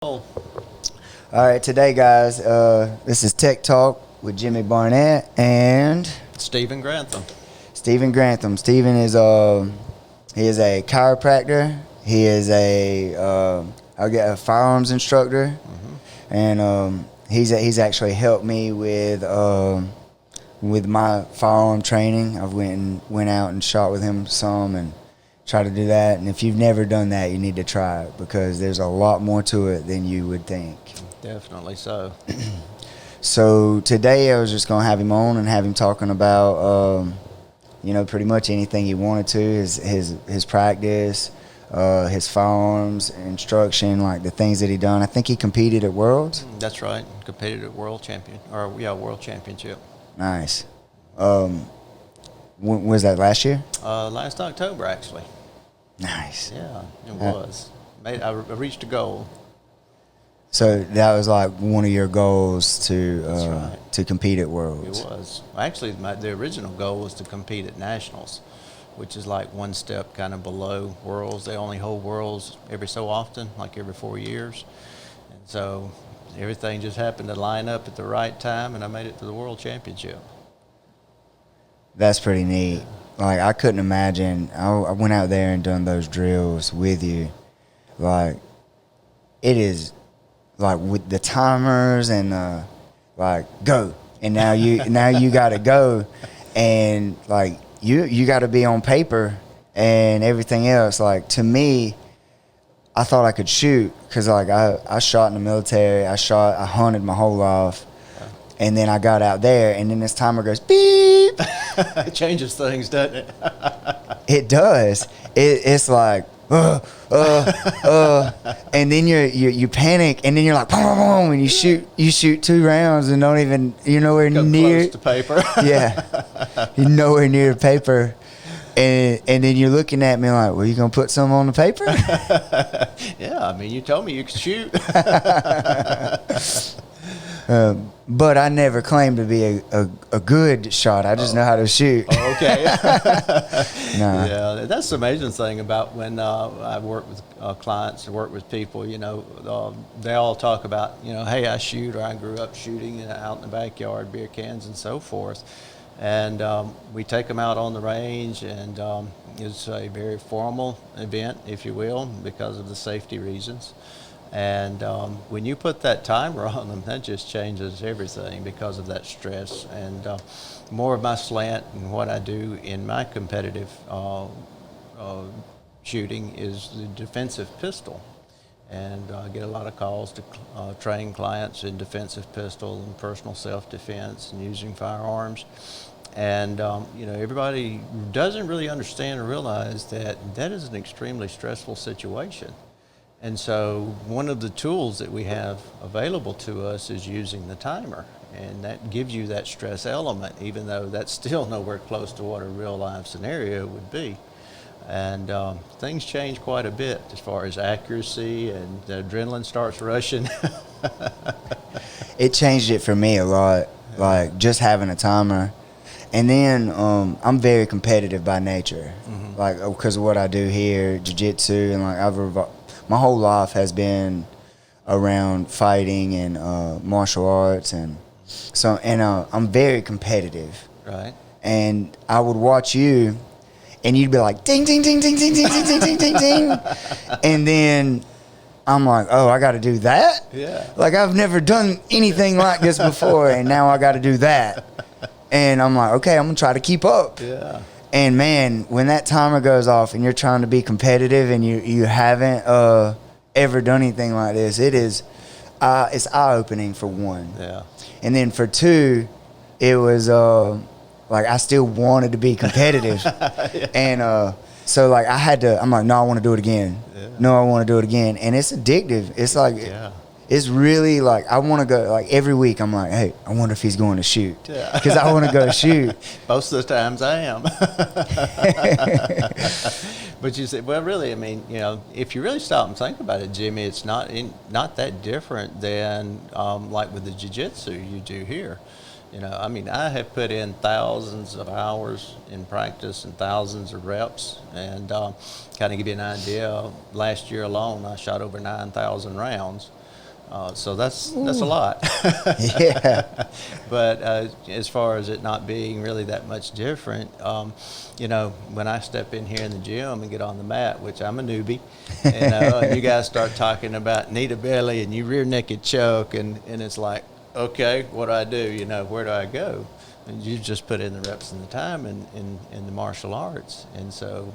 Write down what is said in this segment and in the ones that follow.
Oh, All right, today, guys, this is Tech Talk with Jimmy Barnett and Stephen Grantham. Stephen Grantham. Stephen is he is a chiropractor. He is a firearms instructor, and he's actually helped me with my firearm training. I've went out and shot with him some and try to do that. And if you've never done that, you need to try it because there's a lot more to it than you would think. Definitely so. So today I was just going to have him on and have him talking about, pretty much anything he wanted to, his practice, his firearms instruction, like the things that he done. I think he competed at Worlds. That's right. Competed at World Championship. Nice. When was that, last year? Last October, actually. Nice. Yeah, it was. I reached a goal. So that was like one of your goals to right. to compete at Worlds. It was. Actually, the original goal was to compete at Nationals, which is like one step kind of below Worlds. They only hold Worlds every so often, like every 4 years. And so everything just happened to line up at the right time, and I made it to the World Championship. That's pretty neat. Like, I couldn't imagine. I went out there and done those drills with you. Like, it is, like, with the timers and go. And now you got to go. And, like, you got to be on paper and everything else. Like, to me, I thought I could shoot because, like, I shot in the military. I hunted my whole life. And then I got out there, and then this timer goes, beep. It changes things, doesn't it? It does. It's like, and then you panic, and then you're like, boom, boom, boom, and you shoot 2 rounds, and you're nowhere Go near close to paper. Yeah, you're nowhere near the paper, and then you're looking at me like, well, you gonna put some on the paper? Yeah, I mean, you told me you could shoot. But I never claimed to be a good shot. I just know how to shoot. Oh, okay. Nah. Yeah, that's the amazing thing about when I work with clients and work with people. They all talk about, hey, I shoot, or I grew up shooting out in the backyard, beer cans and so forth. And we take them out on the range, and it's a very formal event, if you will, because of the safety reasons. And when you put that timer on them, that just changes everything because of that stress. And more of my slant and what I do in my competitive shooting is the defensive pistol. And I get a lot of calls to train clients in defensive pistol and personal self-defense and using firearms. And, everybody doesn't really understand or realize that is an extremely stressful situation. And so one of the tools that we have available to us is using the timer. And that gives you that stress element, even though that's still nowhere close to what a real life scenario would be. And things change quite a bit as far as accuracy, and the adrenaline starts rushing. It changed it for me a lot, like just having a timer. And then I'm very competitive by nature, like because of what I do here, jiu-jitsu, and like my whole life has been around fighting and martial arts, and so I'm very competitive. Right. And I would watch you, and you'd be like ding ding ding ding ding ding ding ding ding ding ding, and then I'm like, oh, I got to do that. Yeah. Like, I've never done anything like this before, and now I got to do that. And I'm like, okay, I'm gonna try to keep up. Yeah. And man, when that timer goes off and you're trying to be competitive and you haven't ever done anything like this, it's eye-opening for one. Yeah. And then for two, it was like I still wanted to be competitive. Yeah. And so like I'm like, no, I want to do it again. Yeah. No, I want to do it again. And it's addictive. It's like, it's really like, I want to go, like every week I'm like, hey, I wonder if he's going to shoot. Yeah. Because I want to go shoot. Most of the times I am. But you say, well, really, I mean, if you really stop and think about it, Jimmy, it's not that different than like with the jiu-jitsu you do here. I mean, I have put in thousands of hours in practice and thousands of reps, and kind of give you an idea, last year alone I shot over 9,000 rounds. So that's a lot. Yeah. But as far as it not being really that much different, when I step in here in the gym and get on the mat, which I'm a newbie, and you guys start talking about knee to belly and you rear naked choke, and it's like, okay, what do I do? Where do I go? And you just put in the reps and the time in the martial arts. And so,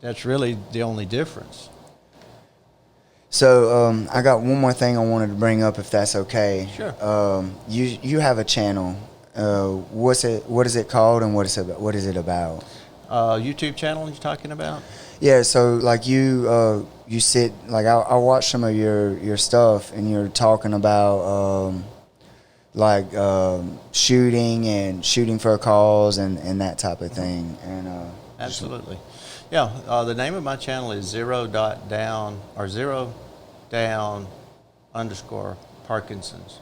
that's really the only difference. So I got one more thing I wanted to bring up, if that's okay. Sure. You have a channel. What is it called, and what is it about? YouTube channel you're talking about? Yeah. So like you sit, like I watch some of your stuff, and you're talking about shooting for a cause and that type of thing. And Absolutely. Yeah, the name of my channel is zero.down _ Parkinson's.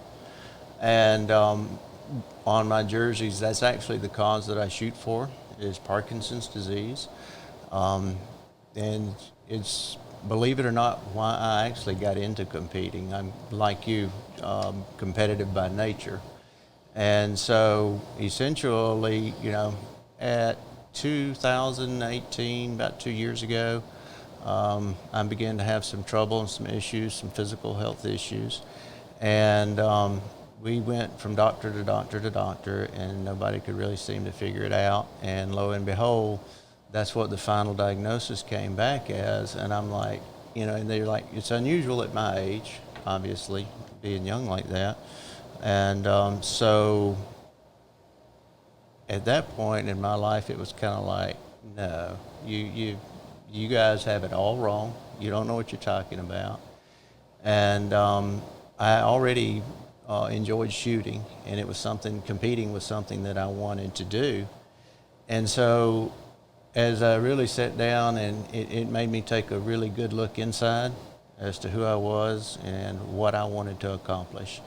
And on my jerseys, that's actually the cause that I shoot for, is Parkinson's disease. And it's, believe it or not, why I actually got into competing. I'm, like you, competitive by nature. And so essentially, at 2018, about 2 years ago, I began to have some trouble and some issues, some physical health issues. And we went from doctor to doctor to doctor, and nobody could really seem to figure it out. And lo and behold, that's what the final diagnosis came back as. And I'm like, and they're like, it's unusual at my age, obviously, being young like that. And so at that point in my life, it was kind of like, no, you guys have it all wrong. You don't know what you're talking about. And I already enjoyed shooting, and it was competing was something that I wanted to do. And so as I really sat down, and it made me take a really good look inside as to who I was and what I wanted to accomplish.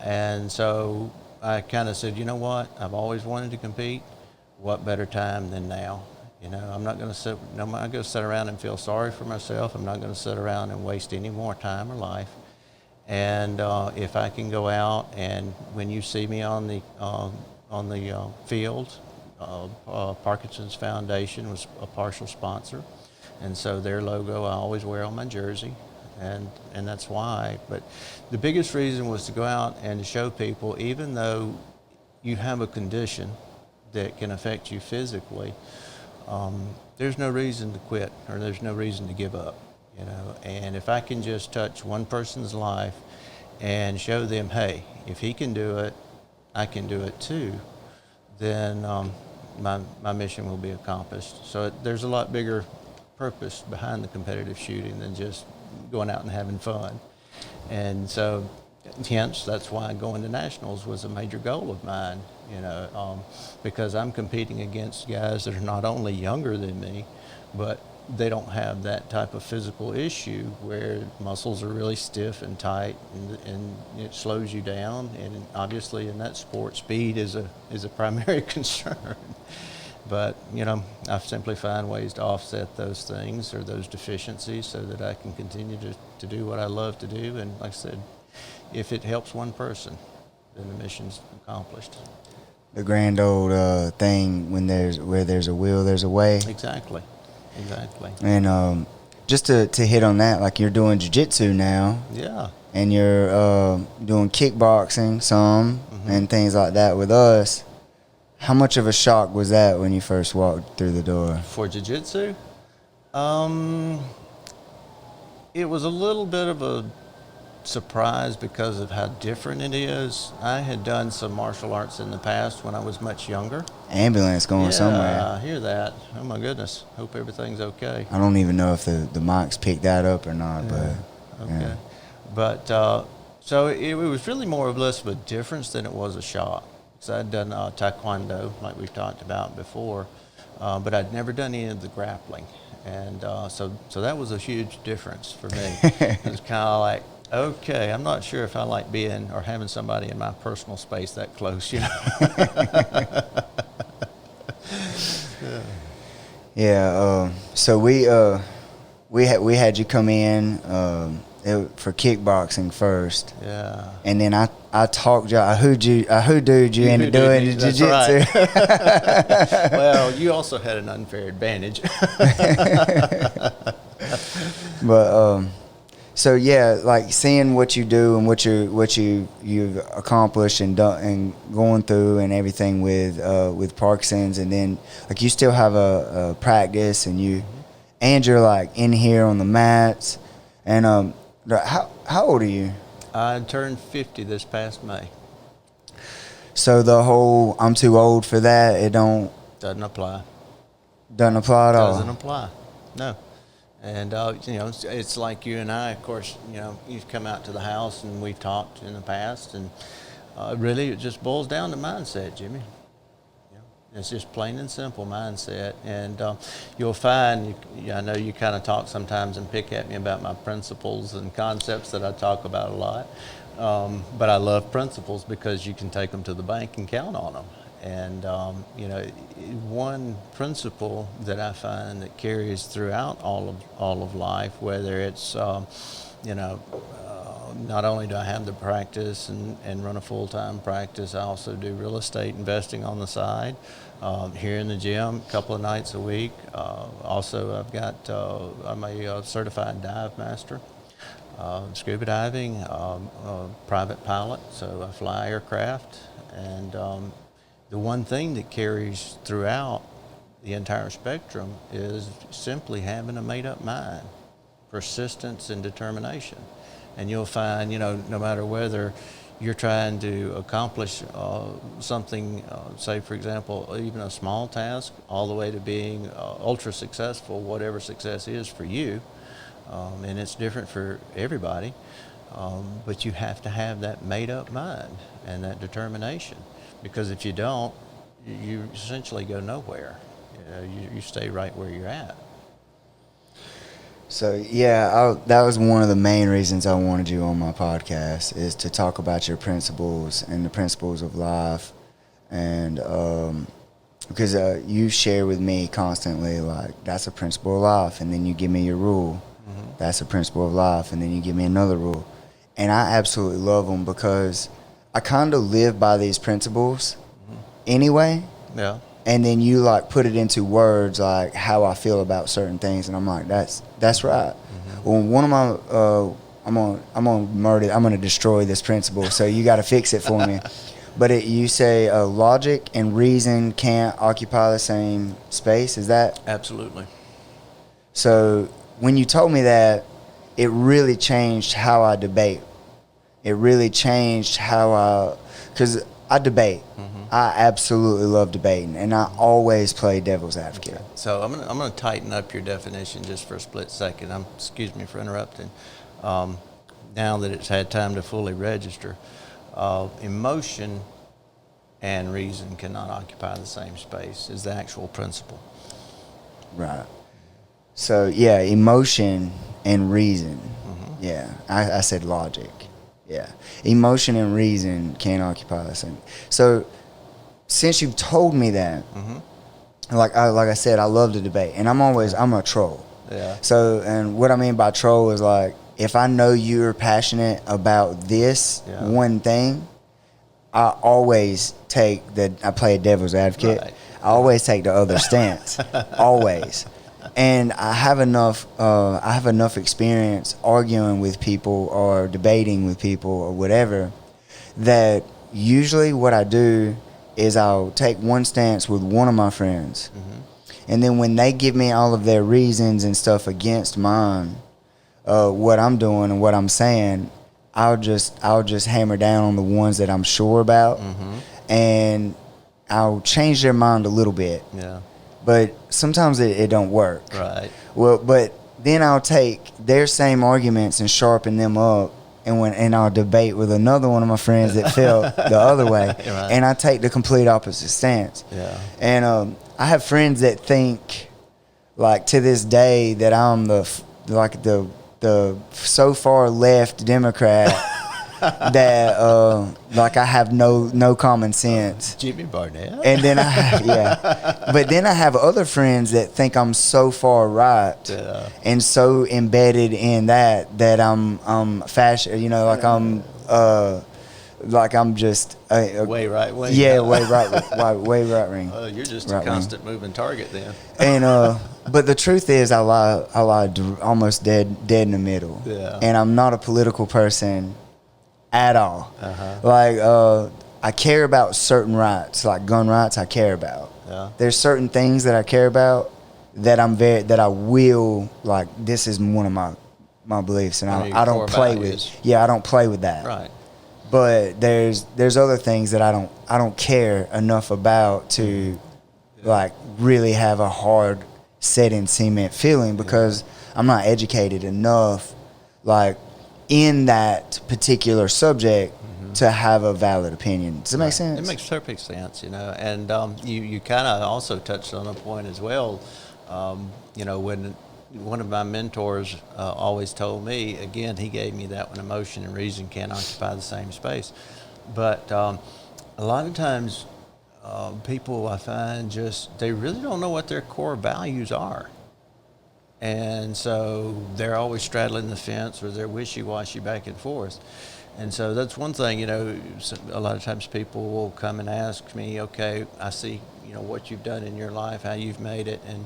And so I kind of said, you know what, I've always wanted to compete. What better time than now? I'm not going to sit around and feel sorry for myself. I'm not going to sit around and waste any more time or life. And if I can go out, and when you see me on the field, Parkinson's Foundation was a partial sponsor, and so their logo I always wear on my jersey, and that's why. But the biggest reason was to go out and to show people, even though you have a condition that can affect you physically, there's no reason to quit, or there's no reason to give up. And if I can just touch one person's life and show them, hey, if he can do it, I can do it too, then my mission will be accomplished. So there's a lot bigger purpose behind the competitive shooting than just going out and having fun. And so hence, that's why going to nationals was a major goal of mine, because I'm competing against guys that are not only younger than me, but they don't have that type of physical issue where muscles are really stiff and tight, and it slows you down. And obviously in that sport, speed is a primary concern. But, I simply find ways to offset those things or those deficiencies so that I can continue to do what I love to do. And like I said, if it helps one person, then the mission's accomplished. The grand old thing, where there's a will, there's a way. Exactly. And just to hit on that, like you're doing jiu-jitsu now. Yeah. And you're doing kickboxing some and things like that with us. How much of a shock was that when you first walked through the door? For jiu-jitsu? It was a little bit of a surprise because of how different it is. I had done some martial arts in the past when I was much younger. Ambulance going somewhere. Yeah, I hear that. Oh my goodness. Hope everything's okay. I don't even know if the mics picked that up or not, yeah. but okay. Yeah. But so it was really more or less of a difference than it was a shock. So I'd done taekwondo, like we've talked about before, but I'd never done any of the grappling. And so that was a huge difference for me. It was kind of like, okay, I'm not sure if I like being or having somebody in my personal space that close, Yeah. So we had you come in, for kickboxing first. Yeah. And then I talked you, I hoodooed you into doing jiu-jitsu. Right. Well, you also had an unfair advantage. But so yeah, like seeing what you do and what you've accomplished and done and going through and everything with Parkinson's, and then like you still have a practice and you're like in here on the mats, and how old are you? I turned 50 this past May. So the whole I'm too old for that, it Doesn't apply. doesn't apply at all. Doesn't apply. No. And, it's like you and I, of course, you've come out to the house and we've talked in the past, and really it just boils down to mindset, Jimmy. It's just plain and simple mindset. And you'll find, I know you kind of talk sometimes and pick at me about my principles and concepts that I talk about a lot. But I love principles because you can take them to the bank and count on them. And, one principle that I find that carries throughout all of life, whether it's, not only do I have the practice and run a full-time practice, I also do real estate investing on the side. Here in the gym, a couple of nights a week. Also, I'm a certified dive master. Scuba diving, private pilot, so I fly aircraft. And the one thing that carries throughout the entire spectrum is simply having a made-up mind, persistence and determination. And you'll find, no matter whether you're trying to accomplish something, say, for example, even a small task, all the way to being ultra successful, whatever success is for you, and it's different for everybody, but you have to have that made-up mind and that determination, because if you don't, you essentially go nowhere. You stay right where you're at. So yeah, that was one of the main reasons I wanted you on my podcast, is to talk about your principles and the principles of life, and because you share with me constantly, like, that's a principle of life, and then you give me your rule. Mm-hmm. That's a principle of life, and then you give me another rule, and I absolutely love them because I kind of live by these principles anyway. Yeah. And then you like put it into words, like how I feel about certain things, and I'm like, that's right. Mm-hmm. Well, one of my I'm gonna destroy this principle, so you got to fix it for me. But you say logic and reason can't occupy the same space. Is that absolutely? So when you told me that, it really changed how I debate. It really changed because I debate. Mm-hmm. I absolutely love debating, and I always play devil's advocate. Okay. So I'm gonna tighten up your definition just for a split second. Excuse me for interrupting. Now that it's had time to fully register, emotion and reason cannot occupy the same space as the actual principle. Right. So yeah, emotion and reason. Mm-hmm. Yeah, I said logic. Yeah, emotion and reason can't occupy the same. So since you've told me that, mm-hmm. like I said, I love to debate, and I'm a troll. Yeah. So, and what I mean by troll is, like, if I know you're passionate about this one thing, I always I play a devil's advocate. Right. I always take the other stance. Always. And I have enough experience arguing with people or debating with people or whatever, that usually what I do is I'll take one stance with one of my friends. Mm-hmm. And then when they give me all of their reasons and stuff against mine, what I'm doing and what I'm saying, I'll just hammer down on the ones that I'm sure about, mm-hmm. and I'll change their mind a little bit. Yeah. But sometimes it don't work. Right. Well, but then I'll take their same arguments and sharpen them up, and I'll debate with another one of my friends that felt the other way, right. And I take the complete opposite stance. Yeah. And I have friends that think, like, to this day, that I'm the so far left Democrat that like I have no common sense. Jimmy Barnett. And then but then I have other friends that think I'm so far right and so embedded in that I'm fashion, you know, like I'm just way right wing. Yeah, way right wing. You're just right a constant moving target then. And but the truth is, I lie almost dead in the middle. Yeah. And I'm not a political person at all. Uh-huh. Like I care about certain rights, like gun rights. I care about. Yeah. There's certain things that I care about that I will, like, this is one of my beliefs, and I don't play with it. Yeah, I don't play with that. Right. But there's other things that I don't care enough about to like really have a hard set in cement feeling, because I'm not educated enough like in that particular subject to have a valid opinion. Does it make sense? It makes perfect sense, you know. And you kind of also touched on a point as well. You know, when one of my mentors always told me, again, he gave me that when emotion and reason can't occupy the same space. But a lot of times people, I find, they really don't know what their core values are. And so they're always straddling the fence, or they're wishy-washy back and forth. And so that's one thing, you know, a lot of times people will come and ask me, okay, I see, you know, what you've done in your life, how you've made it, and,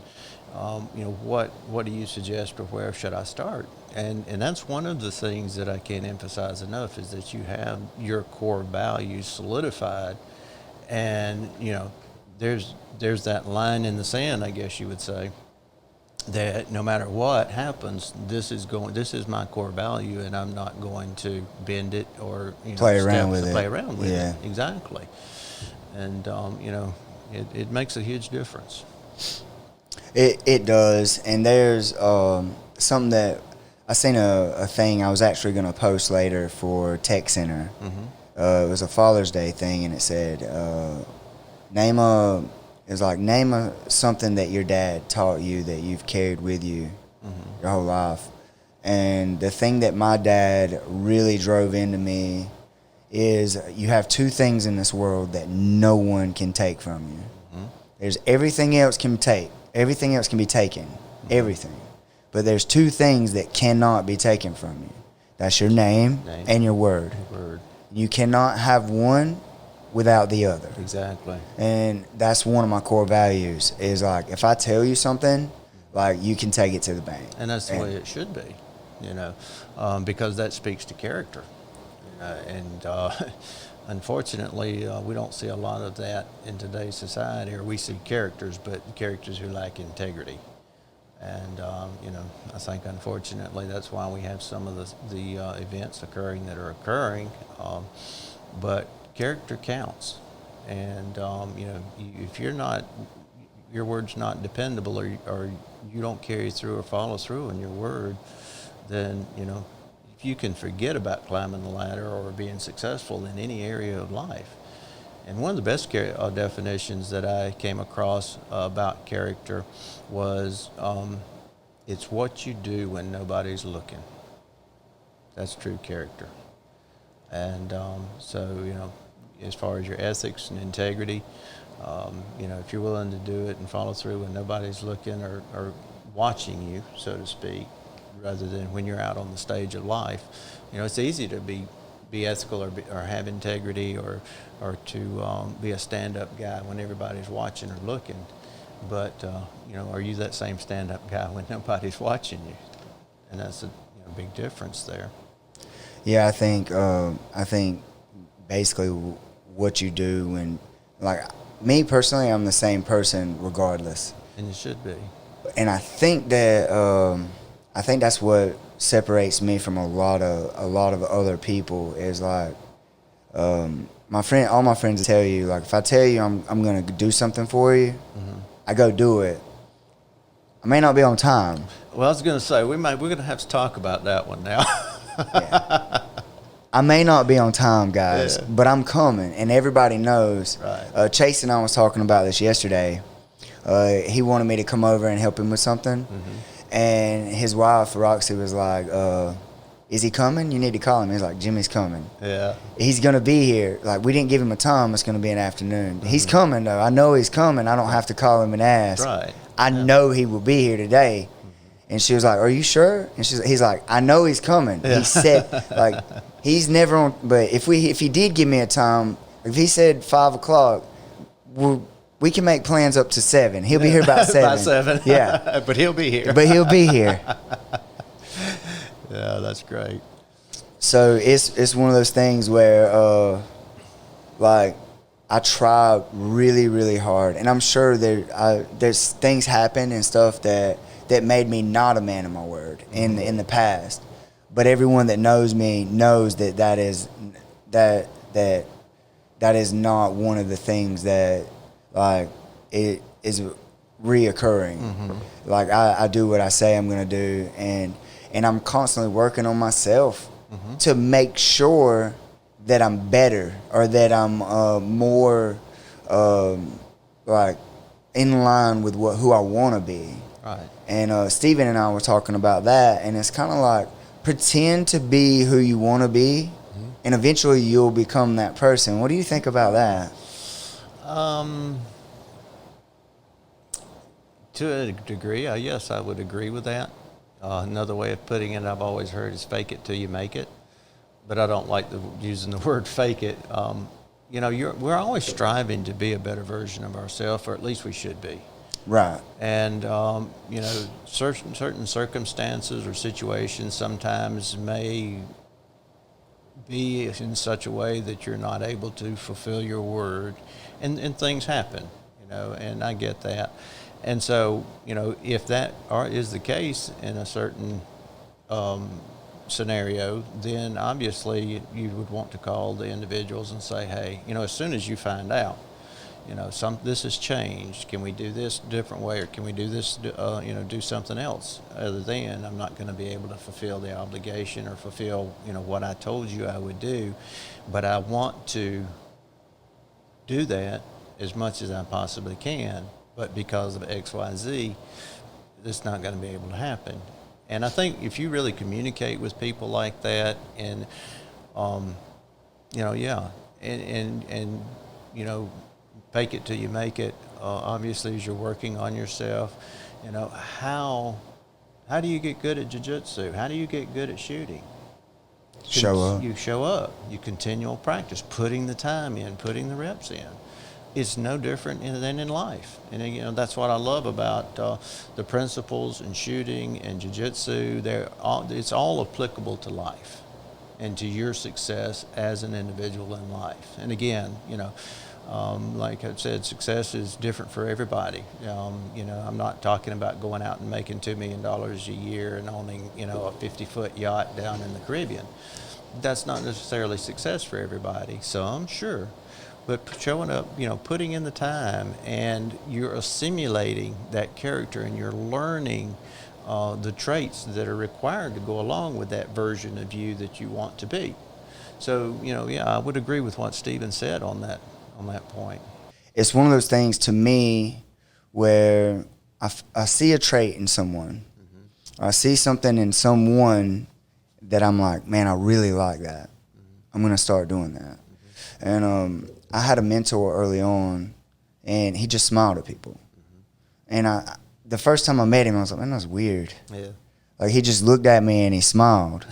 you know, what do you suggest, or where should I start? And that's one of the things that I can't emphasize enough, is that you have your core values solidified. And, you know, there's that line in the sand, I guess you would say, that no matter what happens, this is my core value, and I'm not going to bend it or, you know, play around with it. Exactly. And you know, it makes a huge difference. It does. And there's something that I seen a thing I was actually going to post later for Tech Center. It was a Father's Day thing, and it said name something that your dad taught you that you've carried with you your whole life. And the thing that my dad really drove into me is, you have two things in this world that no one can take from you. There's everything else can be taken, everything. But there's two things that cannot be taken from you. That's your name and your word. You cannot have one without the other. Exactly. And that's one of my core values, is like, if I tell you something, like, you can take it to the bank. And that's the way it should be, you know, because that speaks to character. And unfortunately, we don't see a lot of that in today's society, or we see characters, but characters who lack integrity. And, you know, I think, unfortunately, that's why we have some of the events occurring that are occurring. But character counts. And, you know, if your word's not dependable, or you don't carry through or follow through on your word, then, you know, if you can forget about climbing the ladder or being successful in any area of life. And one of the best definitions that I came across about character was, it's what you do when nobody's looking. That's true character. And so, you know, as far as your ethics and integrity, you know, if you're willing to do it and follow through when nobody's looking or watching you, so to speak, rather than when you're out on the stage of life, you know, it's easy to be ethical or have integrity or to be a stand-up guy when everybody's watching or looking. But, you know, are you that same stand-up guy when nobody's watching you? And that's a big difference there. Yeah, I think basically what you do, and like me personally, I'm the same person regardless. And you should be. And I think that's what separates me from a lot of other people, is like, all my friends tell you, like, if I tell you I'm gonna do something for you, I go do it. I may not be on time. Well, I was gonna say we're gonna have to talk about that one now. Yeah. I may not be on time, guys, but I'm coming, and everybody knows. Right. Chase and I was talking about this yesterday. He wanted me to come over and help him with something, and his wife Roxy was like, is he coming? You need to call him. He's like, Jimmy's coming. Yeah. He's going to be here. Like, we didn't give him a time. It's going to be an afternoon. He's coming, though. I know he's coming. I don't have to call him and ask. Right. I know he will be here today. And she was like, are you sure? And he's like, I know he's coming. Yeah. He said, like, he's never on. But if he did give me a time, if he said 5 o'clock, we can make plans up to 7. He'll be here about 7. By 7. Yeah. But he'll be here. But he'll be here. Yeah, that's great. So it's one of those things where, like, I try really, really hard. And I'm sure there's things happen and stuff that made me not a man of my word in the past. But everyone that knows me knows that is not one of the things that, like, it is reoccurring. Mm-hmm. Like, I do what I say I'm going to do, and I'm constantly working on myself to make sure that I'm better, or that I'm more like in line with who I want to be. Right. And Steven and I were talking about that, and it's kind of like, pretend to be who you want to be, and eventually you'll become that person. What do you think about that? To a degree, yes, I would agree with that. Another way of putting it I've always heard is fake it till you make it. But I don't like using the word fake it. We're always striving to be a better version of ourselves, or at least we should be. Right. And, certain circumstances or situations sometimes may be in such a way that you're not able to fulfill your word. And things happen, and I get that. And so, if that is the case in a certain scenario, then obviously you would want to call the individuals and say, hey, as soon as you find out, this has changed. Can we do this a different way, or can we do this, do something else other than I'm not going to be able to fulfill the obligation or fulfill, what I told you I would do, but I want to do that as much as I possibly can, but because of X, Y, Z, it's not going to be able to happen. And I think if you really communicate with people like that, and, fake it till you make it, obviously as you're working on yourself, how do you get good at jiu-jitsu? How do you get good at shooting? Show up. You show up. You continual practice, putting the time in, putting the reps in. It's no different than in life. And, that's what I love about the principles in shooting and jiu-jitsu. It's all applicable to life and to your success as an individual in life. And again, like I said, success is different for everybody. I'm not talking about going out and making $2 million a year and owning, a 50-foot yacht down in the Caribbean. That's not necessarily success for everybody. Some, sure. But showing up, putting in the time, and you're assimilating that character, and you're learning the traits that are required to go along with that version of you that you want to be. So, I would agree with what Steven said on that point. It's one of those things to me where I see a trait in someone. Mm-hmm. I see something in someone that I'm like, man, I really like that. Mm-hmm. I'm going to start doing that. Mm-hmm. And I had a mentor early on, and he just smiled at people. Mm-hmm. And the first time I met him, I was like, man, that's weird. Yeah. Like, he just looked at me and he smiled.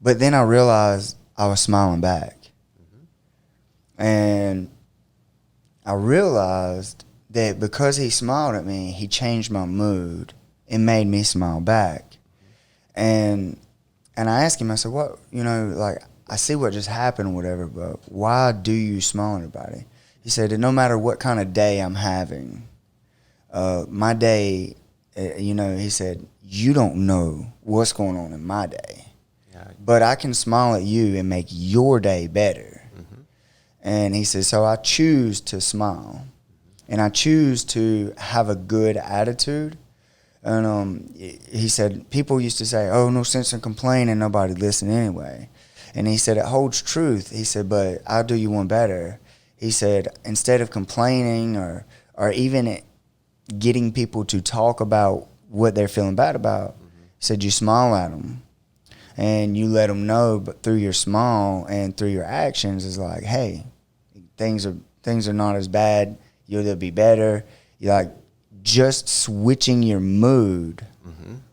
But then I realized I was smiling back. And I realized that because he smiled at me, he changed my mood and made me smile back. And I asked him, I said, what, like, I see what just happened or whatever, but why do you smile at everybody? He said that no matter what kind of day I'm having, my day, he said, you don't know what's going on in my day. Yeah. But I can smile at you and make your day better. And he said, so I choose to smile, and I choose to have a good attitude. And he said, people used to say, oh, no sense in complaining, nobody listen anyway. And he said, it holds truth. He said, but I'll do you one better. He said, instead of complaining or even getting people to talk about what they're feeling bad about, he said, you smile at them. and you let them know, but through your smile and through your actions is like, hey, things are not as bad. They'll be better. You like just switching your mood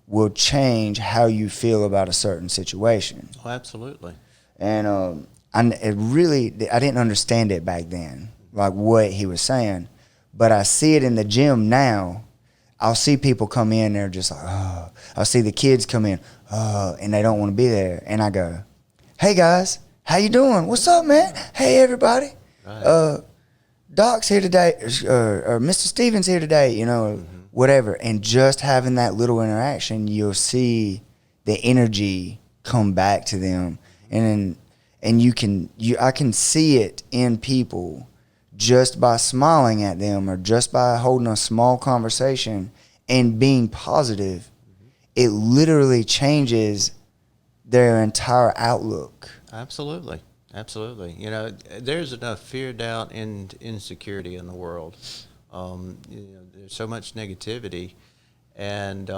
will change how you feel about a certain situation. Oh, absolutely. And I didn't understand it back then, like what he was saying, but I see it in the gym now. I'll see people come in, they're just like, oh. I'll see the kids come in, oh, and they don't want to be there. And I go, hey guys, how you doing? What's up, man? Hey everybody. Right. Doc's here today, or Mr. Stevens here today, whatever. And just having that little interaction, you'll see the energy come back to them. And I can see it in people just by smiling at them or just by holding a small conversation and being positive. It literally changes their entire outlook. Absolutely. Absolutely. There's enough fear, doubt, and insecurity in the world. There's so much negativity, and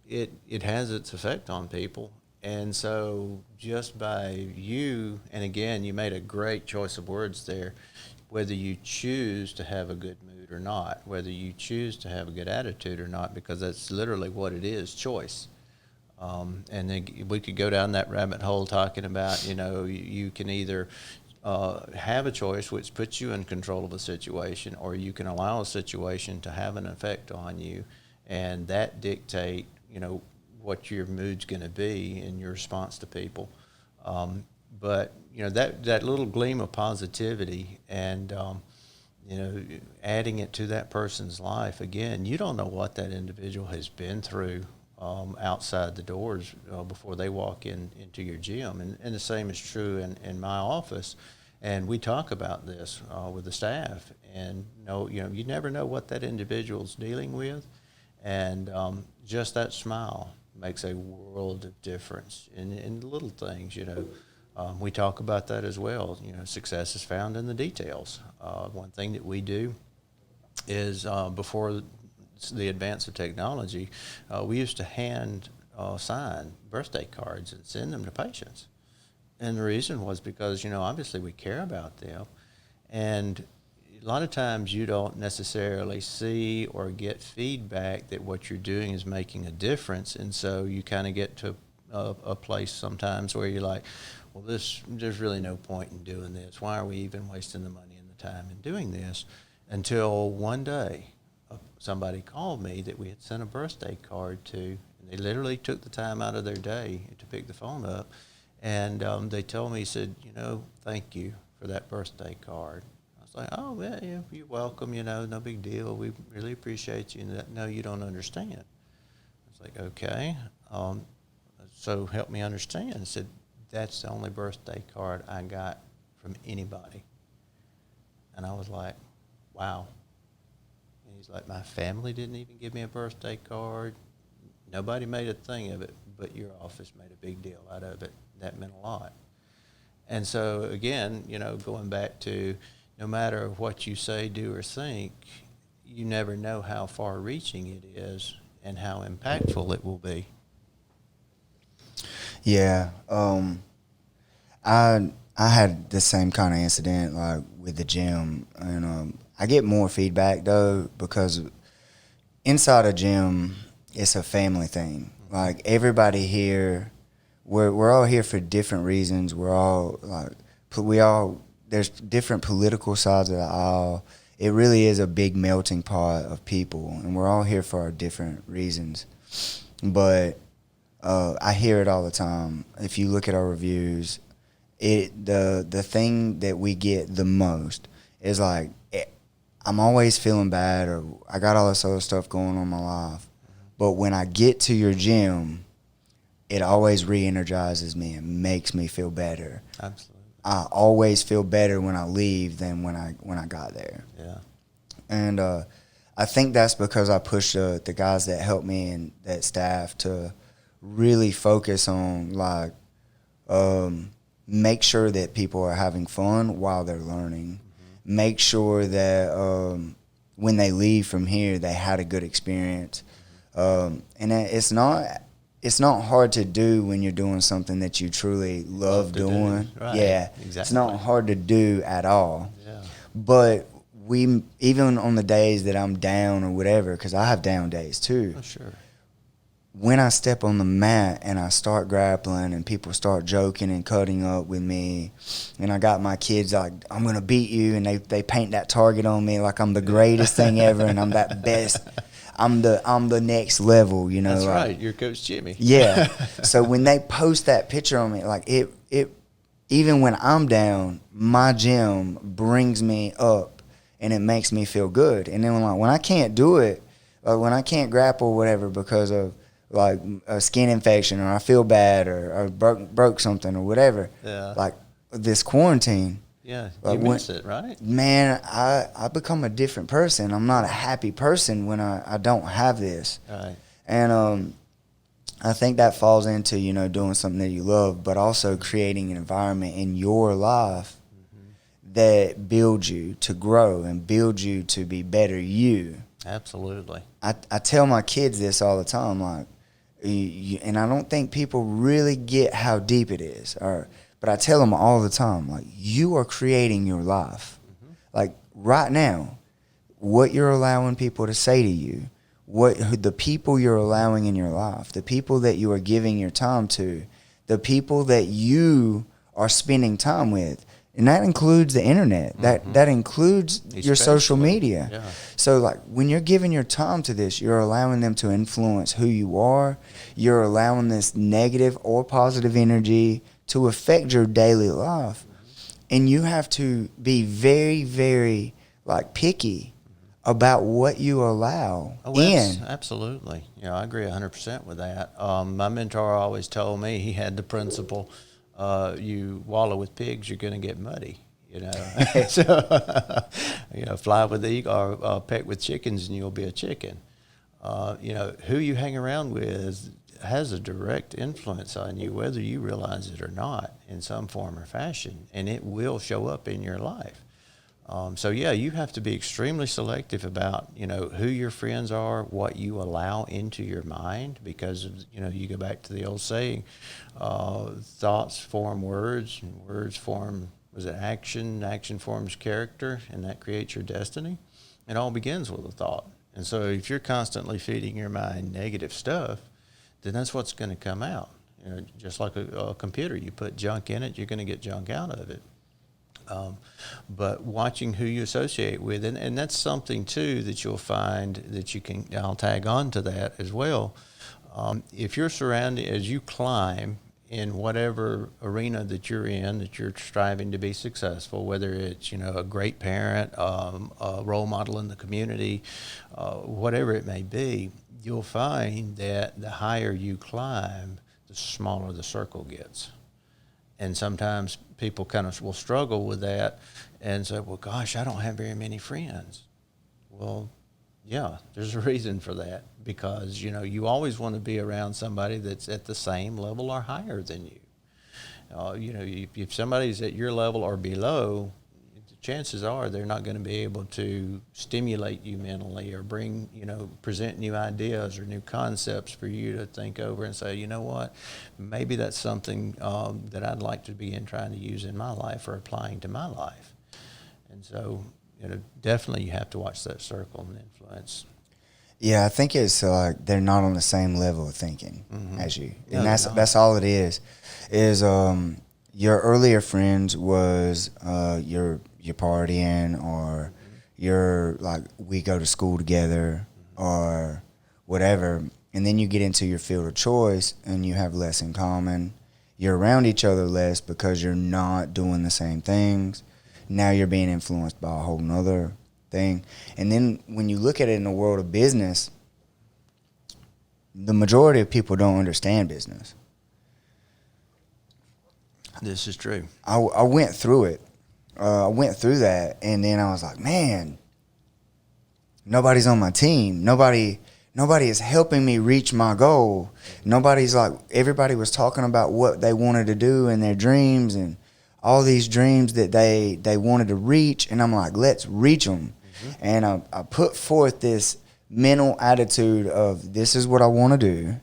it has its effect on people. And so just by you, and again, you made a great choice of words there, whether you choose to have a good mood or not, whether you choose to have a good attitude or not, because that's literally what it is, choice. And then we could go down that rabbit hole talking about, you can either have a choice which puts you in control of a situation, or you can allow a situation to have an effect on you, and that dictate, what your mood's going to be in your response to people. But, that little gleam of positivity and, adding it to that person's life, again, you don't know what that individual has been through outside the doors before they walk into your gym. And the same is true in my office. And we talk about this with the staff. And, you never know what that individual's dealing with. And just that smile makes a world of difference in little things, We talk about that as well. Success is found in the details. One thing that we do is before the advance of technology, we used to hand sign birthday cards and send them to patients. And the reason was because, obviously we care about them. And a lot of times you don't necessarily see or get feedback that what you're doing is making a difference. And so you kind of get to a place sometimes where you're like, well, there's really no point in doing this. Why are we even wasting the money and the time in doing this? Until one day, somebody called me that we had sent a birthday card to, and they literally took the time out of their day to pick the phone up, and they told me, said, thank you for that birthday card. I was like, oh, yeah, you're welcome, no big deal. We really appreciate you. And no, you don't understand. I was like, okay, so help me understand. I said, that's the only birthday card I got from anybody. And I was like, wow. And he's like, my family didn't even give me a birthday card. Nobody made a thing of it, but your office made a big deal out of it. That meant a lot. And so, again, going back to no matter what you say, do, or think, you never know how far-reaching it is and how impactful it will be. Yeah. I had the same kind of incident like with the gym, and I get more feedback though because inside a gym it's a family thing. Like everybody here, we're all here for different reasons. We're all there's different political sides of the aisle. It really is a big melting pot of people, and we're all here for our different reasons. But I hear it all the time. If you look at our reviews, the thing that we get the most is like, I'm always feeling bad, or I got all this other stuff going on in my life. But when I get to your gym, it always re-energizes me and makes me feel better. Absolutely. I always feel better when I leave than when I got there. Yeah. And I think that's because I push the guys that help me and that staff to really focus on make sure that people are having fun while they're learning. Mm-hmm. Make sure that when they leave from here, they had a good experience. And it's not it's not hard to do when you're doing something that you truly love doing. Right. Yeah, Exactly. it's not hard to do at all. Yeah. But we, even on the days that I'm down or whatever, because I have down days too. Oh, sure. When I step on the mat and I start grappling and people start joking and cutting up with me, and I got my kids like, I'm going to beat you, and they paint that target on me like I'm the greatest thing ever and I'm that best. I'm the next level, you know. That's like, right. You're Coach Jimmy. Yeah. So when they post that picture on me, like it even when I'm down, my gym brings me up and it makes me feel good. And then when I can't do it, when I can't grapple or whatever because of like a skin infection, or I feel bad, or broke something or whatever. Yeah. Like this quarantine. Yeah. Like You miss it, right? Man, I become a different person. I'm not a happy person when I don't have this. Right. And I think that falls into, you know, doing something that you love, but also creating an environment in your life that builds you to grow and builds you to be better you. Absolutely. I tell my kids this all the time, like, and I don't think people really get how deep it is. But I tell them all the time, like, you are creating your life. Like right now, what you're allowing people to say to you, the people you're allowing in your life, the people that you are giving your time to, the people that you are spending time with. And that includes the internet. That includes your social media. Yeah. So like when you're giving your time to this, you're allowing them to influence who you are. You're allowing this negative or positive energy to affect your daily life. And you have to be very, very like picky about what you allow in. Absolutely. Yeah, I agree 100% with that. My mentor always told me, he had the principle, you wallow with pigs, you're going to get muddy. You know, so, you know, fly with eagles or peck with chickens, and you'll be a chicken. You know, who you hang around with has a direct influence on you, whether you realize it or not, in some form or fashion, and it will show up in your life. So yeah, you have to be extremely selective about, you know, who your friends are, what you allow into your mind, because, you know, you go back to the old saying, thoughts form words, and words form, action, action forms character, and that creates your destiny. It all begins with a thought. And so if you're constantly feeding your mind negative stuff, then that's what's going to come out. You know, just like a computer, you put junk in it, you're going to get junk out of it. But watching who you associate with, and that's something too that you'll find that you can, I'll tag on to that as well. If you're surrounded, as you climb in whatever arena that you're in, that you're striving to be successful, whether it's, you know, a great parent, a role model in the community, whatever it may be, you'll find that the higher you climb, the smaller the circle gets. And sometimes people kind of will struggle with that and say, well, gosh, I don't have very many friends. Well, yeah, there's a reason for that, because, you know, you always want to be around somebody that's at the same level or higher than you. You know, if somebody's at your level or below, the chances are they're not going to be able to stimulate you mentally or bring, you know, present new ideas or new concepts for you to think over and say, you know what, maybe that's something that I'd like to be trying to use in my life or applying to my life. And so, you know, definitely you have to watch that circle and influence. Yeah, I think it's like they're not on the same level of thinking as you, and that's all it is. Your earlier friends was your partying, or your, like, we go to school together or whatever, and then you get into your field of choice and you have less in common. You're around each other less because you're not doing the same things. Now you're being influenced by a whole nother thing. And then when you look at it in the world of business, the majority of people don't understand business. This is true. I went through it. I went through that, and then I was like, man, nobody's on my team. Nobody is helping me reach my goal. Nobody's like, everybody was talking about what they wanted to do in their dreams and all these dreams that they wanted to reach, and I'm like, let's reach them. And I put forth this mental attitude of, this is what I want to do.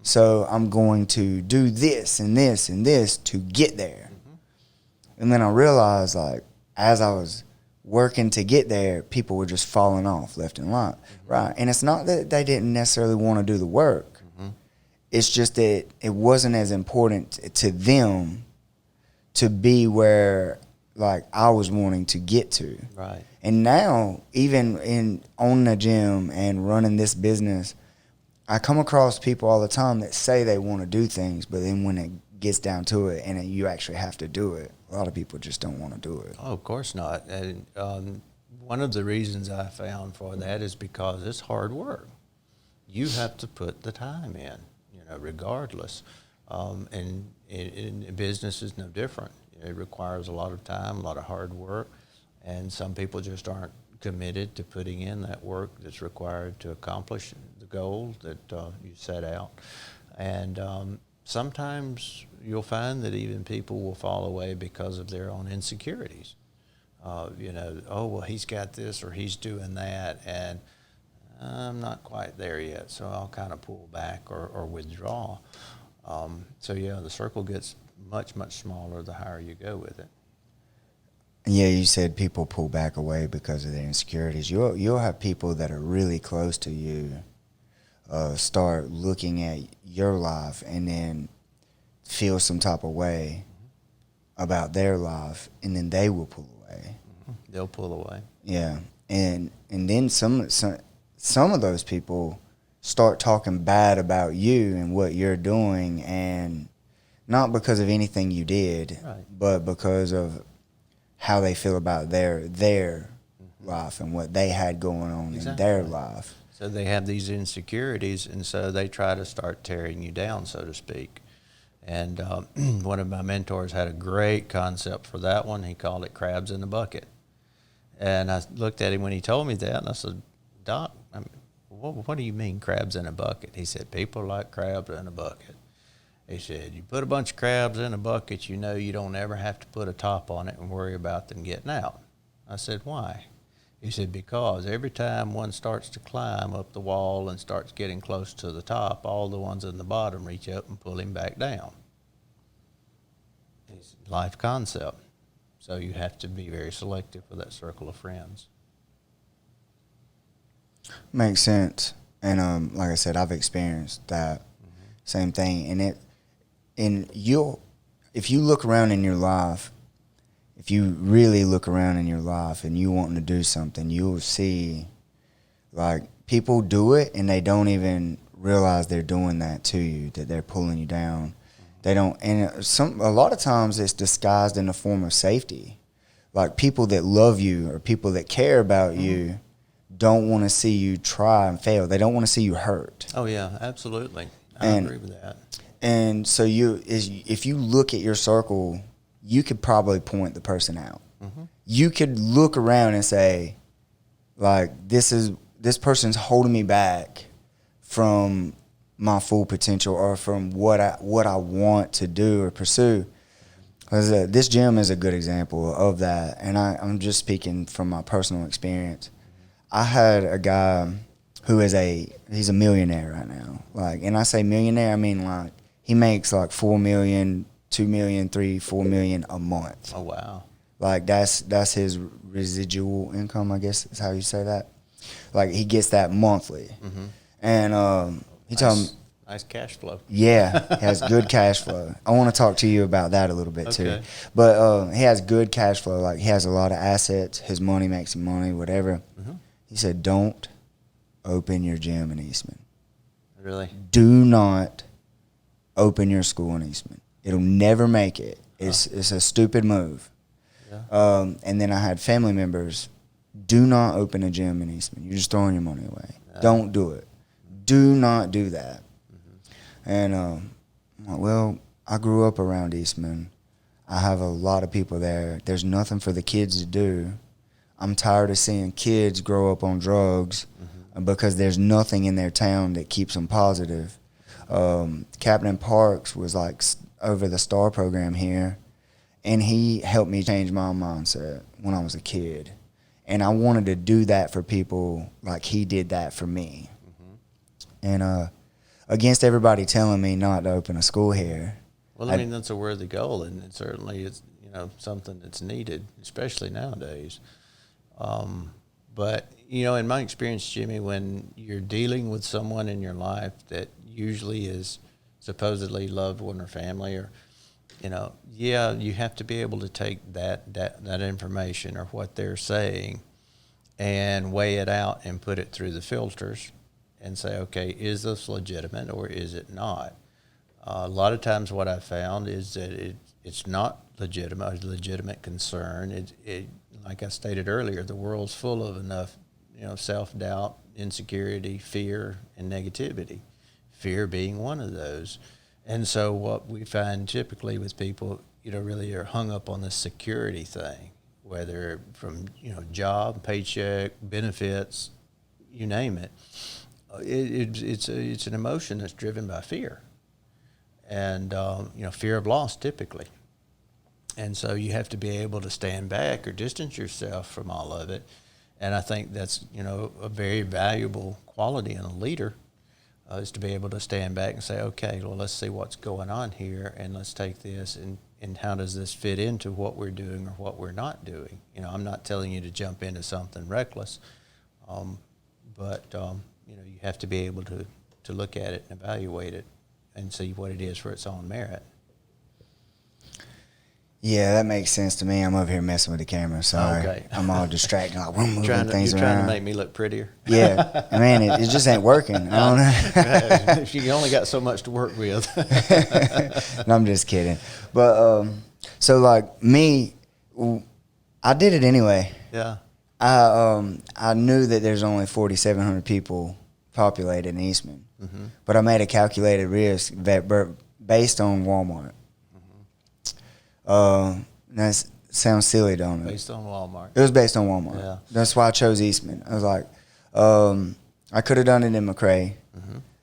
So I'm going to do this and this and this to get there. And then I realized, like, as I was working to get there, people were just falling off left and right. And it's not that they didn't necessarily want to do the work. It's just that it wasn't as important to them to be where, like, I was wanting to get to. Right. And now, even in owning a gym and running this business, I come across people all the time that say they want to do things, but then when it gets down to it and you actually have to do it, a lot of people just don't want to do it. Oh, of course not. And one of the reasons I found for that is because it's hard work. You have to put the time in, regardless. And business is no different. It requires a lot of time, a lot of hard work, and some people just aren't committed to putting in that work that's required to accomplish the goal that you set out. And sometimes you'll find that even people will fall away because of their own insecurities. Oh, well, he's got this or he's doing that, and I'm not quite there yet, so I'll kind of pull back or withdraw. So, the circle gets much, much smaller the higher you go with it. Yeah, you said people pull back away because of their insecurities. You'll have people that are really close to you start looking at your life and then feel some type of way about their life, and then they will pull away. They'll pull away. Yeah, and then some of those people start talking bad about you and what you're doing, and not because of anything you did, right, but because of how they feel about their life and what they had going on in their life. So they have these insecurities, and so they try to start tearing you down, so to speak. And one of my mentors had a great concept for that one. He called it crabs in a bucket. And I looked at him when he told me that, and I said, Doc, what do you mean crabs in a bucket? He said, people like crabs in a bucket. He said, you put a bunch of crabs in a bucket, you don't ever have to put a top on it and worry about them getting out. I said, why? He said, because every time one starts to climb up the wall and starts getting close to the top, all the ones in the bottom reach up and pull him back down. It's a life concept. So you have to be very selective with that circle of friends. Makes sense. And like I said, I've experienced that same thing. And if you look around in your life, if you really look around in your life and you wanting to do something, you'll see, like, people do it and they don't even realize they're doing that to you, that they're pulling you down. They don't, and a lot of times it's disguised in the form of safety. Like, people that love you or people that care about you don't want to see you try and fail. They don't want to see you hurt. Oh yeah, absolutely. I agree with that. And so if you look at your circle, you could probably point the person out. You could look around and say, like, this person's holding me back from my full potential or from what I want to do or pursue. Because this gym is a good example of that. And I'm just speaking from my personal experience. I had a guy who he's a millionaire right now. Like, and I say millionaire, I mean, like, he makes like $4 million, $2 million, $4 million a month. Oh wow! Like, that's his residual income, I guess is how you say that. Like, he gets that monthly, and he told me, nice cash flow. Yeah, he has good cash flow. I want to talk to you about that a little bit too. Okay. But he has good cash flow. Like, he has a lot of assets. His money makes him money, whatever. He said, don't open your gym in Eastman. Really? Do not open your school in Eastman. It'll never make it. It's a stupid move. Yeah. And then I had family members, do not open a gym in Eastman. You're just throwing your money away. Yeah. Don't do it. Do not do that. And, well, I grew up around Eastman. I have a lot of people there. There's nothing for the kids to do. I'm tired of seeing kids grow up on drugs because there's nothing in their town that keeps them positive. Captain Parks was like over the STAR program here, and he helped me change my mindset when I was a kid. And I wanted to do that for people like he did that for me. And against everybody telling me not to open a school here. Well, I mean, that's a worthy goal, and it certainly is, something that's needed, especially nowadays. But, in my experience, Jimmy, when you're dealing with someone in your life that usually is supposedly loved one or family, or, you have to be able to take that information or what they're saying and weigh it out and put it through the filters and say, okay, is this legitimate or is it not? A lot of times what I've found is that it's not legitimate, a legitimate concern. Like I stated earlier, the world's full of enough, self-doubt, insecurity, fear, and negativity. Fear being one of those. And so what we find typically with people, really are hung up on the security thing, whether from, job, paycheck, benefits, you name it. It's an emotion that's driven by fear. And, fear of loss typically. And so you have to be able to stand back or distance yourself from all of it. And I think that's, a very valuable quality in a leader, is to be able to stand back and say, okay, well, let's see what's going on here, and let's take this, and how does this fit into what we're doing or what we're not doing? I'm not telling you to jump into something reckless, but you have to be able to look at it and evaluate it and see what it is for its own merit. Yeah, that makes sense to me. I'm over here messing with the camera. Sorry. Okay. I'm all distracted. Like, we're moving things you're around. trying to make me look prettier. Yeah. Man, it just ain't working. I don't know. If you only got so much to work with. No, I'm just kidding. But, so like me, I did it anyway. Yeah. I knew that there's only 4,700 people populated in Eastman. Mm-hmm. But I made a calculated risk based on Walmart. That sounds silly, don't it? Based on Walmart. It was based on Walmart. Yeah. That's why I chose Eastman. I was like, I could have done it in McRae,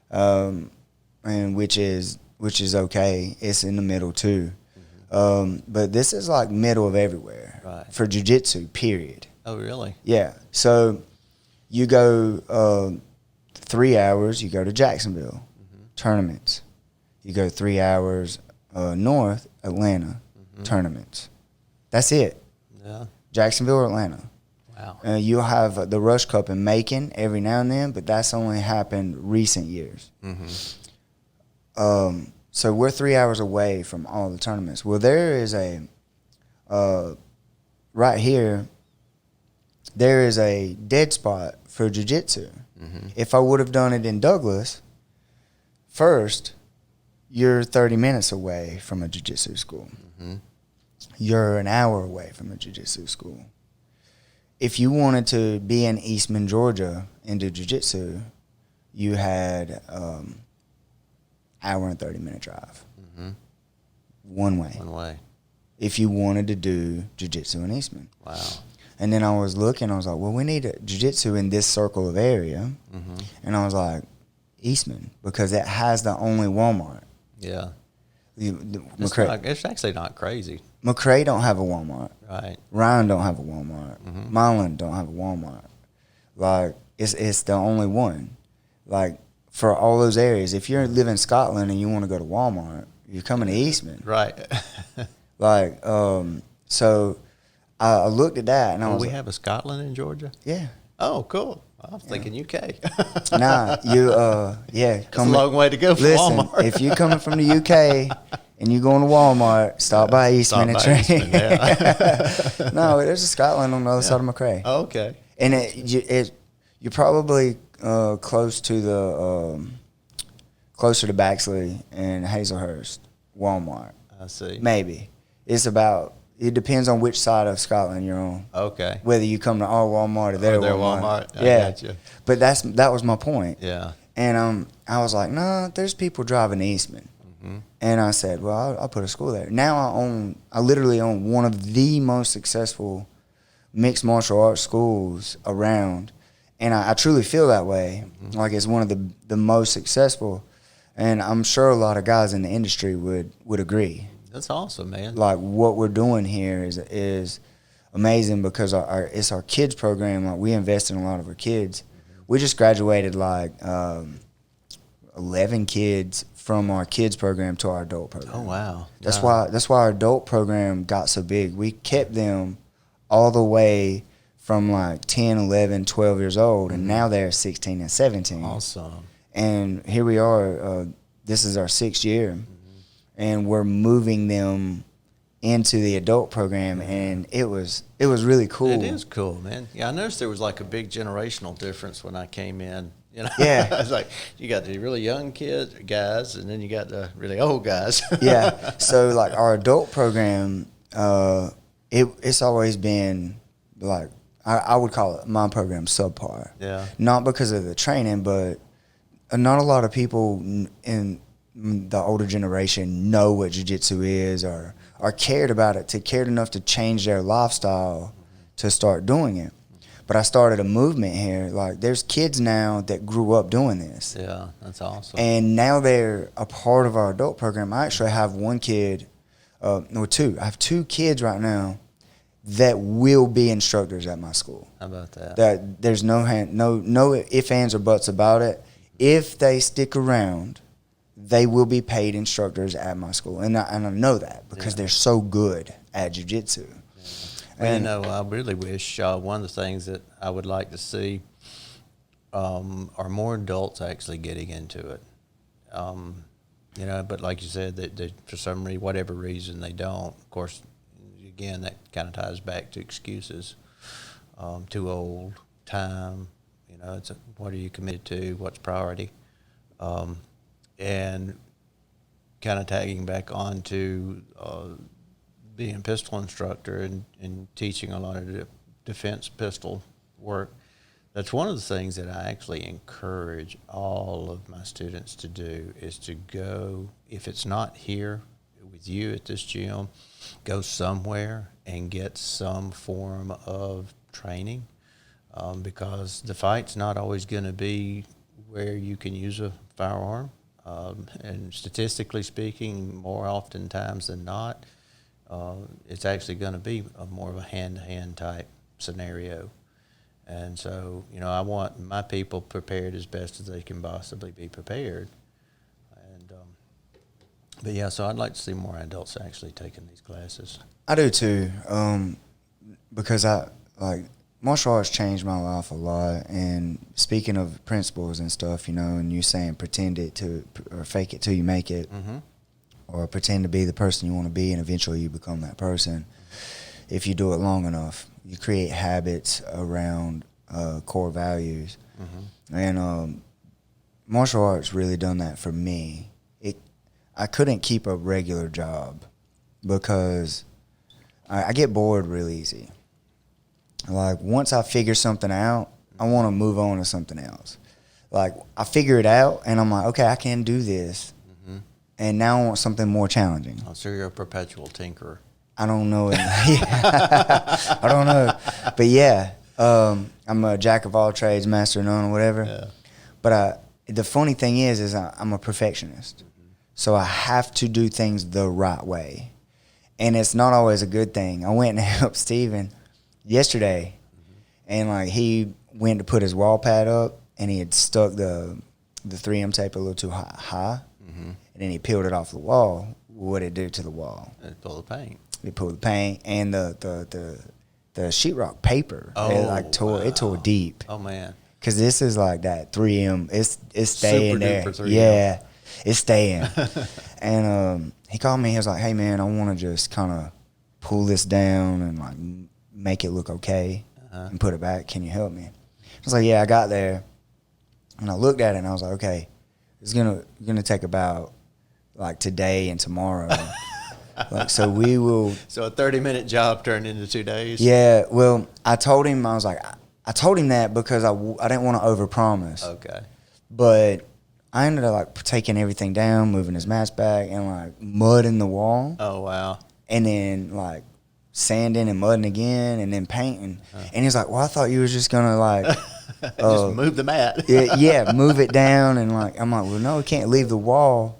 and which is okay. It's in the middle too, but this is like middle of everywhere for jiu-jitsu. Period. Oh, really? Yeah. So you go 3 hours. You go to Jacksonville tournaments. You go 3 hours north, Atlanta. Tournaments. That's it. Yeah. Jacksonville or Atlanta. Wow. You'll have the Rush Cup in Macon every now and then, but that's only happened recent years. So we're 3 hours away from all the tournaments. Well, there is right here, there is a dead spot for jiu-jitsu. If I would have done it in Douglas, first, you're 30 minutes away from a jiu-jitsu school. You're an hour away from a jiu-jitsu school. If you wanted to be in Eastman, Georgia, and do jiu-jitsu, you had hour and 30-minute drive. One way. One way. If you wanted to do jiu-jitsu in Eastman. Wow. And then I was looking, I was like, well, we need a jiu-jitsu in this circle of area. And I was like, Eastman, because it has the only Walmart. Yeah. It's actually not crazy. McRae don't have a Walmart. Right. Ryan don't have a Walmart. Milan don't have a Walmart. Like, it's the only one. Like, for all those areas, if you live in Scotland and you want to go to Walmart, you're coming to Eastman. Right. Like, so I looked at that and I was we have a Scotland in Georgia? Yeah. Oh, cool. I was thinking UK. Nah, yeah. It's a long way to go from Walmart. If you're coming from the UK and you're going to Walmart, stop by Eastman and train. No, there's a Scotland on the other side of McRae. Oh, okay. And you're probably close to closer to Baxley and Hazelhurst, Walmart. I see. Maybe. It depends on which side of Scotland you're on. Okay. Whether you come to our Walmart or their Walmart. I gotcha. But that was my point. Yeah. And I was like, no, there's people driving to Eastman. And I said, well, I'll put a school there. Now I literally own one of the most successful mixed martial arts schools around. And I truly feel that way. Like it's one of the most successful. And I'm sure a lot of guys in the industry would agree. That's awesome, man. Like what we're doing here is amazing because it's our kids program. Like we invest in a lot of our kids. We just graduated like 11 kids from our kids program to our adult program. Oh, wow. That's why our adult program got so big. We kept them all the way from like 10, 11, 12 years old, and now they're 16 and 17. Awesome. And here we are. This is our 6th year, and we're moving them into the adult program, and it was really cool. It is cool, man. Yeah, I noticed there was like a big generational difference when I came in. You know, Yeah. It's like you got the really young guys, and then you got the really old guys. Yeah. So like our adult program, it's always been like I would call it my program subpar. Yeah. Not because of the training, but not a lot of people in the older generation know what jiu-jitsu is or cared about it, cared enough to change their lifestyle to start doing it. But I started a movement here. Like, there's kids now that grew up doing this. Yeah, that's awesome. And now they're a part of our adult program. I actually have one kid, two. I have 2 kids right now that will be instructors at my school. How about that? That there's no ifs, ands, or buts about it. If they stick around, they will be paid instructors at my school. And I know that because they're so good at jiu-jitsu. Well, you know, I really wish one of the things that I would like to see are more adults actually getting into it. You know, but like you said, they for some reason, whatever reason, they don't. Of course, again, that kind of ties back to excuses. Too old, time. You know, what are you committed to? What's priority? And kind of tagging back on to being a pistol instructor and teaching a lot of defense pistol work. That's one of the things that I actually encourage all of my students to do is to go, if it's not here with you at this gym, go somewhere and get some form of training, because the fight's not always going to be where you can use a firearm. And statistically speaking, more oftentimes than not, it's actually going to be more of a hand-to-hand type scenario. And so, you know, I want my people prepared as best as they can possibly be prepared. And but yeah, so I'd like to see more adults actually taking these classes. I do too, because martial arts changed my life a lot. And speaking of principles and stuff, you know, and you saying pretend it or fake it till you make it, or pretend to be the person you want to be, and eventually you become that person. If you do it long enough, you create habits around core values. And martial arts really done that for me. I couldn't keep a regular job because I get bored real easy. Like, once I figure something out, I want to move on to something else. Like, I figure it out, and I'm like, okay, I can do this. And now I want something more challenging. Oh, so you're a perpetual tinkerer. I don't know. I don't know. But yeah, I'm a jack of all trades, master of none, or whatever. Yeah. But the funny thing is I'm a perfectionist. So I have to do things the right way. And it's not always a good thing. I went and helped Steven yesterday, and like, he went to put his wall pad up, and he had stuck the 3M tape a little too high, and then he peeled it off the wall. What did it do to the wall? It pulled the paint. It pulled the paint, and the sheetrock paper. It tore deep. Oh man! Because this is like that 3M. It's staying Super there. duper 3M. Yeah, it's staying. And he called me. He was like, "Hey man, I want to just kind of pull this down and like make it look okay and put it back. Can you help me?" I was like, "Yeah." I got there, and I looked at it, and I was like, "Okay, it's gonna take about like today and tomorrow." Like, so we will. So a 30-minute job turned into 2 days. Yeah. Well, I told him, I was like, I told him that because I didn't want to overpromise. Okay. But I ended up like taking everything down, moving his mats back, and like mudding the wall. Oh wow. And then like sanding and mudding again, and then painting. And he's like, "Well, I thought you was just gonna like just move the mat." yeah, move it down." And like, I'm like, "Well, no, I can't leave the wall.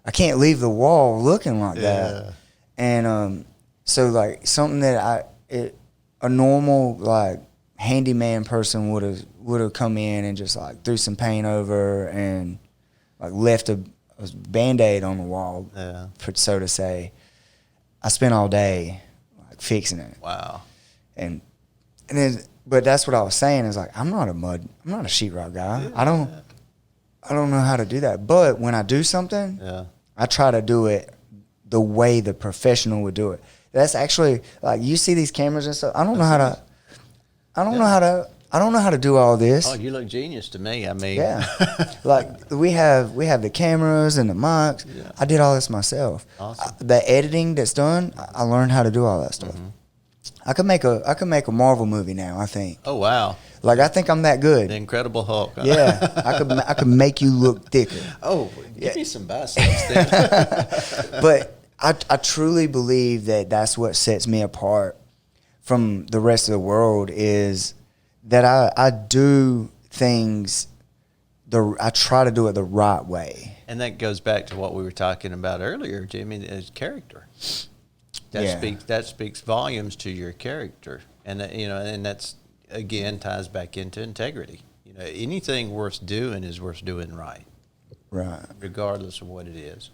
I can't leave the wall looking like that." And so like something that a normal like handyman person would have come in and just like threw some paint over and like left a Band-Aid on the wall, so to say. I spent all day like fixing it. Wow. And then, but that's what I was saying is like, I'm not a sheetrock guy. Yeah. I don't know how to do that. But when I do something, I try to do it the way the professional would do it. That's actually like, you see these cameras and stuff. I don't know how to do all this. Oh, you look genius to me. I mean, like we have the cameras and the mics. Yeah. I did all this myself. Awesome. The editing that's done, I learned how to do all that stuff. Mm-hmm. I could make a Marvel movie now, I think. Oh wow! Like I think I'm that good. The Incredible Hulk. Huh? Yeah, I could make you look thicker. Oh, give me some biceps then. But I truly believe that that's what sets me apart from the rest of the world is that I do things. I try to do it the right way. And that goes back to what we were talking about earlier, Jimmy, is character. That speaks volumes to your character, and and that's again ties back into integrity. Anything worth doing is worth doing right, regardless of what it is.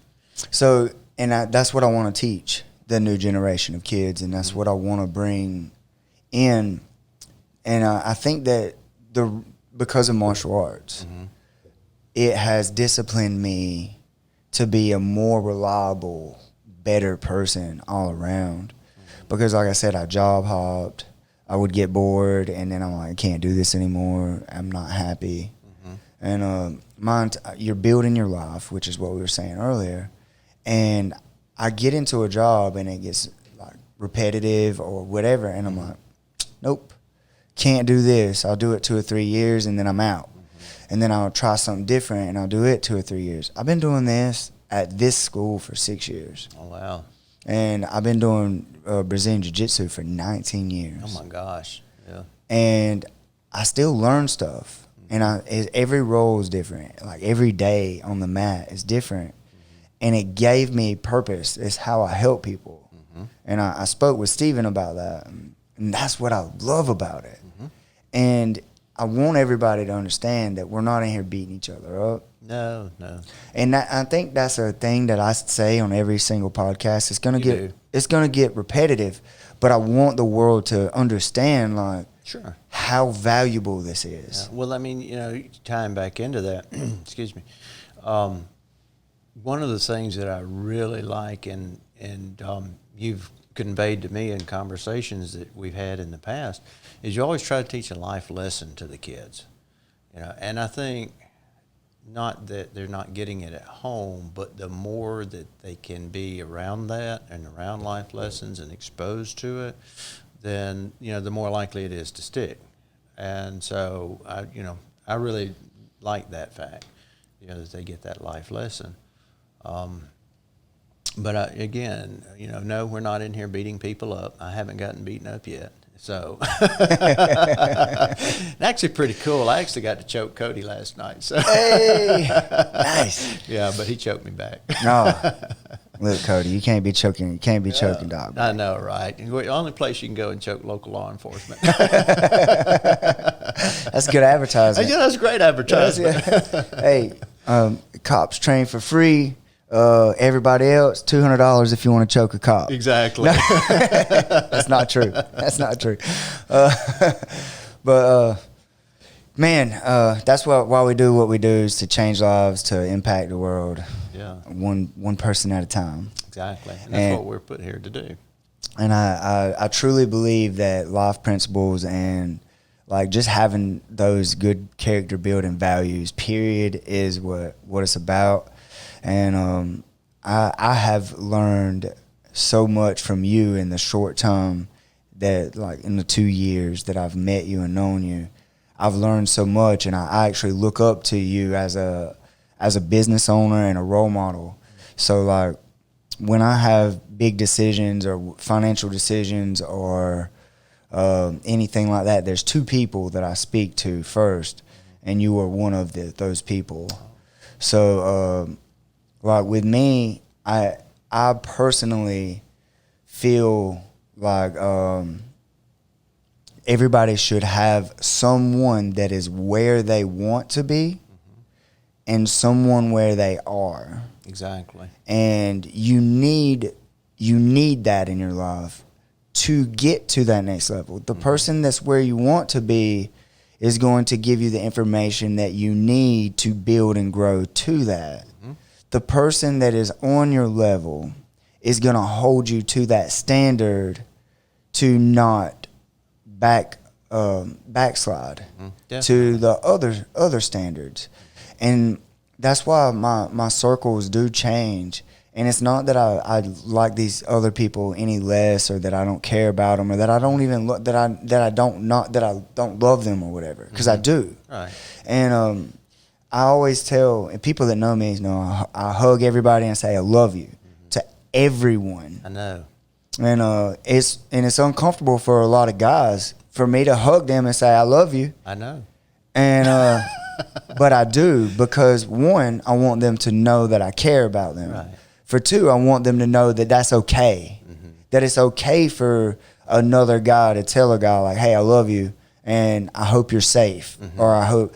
So, and that's what I want to teach the new generation of kids, and that's what I want to bring in. And I think that because of martial arts, it has disciplined me to be a more reliable, better person all around. Because like I said, I job hopped. I would get bored, and then I'm like, I can't do this anymore. I'm not happy. And you're building your life, which is what we were saying earlier. And I get into a job, and it gets like repetitive or whatever, and I'm like, nope, can't do this. I'll do it 2 or 3 years, and then I'm out. And then I'll try something different, and I'll do it 2 or 3 years. I've been doing this at this school for 6 years. Oh, wow. And I've been doing Brazilian Jiu-Jitsu for 19 years. Oh, my gosh. Yeah. And I still learn stuff. And every role is different. Like, every day on the mat is different. And it gave me purpose. It's how I help people. And I spoke with Steven about that. And that's what I love about it. And I want everybody to understand that we're not in here beating each other up. No. And I think that's a thing that I say on every single podcast. It's gonna get repetitive, but I want the world to understand how valuable this is. Yeah. Well, I mean, tying back into that, excuse me. One of the things that I really like, and you've conveyed to me in conversations that we've had in the past, is you always try to teach a life lesson to the kids. And I think not that they're not getting it at home, but the more that they can be around that and around life lessons and exposed to it, then the more likely it is to stick. And so I really like that fact, that they get that life lesson. But again, no, we're not in here beating people up. I haven't gotten beaten up yet. So, actually pretty cool. I actually got to choke Cody last night. So. Hey, nice. Yeah, but he choked me back. No, look, Cody, you can't be choking. You can't be choking dog. I know, right? The only place you can go and choke local law enforcement. That's good advertising. Yeah, that's great advertising. Hey, cops train for free. Everybody else, $200 if you want to choke a cop. Exactly. That's not true. That's not true. Man, that's why we do what we do, is to change lives, to impact the world. Yeah. One person at a time. Exactly. And that's what we're put here to do. And I truly believe that life principles and just having those good character building values, period, is what it's about. And I have learned so much from you in the short time that, in the 2 years that I've met you and known you. I've learned so much, and I actually look up to you as a business owner and a role model. So, when I have big decisions or financial decisions or anything like that, there's 2 people that I speak to first, and you are one of those people. So, with me, I personally feel like everybody should have someone that is where they want to be and someone where they are. Exactly. And you need that in your life to get to that next level. The person that's where you want to be is going to give you the information that you need to build and grow to that. The person that is on your level is going to hold you to that standard to not backslide to the other standards. And that's why my circles do change. And it's not that I like these other people any less, or that I don't care about them, or that I don't even that I don't love them or whatever, because I do. Right. And I always tell, and people that know me know, I hug everybody and say I love you to everyone. I know. And it's uncomfortable for a lot of guys for me to hug them and say I love you. I know. And but I do, because one, I want them to know that I care about them. Right. For two, I want them to know that that's okay. That it's okay for another guy to tell a guy like, hey, I love you and I hope you're safe. Or I hope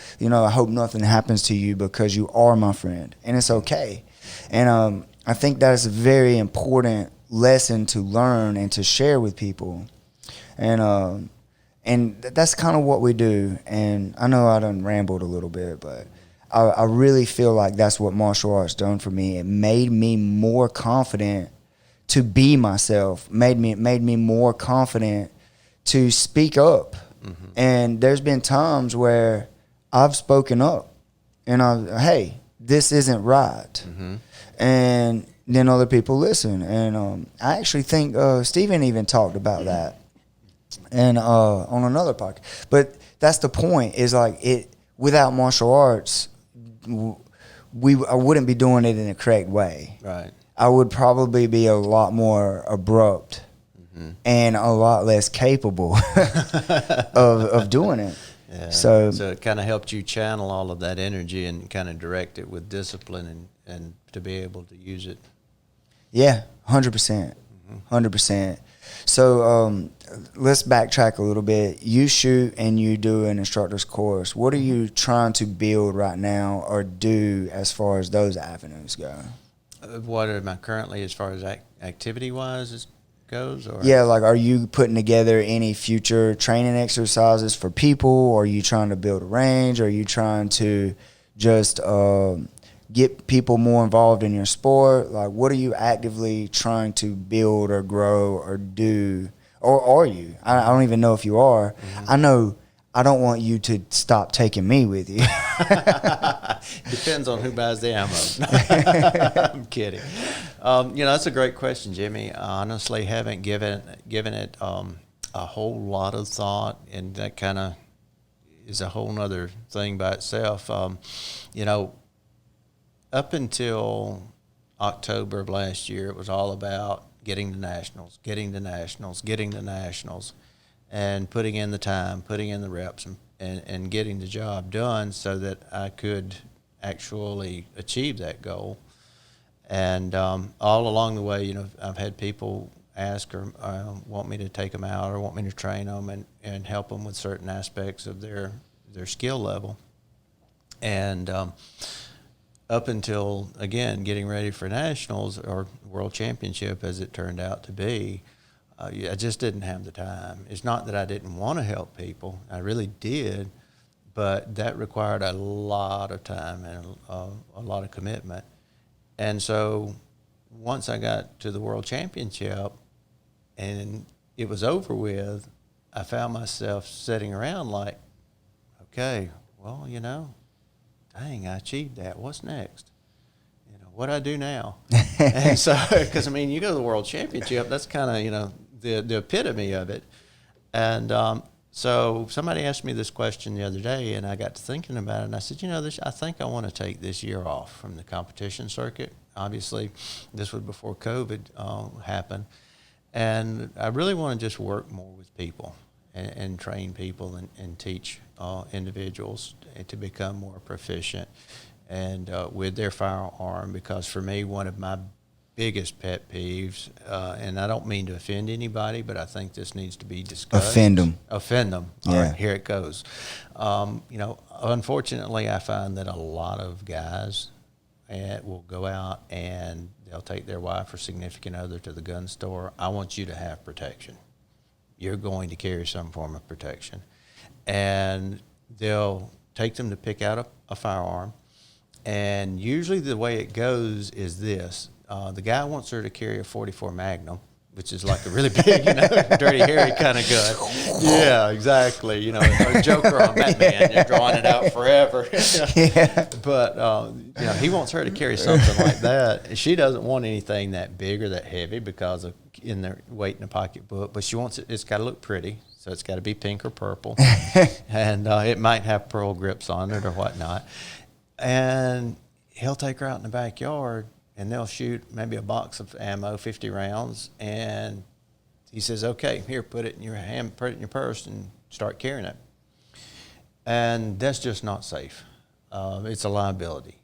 nothing happens to you because you are my friend. And it's okay. And I think that's a very important lesson to learn and to share with people. And that's kind of what we do. And I know I done rambled a little bit, but I really feel like that's what martial arts done for me. It made me more confident to be myself, made me more confident to speak up. And there's been times where I've spoken up and hey, this isn't right. And then other people listen. And I actually think Steven even talked about that and on another podcast. But that's the point, is like, it without martial arts, I wouldn't be doing it in the correct way. Right. I would probably be a lot more abrupt and a lot less capable of doing it. Yeah. So it kind of helped you channel all of that energy and kind of direct it with discipline and to be able to use it. Yeah, 100%. 100%. So let's backtrack a little bit. You shoot and you do an instructor's course. What are you trying to build right now or do as far as those avenues go? What am I currently, as far as activity-wise goes? Or? Yeah, like, are you putting together any future training exercises for people? Or are you trying to build a range? Or are you trying to just get people more involved in your sport? Like, what are you actively trying to build or grow or do? Or are you? I don't even know if you are. I know I don't want you to stop taking me with you. Depends on who buys the ammo. I'm kidding. That's a great question, Jimmy. I honestly haven't given it a whole lot of thought, and that kind of is a whole nother thing by itself. Up until October of last year, it was all about getting the nationals, and putting in the time, putting in the reps, and getting the job done so that I could actually achieve that goal. And all along the way, I've had people ask or want me to take them out or want me to train them and help them with certain aspects of their skill level. And up until, again, getting ready for nationals or world championship, as it turned out to be, I just didn't have the time. It's not that I didn't want to help people. I really did, but that required a lot of time and a lot of commitment. And so once I got to the world championship and it was over with, I found myself sitting around like, okay, well, dang, I achieved that. What's next? What do I do now? And so, because, you go to the world championship, that's kind of, the epitome of it. And so somebody asked me this question the other day, and I got to thinking about it, and I said, I think I want to take this year off from the competition circuit. Obviously, this was before COVID happened. And I really want to just work more with people and train people and teach individuals to become more proficient and with their firearm, because for me, one of my biggest pet peeves, and I don't mean to offend anybody, but I think this needs to be discussed. Offend them. Offend them. All Yeah. right, here it goes. Unfortunately, I find that a lot of guys will go out and they'll take their wife or significant other to the gun store. I want you to have protection. You're going to carry some form of protection. And they'll take them to pick out a firearm. And usually the way it goes is this. The guy wants her to carry a .44 Magnum, which is like a really big, dirty, hairy kind of gun. Yeah, exactly. A Joker on Batman, you're drawing it out forever. Yeah. But, he wants her to carry something like that. She doesn't want anything that big or that heavy because of in the weight in the pocketbook, but she wants it's got to look pretty. So it's got to be pink or purple. And it might have pearl grips on it or whatnot. And he'll take her out in the backyard, and they'll shoot maybe a box of ammo, 50 rounds, and he says, okay, here, put it in your hand, put it in your purse, and start carrying it. And that's just not safe. It's a liability.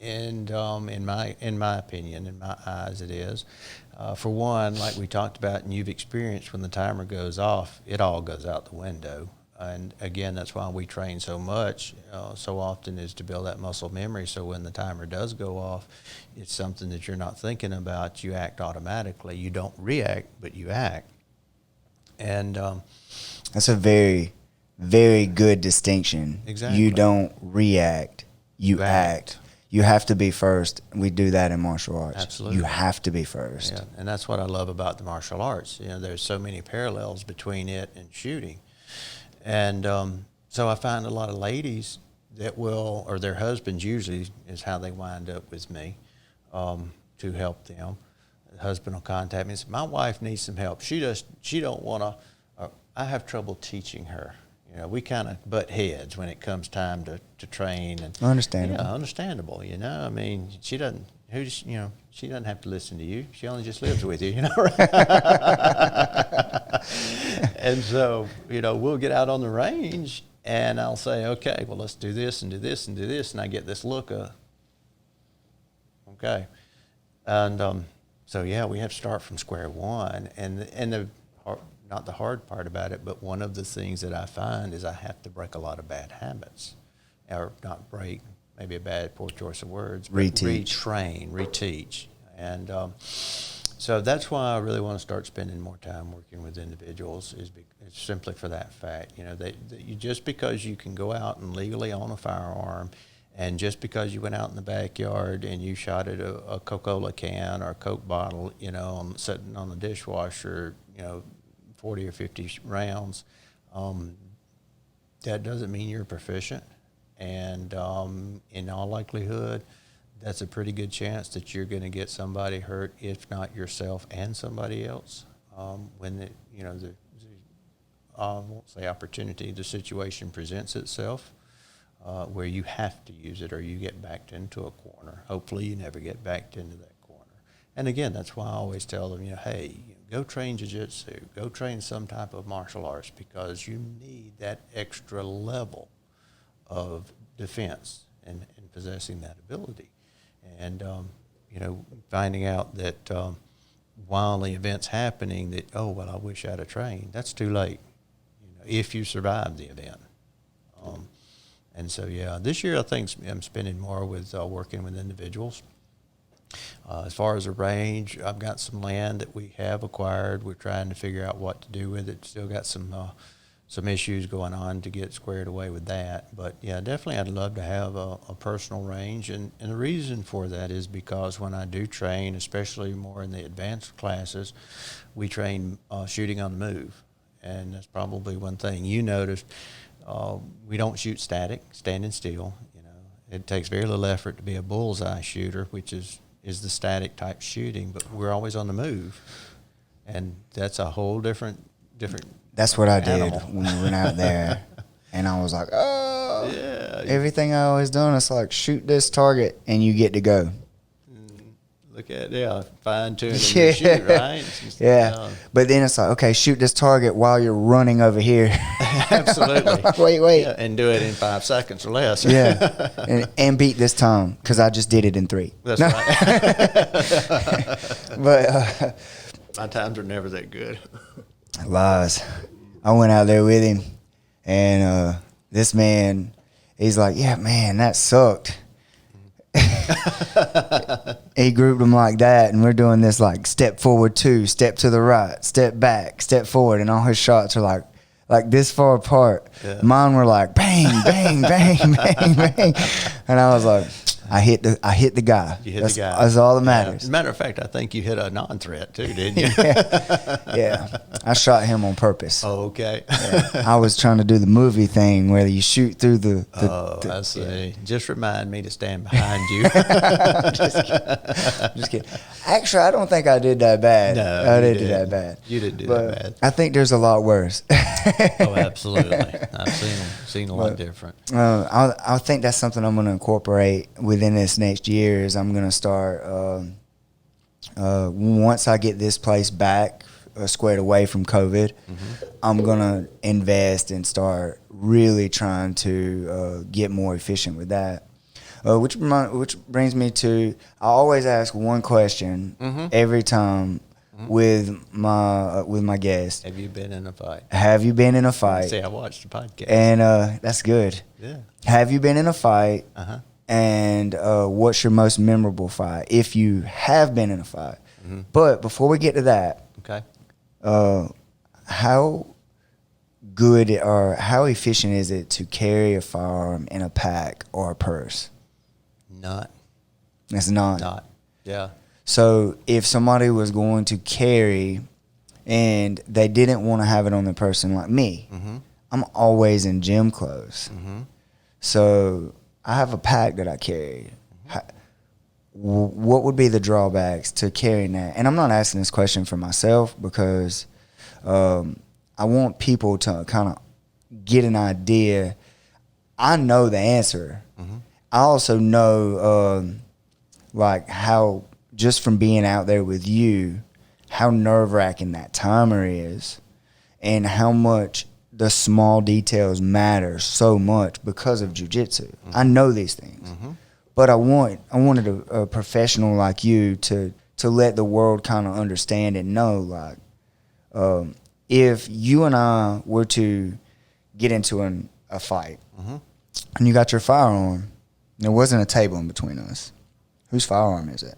And in my opinion, in my eyes, it is. For one, like we talked about and you've experienced, when the timer goes off, it all goes out the window. And again, that's why we train so much, so often, is to build that muscle memory. So when the timer does go off, it's something that you're not thinking about. You act automatically. You don't react, but you act. And that's a very, very good distinction. Exactly. You don't react, you act. You have to be first. We do that in martial arts. Absolutely. You have to be first. Yeah, and that's what I love about the martial arts. There's so many parallels between it and shooting. And so I find a lot of ladies that will, or their husbands usually is how they wind up with me to help them. The husband will contact me and say, my wife needs some help. She don't want to, I have trouble teaching her. We kind of butt heads when it comes time to train. And understandable. Yeah, understandable. I mean, she doesn't have to listen to you. She only just lives with you, right? And so, we'll get out on the range, and I'll say, okay, well, let's do this and do this and do this, and I get this look of, okay. And so, yeah, we have to start from square one, and the not the hard part about it, but one of the things that I find is I have to break a lot of bad habits, or not break, maybe a bad, poor choice of words, but retrain, reteach. And so that's why I really want to start spending more time working with individuals, it's simply for that fact. That you, just because you can go out and legally own a firearm, and just because you went out in the backyard and you shot at a Coca-Cola can or a Coke bottle, sitting on the dishwasher, 40 or 50 rounds, that doesn't mean you're proficient. And in all likelihood, that's a pretty good chance that you're going to get somebody hurt, if not yourself and somebody else, when I won't say opportunity, the situation presents itself, where you have to use it or you get backed into a corner. Hopefully you never get backed into that corner. And again, that's why I always tell them, hey, go train jiu-jitsu, go train some type of martial arts, because you need that extra level of defense and possessing that ability. And, finding out that while the event's happening that, oh, well, I wish I'd have trained, that's too late, if you survive the event. And so, yeah, this year I think I'm spending more with working with individuals. As far as the range, I've got some land that we have acquired. We're trying to figure out what to do with it. Still got some issues going on to get squared away with that. But, yeah, definitely I'd love to have a personal range. And the reason for that is because when I do train, especially more in the advanced classes, we train shooting on the move. And that's probably one thing you noticed. We don't shoot static, standing still. It takes very little effort to be a bullseye shooter, which is the static type shooting, but we're always on the move. And that's a whole different That's what I animal. did when we went out there. And I was like, oh, yeah. Everything I always done is like, shoot this target and you get to go. Look at fine-tuning your shoot, right? Yeah. But then it's like, okay, shoot this target while you're running over here. Absolutely. Wait. Yeah, and do it in 5 seconds or less. Yeah. And beat this time because I just did it in 3. That's right. But my times are never that good. lies. I went out there with him, and this man, he's like, yeah, man, that sucked. He grouped them like that, and we're doing this like step forward 2, step to the right, step back, step forward, and all his shots are like this far apart. Yeah. Mine were like bang, bang, bang, bang, bang, and I was like, I hit the guy. You hit the guy. That's all that matters. As a matter of fact, I think you hit a non-threat too, didn't you? Yeah. I shot him on purpose. Oh, okay. Yeah. I was trying to do the movie thing where you shoot through the I see. Yeah. Just remind me to stand behind you. Just kidding. Actually, I don't think I did that bad. No, I didn't do that bad. You didn't do But that bad. I think there's a lot worse. Oh, absolutely. I've seen a lot different. I think that's something I'm going to incorporate within this next year. Is I'm going to start once I get this place back squared away from COVID. I'm going to invest and start really trying to get more efficient with that. Which brings me to, I always ask one question every time with my guest. Have you been in a fight? Have you been in a fight? See, I watched the podcast. And that's good. Yeah. Have you been in a fight? Uh-huh. And what's your most memorable fight, if you have been in a fight? But before we get to that, Okay. how good or how efficient is it to carry a firearm in a pack or a purse? Not. It's not. Not. Yeah. So if somebody was going to carry and they didn't want to have it on their person like me, I'm always in gym clothes. So I have a pack that I carry. What would be the drawbacks to carrying that? And I'm not asking this question for myself because I want people to kind of get an idea. I know the answer. I also know like how, just from being out there with you, how nerve-wracking that timer is and how much the small details matter so much because of jiu-jitsu. I know these things. But I wanted a professional like you to let the world kind of understand and know, like, if you and I were to get into a fight and you got your firearm, there wasn't a table in between us, whose firearm is it?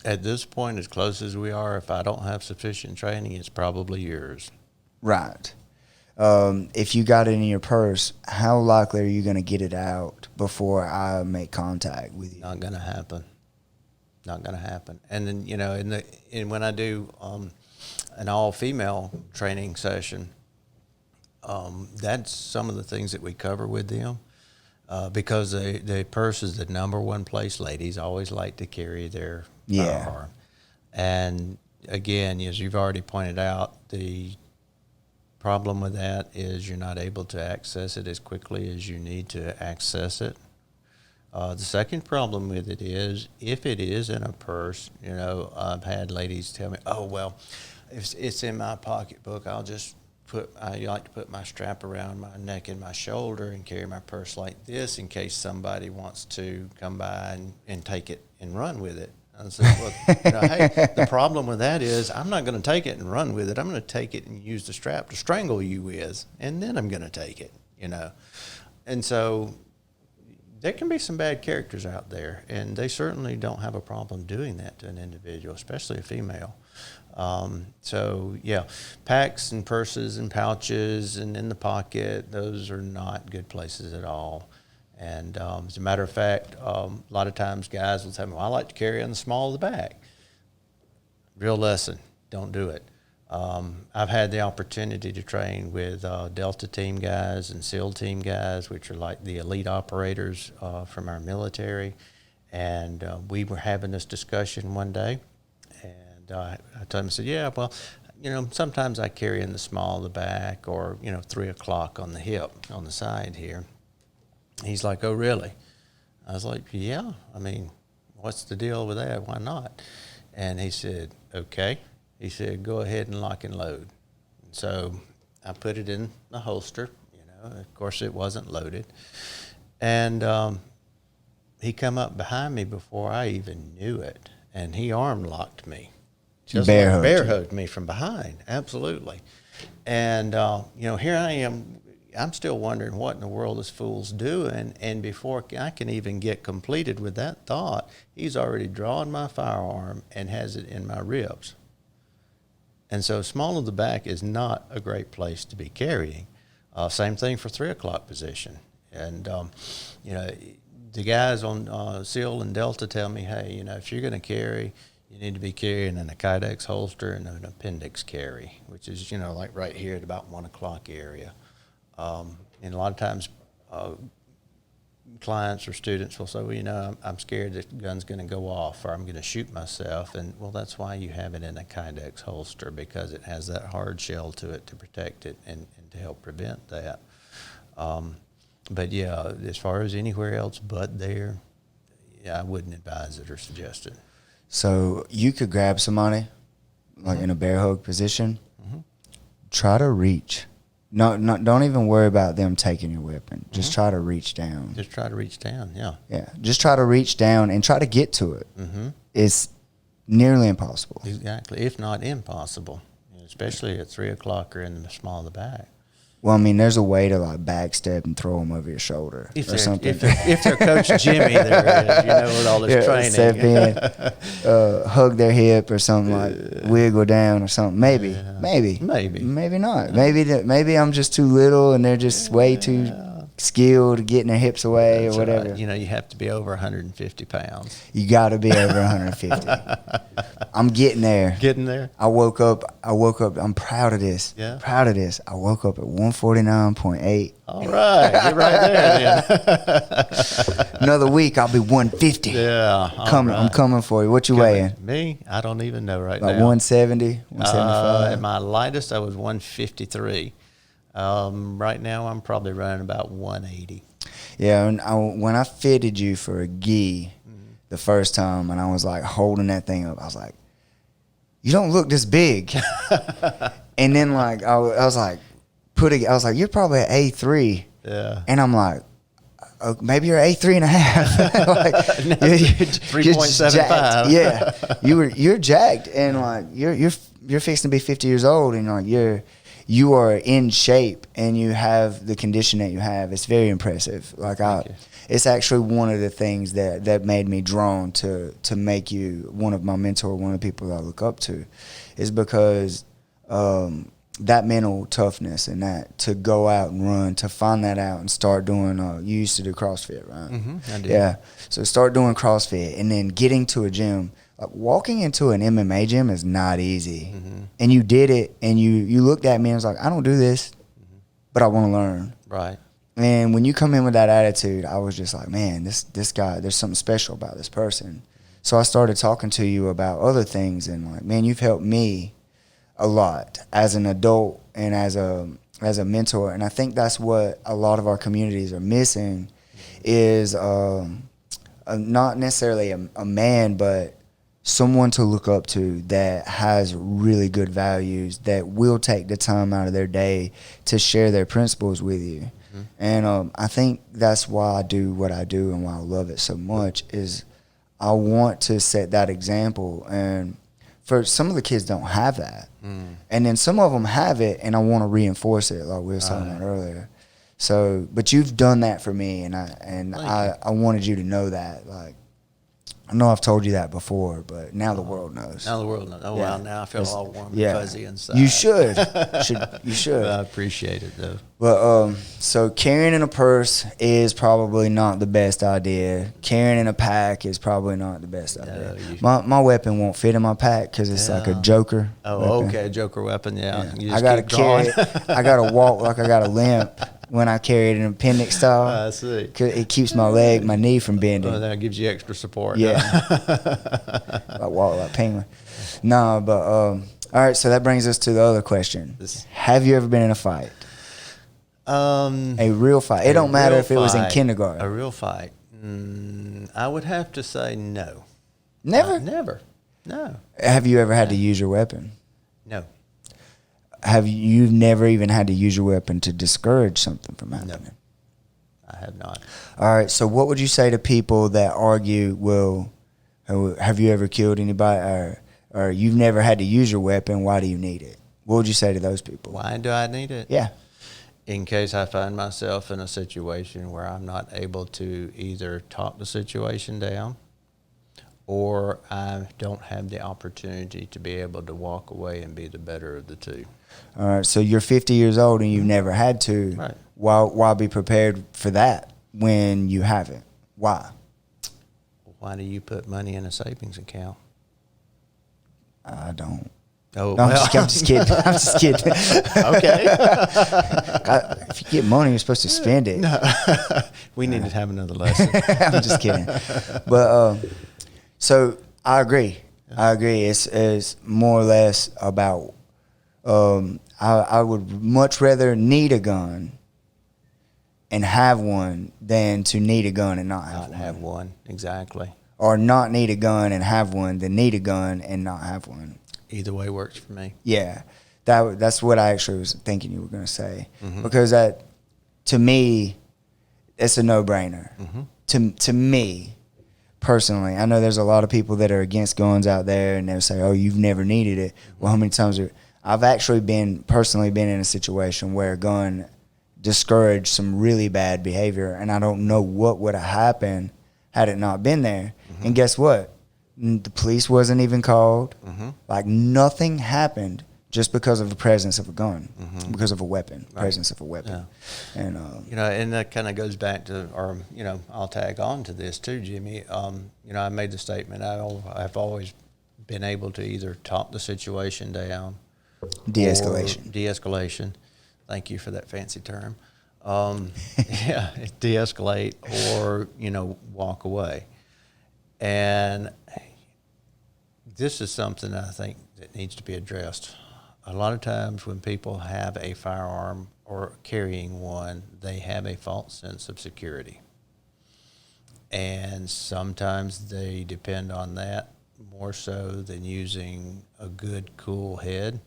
At this point, as close as we are, if I don't have sufficient training, it's probably yours. Right. If you got it in your purse, how likely are you going to get it out before I make contact with you? Not going to happen. Not going to happen. And then, you know, when I do an all-female training session, that's some of the things that we cover with them. Because the purse is the number one place ladies always like to carry their firearm. And again, as you've already pointed out, the problem with that is you're not able to access it as quickly as you need to access it. The second problem with it is if it is in a purse, you know, I've had ladies tell me, oh, well, if it's in my pocketbook, I like to put my strap around my neck and my shoulder and carry my purse like this in case somebody wants to come by and take it and run with it. I said, well, you know, hey, the problem with that is I'm not going to take it and run with it. I'm going to take it and use the strap to strangle you with, and then I'm going to take it, you know. And so there can be some bad characters out there, and they certainly don't have a problem doing that to an individual, especially a female. So, yeah, packs and purses and pouches and in the pocket, those are not good places at all. And as a matter of fact, a lot of times guys will tell me, well, I like to carry on the small of the back. Real lesson, don't do it. I've had the opportunity to train with Delta team guys and SEAL team guys, which are like the elite operators from our military. And we were having this discussion one day. And I told him, I said, yeah, well, you know, sometimes I carry in the small of the back or, you know, 3 o'clock on the hip on the side here. He's like, oh, really? I was like, yeah. I mean, what's the deal with that? Why not? And he said, okay. He said, go ahead and lock and load. So I put it in the holster. Of course, it wasn't loaded. And he come up behind me before I even knew it, and he arm locked me. Just bear hugged me from behind, absolutely. And, here I am. I'm still wondering what in the world this fool's doing. And before I can even get completed with that thought, he's already drawn my firearm and has it in my ribs. And so small of the back is not a great place to be carrying. Same thing for 3 o'clock position. And, the guys on SEAL and Delta tell me, hey, if you're going to carry, you need to be carrying in a Kydex holster and an appendix carry, which is, like right here at about 1 o'clock area. And a lot of times clients or students will say, well, I'm scared that the gun's going to go off or I'm going to shoot myself. And, well, that's why you have it in a Kydex holster, because it has that hard shell to it to protect it and to help prevent that. But, yeah, as far as anywhere else but there, I wouldn't advise it or suggest it. So you could grab somebody, like in a bear hug position, try to reach. No, don't even worry about them taking your weapon. Just try to reach down. Just try to reach down, yeah. Yeah, just try to reach down and try to get to it. It's nearly impossible. Exactly, if not impossible, especially at 3 o'clock or in the small of the back. Well, I mean, there's a way to like backstep and throw them over your shoulder or something. If they're Coach Jimmy, there is, with all this training. Step in, hug their hip or something, like wiggle down or something. Maybe not. Maybe I'm just too little and they're just way too skilled getting their hips away. That's or whatever. Right. You have to be over 150 pounds. You got to be over 150. I'm getting there. Getting there? I woke up. I'm proud of this. Yeah. Proud of this. I woke up at 149.8. All right. You're right there then. Another week, I'll be 150. Yeah. Coming. Right. I'm coming for you. What you weighing? Me? I don't even know right like now. 170, 175? At my lightest, I was 153. Right now, I'm probably running about 180. Yeah, and when I fitted you for a gi the first time, and I was like holding that thing up, I was like, "You don't look this big." And then like I was like, I was like, "You're probably an A3." Yeah. And I'm like, maybe you're A3 and a half. Like, 3.75. Yeah, you're jacked, and like you're fixing to be 50 years old, and like you are in shape and you have the condition that you have. It's very impressive. Like it's actually one of the things that made me drawn to make you one of my mentors, one of the people that I look up to, is because that mental toughness and that to go out and run, to find that out and start doing, you used to do CrossFit, right? I did. Yeah. So start doing CrossFit and then getting to a gym. Like walking into an MMA gym is not easy. And you did it, and you looked at me and was like, I don't do this, but I want to learn. Right. And when you come in with that attitude, I was just like, man, this guy, there's something special about this person. So I started talking to you about other things, and like, man, you've helped me a lot as an adult and as a mentor. And I think that's what a lot of our communities are missing is not necessarily a man, but someone to look up to that has really good values, that will take the time out of their day to share their principles with you. And I think that's why I do what I do and why I love it so much is I want to set that example. And for some of the kids don't have that. And then some of them have it, and I want to reinforce it like we were talking about earlier. So, but you've done that for me, and I wanted you to know that. Like, I know I've told you that before, but now the world knows. Now the world knows. Oh, yeah. wow, now I feel all warm and fuzzy inside. You should. You should. I appreciate it, though. But so carrying in a purse is probably not the best idea. Carrying in a pack is probably not the best idea. My weapon won't fit in my pack because it's like a joker. Oh, weapon. Okay, joker weapon, yeah. I got to carry it. I got to walk like I got a limp when I carry it in appendix style. I see. It keeps my knee from bending. Oh, that gives you extra support. Yeah. I walk like penguin. No, but all right, so that brings us to the other question. Have you ever been in a fight? A real fight. It don't matter if it was in kindergarten. A real fight. I would have to say no. Never? Never. No. Have you ever had to use your weapon? No. You've never even had to use your weapon to discourage something from happening? No. I have not. All right. So what would you say to people that argue, well, have you ever killed anybody, or you've never had to use your weapon, why do you need it? What would you say to those people? Why do I need it? Yeah. In case I find myself in a situation where I'm not able to either talk the situation down, or I don't have the opportunity to be able to walk away and be the better of the two. All right. So you're 50 years old and you've never had to. Right. Why be prepared for that when you haven't? Why? Why do you put money in a savings account? I don't. Oh, No, well. I'm just kidding. I'm just kidding. Okay. If you get money, you're supposed to spend it. No. We need to have another lesson. I'm just kidding. But so I agree. It's more or less about I would much rather need a gun and have one than to need a gun and not have Not one. have one, exactly. Or not need a gun and have one than need a gun and not have one. Either way works for me. Yeah, that's what I actually was thinking you were going to say. Mm-hmm. Because that, to me, it's a no-brainer. Mm-hmm. To me, personally, I know there's a lot of people that are against guns out there, and they'll say, "Oh, you've never needed it." Well, how many times I've actually personally been in a situation where a gun discouraged some really bad behavior, and I don't know what would have happened had it not been there. Mm-hmm. And guess what? The police wasn't even called. Mm-hmm. Like, nothing happened just because of the presence of a gun, Mm-hmm. because of a weapon, Right. presence of a weapon. Yeah. And And that kind of goes back to, or I'll tag on to this too, Jimmy. I made the statement. I've always been able to either talk the situation down, de-escalation. De-escalation. Thank you for that fancy term. Yeah, de-escalate or walk away. And this is something I think that needs to be addressed. A lot of times when people have a firearm or carrying one, they have a false sense of security. And sometimes they depend on that more so than using a good, cool head,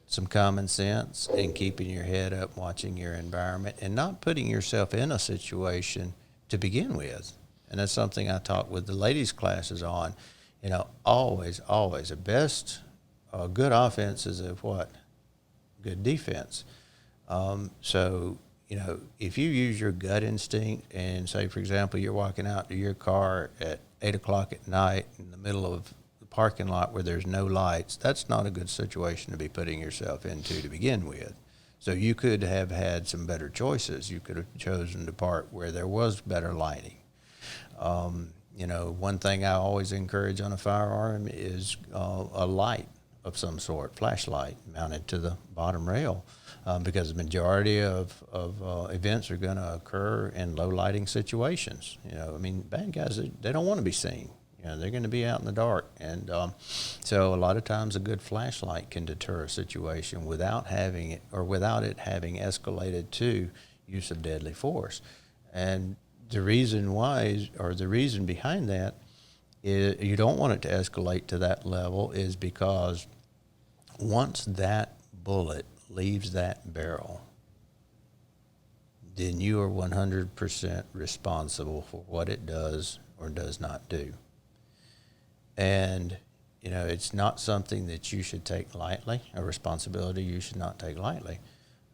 some common sense, and keeping your head up, watching your environment, and not putting yourself in a situation to begin with. And that's something I talk with the ladies' classes on. Always the best good offense is a what? Good defense. So, if you use your gut instinct and say, for example, you're walking out to your car at 8 o'clock at night in the middle of the parking lot where there's no lights, that's not a good situation to be putting yourself into to begin with. So you could have had some better choices. You could have chosen to park where there was better lighting. One thing I always encourage on a firearm is a light of some sort, flashlight mounted to the bottom rail, because the majority of events are going to occur in low lighting situations. Bad guys, they don't want to be seen. They're going to be out in the dark. And so a lot of times a good flashlight can deter a situation without it having escalated to use of deadly force. And the reason the reason behind that is you don't want it to escalate to that level is because once that bullet leaves that barrel, then you are 100% responsible for what it does or does not do. And, it's not something that you should take lightly, a responsibility you should not take lightly.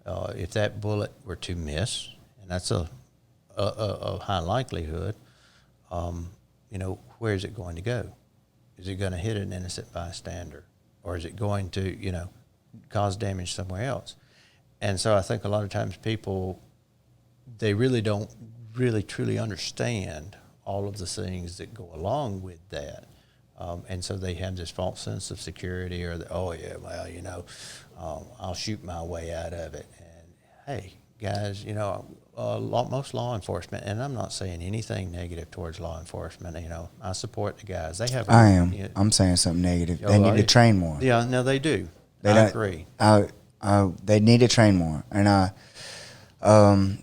If that bullet were to miss, and that's a high likelihood, where is it going to go? Is it going to hit an innocent bystander? Or is it going to, cause damage somewhere else? And so I think a lot of times people, they really don't really truly understand all of the things that go along with that. And so they have this false sense of security or, I'll shoot my way out of it. And, hey, guys, most law enforcement, and I'm not saying anything negative towards law enforcement. I support the guys. They have. I am. I'm saying something negative. They need to train more. Yeah, no, they do. I agree. They need to train more, and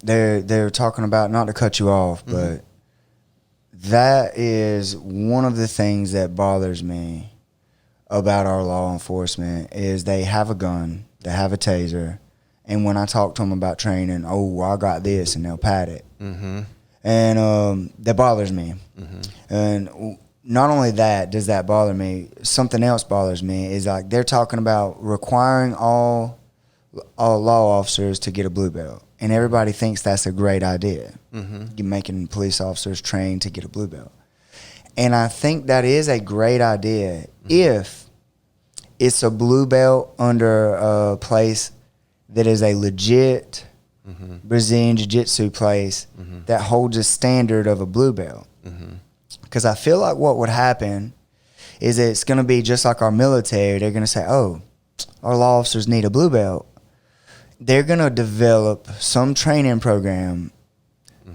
they're talking about, not to cut you off, but that is one of the things that bothers me about our law enforcement is they have a gun, they have a taser, and when I talk to them about training, oh, well, I got this, and they'll pat it. Mm-hmm. And that bothers me. Mm-hmm. And not only that does that bother me, something else bothers me is like they're talking about requiring all law officers to get a blue belt. And everybody thinks that's a great idea. Mm-hmm. You're making police officers train to get a blue belt. And I think that is a great idea if it's a blue belt under a place that is a legit Brazilian Jiu-jitsu place that holds a standard of a blue belt. Because I feel like what would happen is it's going to be just like our military. They're going to say, oh, our law officers need a blue belt. They're going to develop some training program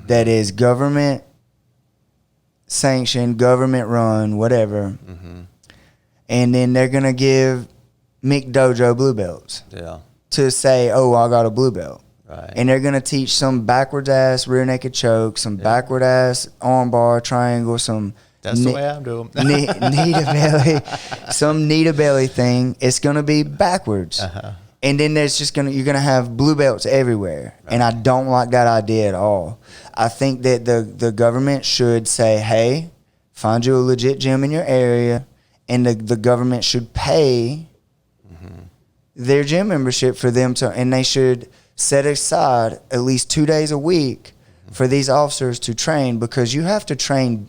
that is government sanctioned, government run, whatever. And then they're going to give McDojo blue belts to say, oh, I got a blue belt. Right. And they're going to teach some backwards ass rear naked choke, some backward ass arm bar triangle, some that's the way I'm doing. knee to belly, some knee to belly thing. It's going to be backwards. And then there's just you're going to have blue belts everywhere. Right. And I don't like that idea at all. I think that the government should say, hey, find you a legit gym in your area, and the government should pay their gym membership for them to, and they should set aside at least 2 days a week for these officers to train, because you have to train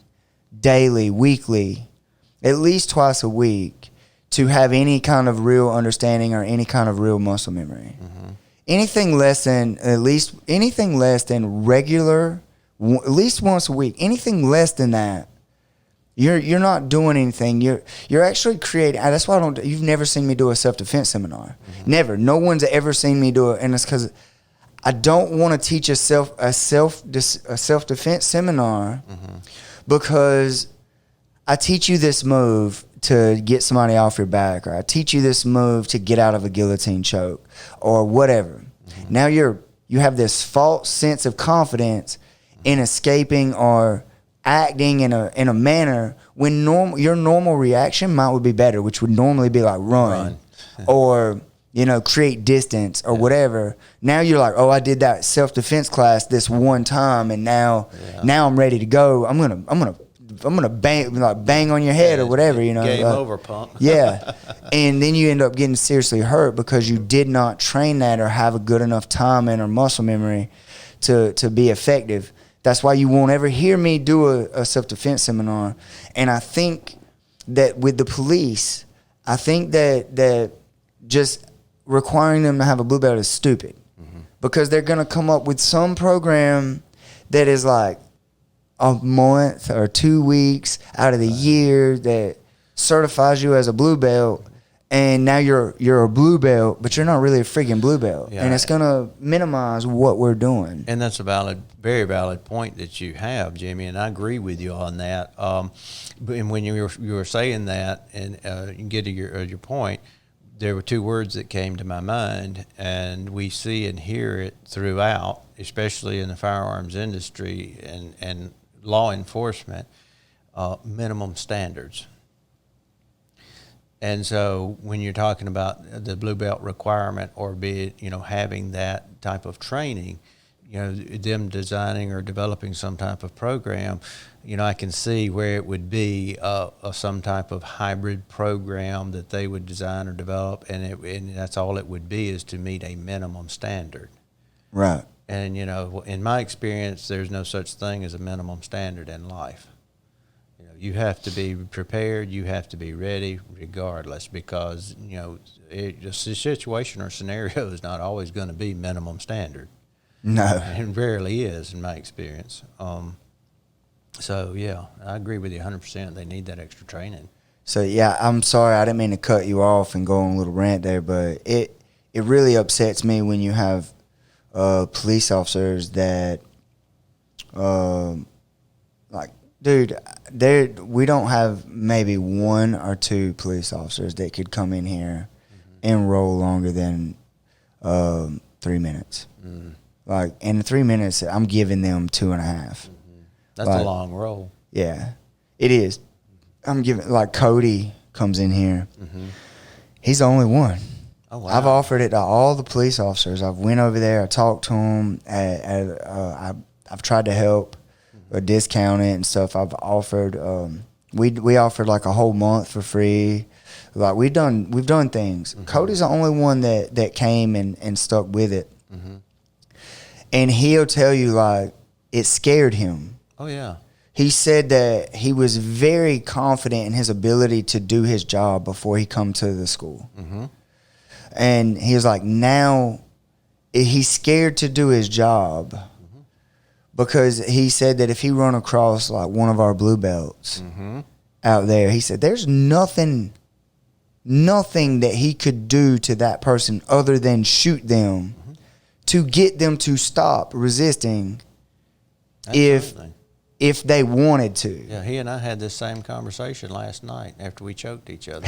daily, weekly, at least twice a week to have any kind of real understanding or any kind of real muscle memory. Anything less than regular, at least once a week, anything less than that, you're not doing anything. You're actually creating. That's why you've never seen me do a self-defense seminar. Never. No one's ever seen me do it, and it's because I don't want to teach a self-defense seminar because I teach you this move to get somebody off your back, or I teach you this move to get out of a guillotine choke, or whatever. Now you have this false sense of confidence in escaping or acting in a manner when your normal reaction would be better, which would normally be like run. Or create distance or whatever. Now you're like, oh, I did that self-defense class this one time, and now I'm ready to go. I'm gonna bang on your head or whatever. Game over, punk. And then you end up getting seriously hurt because you did not train that or have a good enough time in or muscle memory to be effective. That's why you won't ever hear me do a self-defense seminar. And I think that with the police, I think that just requiring them to have a blue belt is stupid, because they're going to come up with some program that is like a month or 2 weeks out of the year that certifies you as a blue belt, and now you're a blue belt, but you're not really a freaking blue belt. And it's going to minimize what we're doing. And that's a very valid point that you have, Jimmy, and I agree with you on that. And when you were saying that, and you get to your point, there were two words that came to my mind, and we see and hear it throughout, especially in the firearms industry and law enforcement, minimum standards. And so when you're talking about the blue belt requirement, or be it, having that type of training, them designing or developing some type of program, I can see where it would be some type of hybrid program that they would design or develop, and that's all it would be, is to meet a minimum standard. Right. And, in my experience, there's no such thing as a minimum standard in life. You have to be prepared, you have to be ready regardless, because, the situation or scenario is not always going to be minimum standard. No. It rarely is, in my experience. So, yeah, I agree with you 100%. They need that extra training. So, yeah, I'm sorry. I didn't mean to cut you off and go on a little rant there, but it really upsets me when you have police officers that, dude, we don't have maybe 1 or 2 police officers that could come in here and roll longer than 3 minutes. Like, in 3 minutes, I'm giving them 2.5. That's a long roll. Yeah, it is. I'm giving, like, Cody comes in here. He's the only one. Oh, wow. I've offered it to all the police officers. I've went over there. I talked to them. I've tried to help or discount it and stuff. I've offered. We offered like a whole month for free. Like we've done things. Cody's the only one that came and stuck with it. And he'll tell you like it scared him. Oh yeah. He said that he was very confident in his ability to do his job before he come to the school. And he was like, now he's scared to do his job because he said that if he run across like one of our blue belts out there, he said there's nothing that he could do to that person other than shoot them to get them to stop resisting. Absolutely. If they wanted to. Yeah, he and I had this same conversation last night after we choked each other.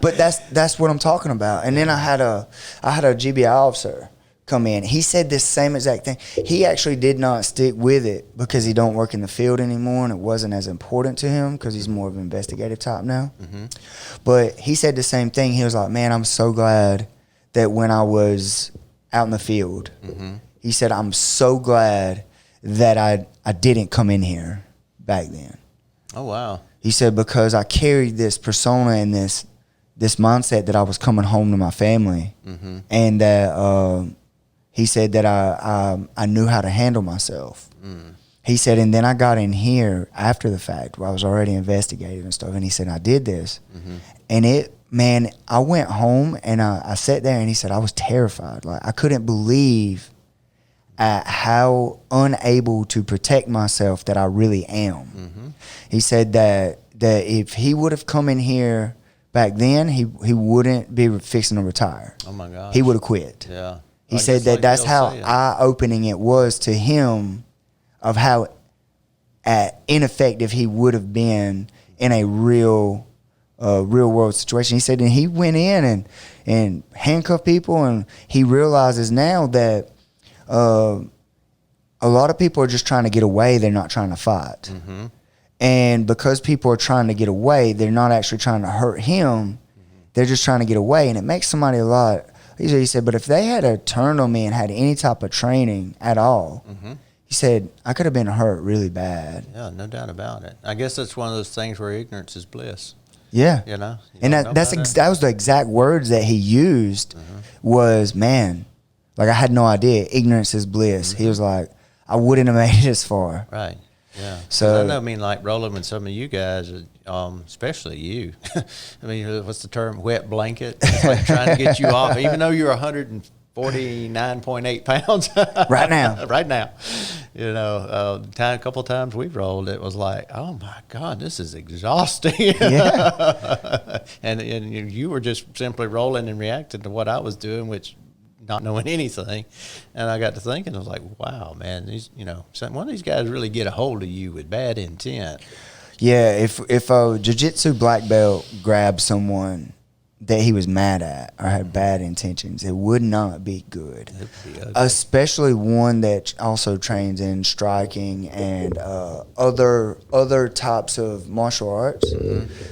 But that's what I'm talking about. And then I had a GBI officer come in. He said this same exact thing. He actually did not stick with it because he don't work in the field anymore, and it wasn't as important to him because he's more of an investigative type now. But he said the same thing. He was like, man, I'm so glad that when I was out in the field, he said, I'm so glad that I didn't come in here back then. Oh, wow. He said, because I carried this persona and this mindset that I was coming home to my family. And that he said that I knew how to handle myself. He said, and then I got in here after the fact where I was already investigating and stuff. And he said, I did this. And I went home and I sat there and he said, I was terrified. Like I couldn't believe at how unable to protect myself that I really am. He said that if he would have come in here back then, he wouldn't be fixing to retire. Oh my gosh. He would have quit. Yeah. He said that that's how eye-opening it was to him of how ineffective he would have been in a real world situation. He said, and he went in and handcuffed people, and he realizes now that a lot of people are just trying to get away. They're not trying to fight. And because people are trying to get away, they're not actually trying to hurt him. They're just trying to get away. And it makes somebody a lot. He said, but if they had turned on me and had any type of training at all, he said, I could have been hurt really bad. Yeah, no doubt about it. I guess that's one of those things where ignorance is bliss. Yeah. You know? And that was the exact words that he used was, man, like I had no idea. Ignorance is bliss. He was like, I wouldn't have made it this far. Right. Yeah. So I know, I mean, like rolling with some of you guys, especially you. I mean, what's the term? Wet blanket. It's like trying to get you off, even though you're 149.8 pounds right now. Right now, you know, a couple times we've rolled, it was like, oh my God, this is exhausting. Yeah. and you were just simply rolling and reacting to what I was doing, which. Not knowing anything, and I got to thinking, I was like, wow, man, one of these guys really get a hold of you with bad intent. Yeah, if a jiu-jitsu black belt grabbed someone that he was mad at or had bad intentions, it would not be good. It'd be ugly. Especially one that also trains in striking and other types of martial arts.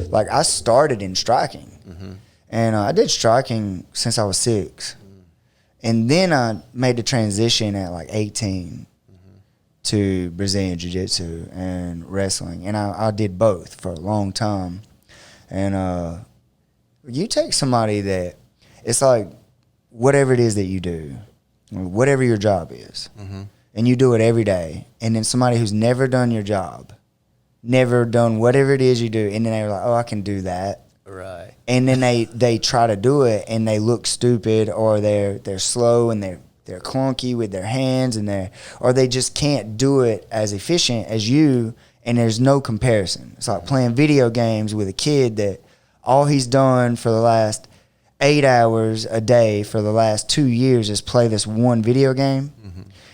Like I started in striking, and I did striking since I was 6. And then I made the transition at like 18 to Brazilian Jiu-Jitsu and wrestling. And I did both for a long time. And you take somebody that, it's like whatever it is that you do, whatever your job is, and you do it every day. And then somebody who's never done your job, never done whatever it is you do, and then they're like, oh, I can do that. Right. And then they try to do it and they look stupid, or they're slow and they're clunky with their hands, or they just can't do it as efficient as you, and there's no comparison. It's like playing video games with a kid that all he's done for the last 8 hours a day for the last 2 years is play this one video game.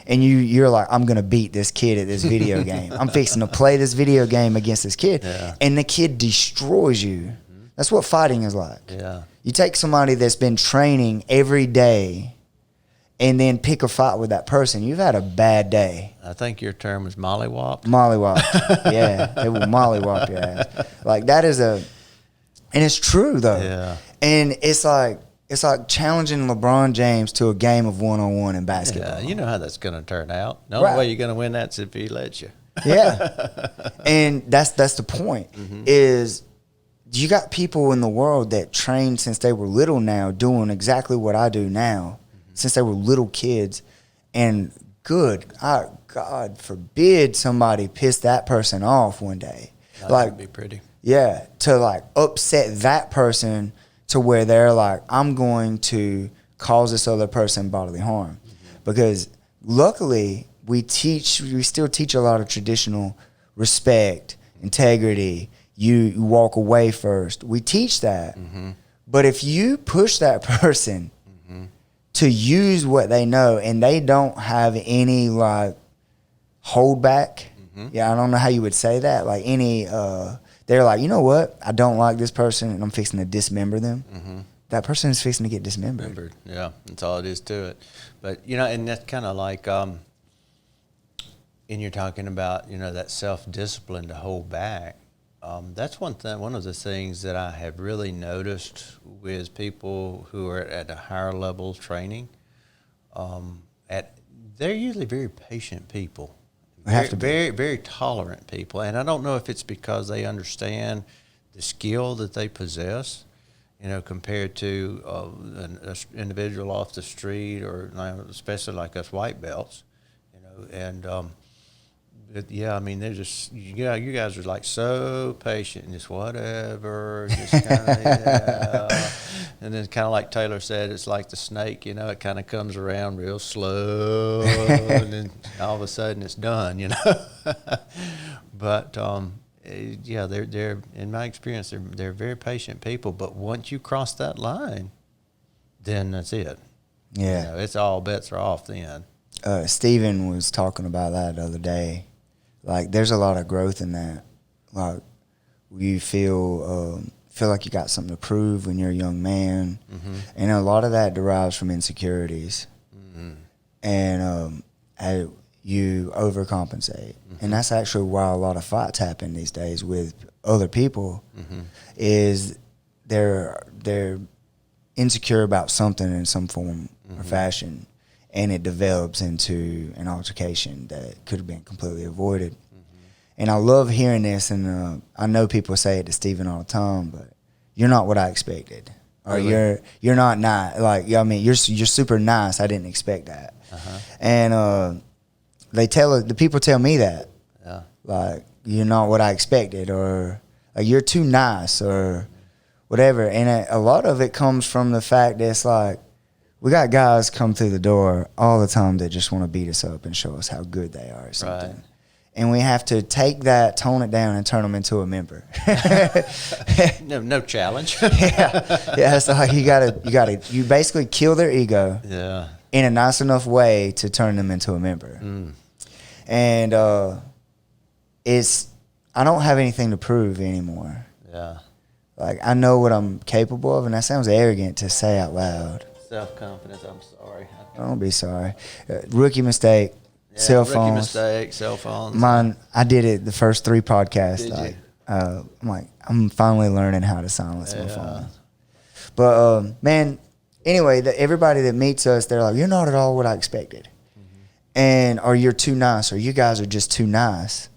And you're like, I'm going to beat this kid at this video game. I'm fixing to play this video game against this kid. Yeah. And the kid destroys you. That's what fighting is like. Yeah. You take somebody that's been training every day and then pick a fight with that person, you've had a bad day. I think your term was mollywopped. Mollywopped. Yeah, they will mollywop your ass. Like that is and it's true though. Yeah. And it's like challenging LeBron James to a game of one-on-one in basketball. Yeah, you know how that's going to turn out. The only way you're going to win that's if he lets you. Yeah. And that's the point. Is you got people in the world that trained since they were little now doing exactly what I do now, since they were little kids. And God forbid somebody piss that person off one day. That like, would be pretty. Yeah, to like upset that person to where they're like, I'm going to cause this other person bodily harm. Because luckily we still teach a lot of traditional respect, integrity, you walk away first. We teach that. But if you push that person to use what they know and they don't have any like holdback, yeah, I don't know how you would say that, like any they're like, you know what? I don't like this person, and I'm fixing to dismember them. That person is fixing to get dismembered. Yeah, that's all it is to it. But, you know, and that's kind of like, and you're talking about, you know, that self-discipline to hold back. That's one of the things that I have really noticed with people who are at a higher level of training. They're usually very patient people. Very, very tolerant people. And I don't know if it's because they understand the skill that they possess, you know, compared to an individual off the street or especially like us white belts, you know. And, yeah, I mean, they're just, you guys are like so patient and just whatever, just kind of, yeah. And then kind of like Taylor said, it's like the snake, you know, it kind of comes around real slow and then all of a sudden it's done, you know. But, yeah, they're in my experience, they're very patient people. But once you cross that line, then that's it. Yeah. You know, it's all bets are off then. Steven was talking about that the other day. Like, there's a lot of growth in that. Like, you feel like you got something to prove when you're a young man. And a lot of that derives from insecurities. And you overcompensate. And that's actually why a lot of fights happen these days with other people is they're insecure about something in some form or fashion. And it develops into an altercation that could have been completely avoided. And I love hearing this, and I know people say it to Steven all the time, but you're not what I expected. Or you're not nice. Like, I mean, you're super nice. I didn't expect that. And the people tell me that. Yeah. Like, you're not what I expected, or like, you're too nice, or whatever. And a lot of it comes from the fact that it's like, we got guys come through the door all the time that just want to beat us up and show us how good they are or something. Right. And we have to take that, tone it down, and turn them into a member. No challenge. Yeah. So like you basically kill their ego. Yeah. In a nice enough way to turn them into a member. And I don't have anything to prove anymore. Yeah. Like, I know what I'm capable of, and that sounds arrogant to say out loud. Self-confidence, I'm sorry. Don't be sorry. Rookie mistake. Yeah, cell phones. Rookie mistake, cell phones. Mine, I did it the first 3 podcasts. I'm finally learning how to silence my phone. But, man, anyway, everybody that meets us, they're like, you're not at all what I expected. Or you're too nice, or you guys are just too nice.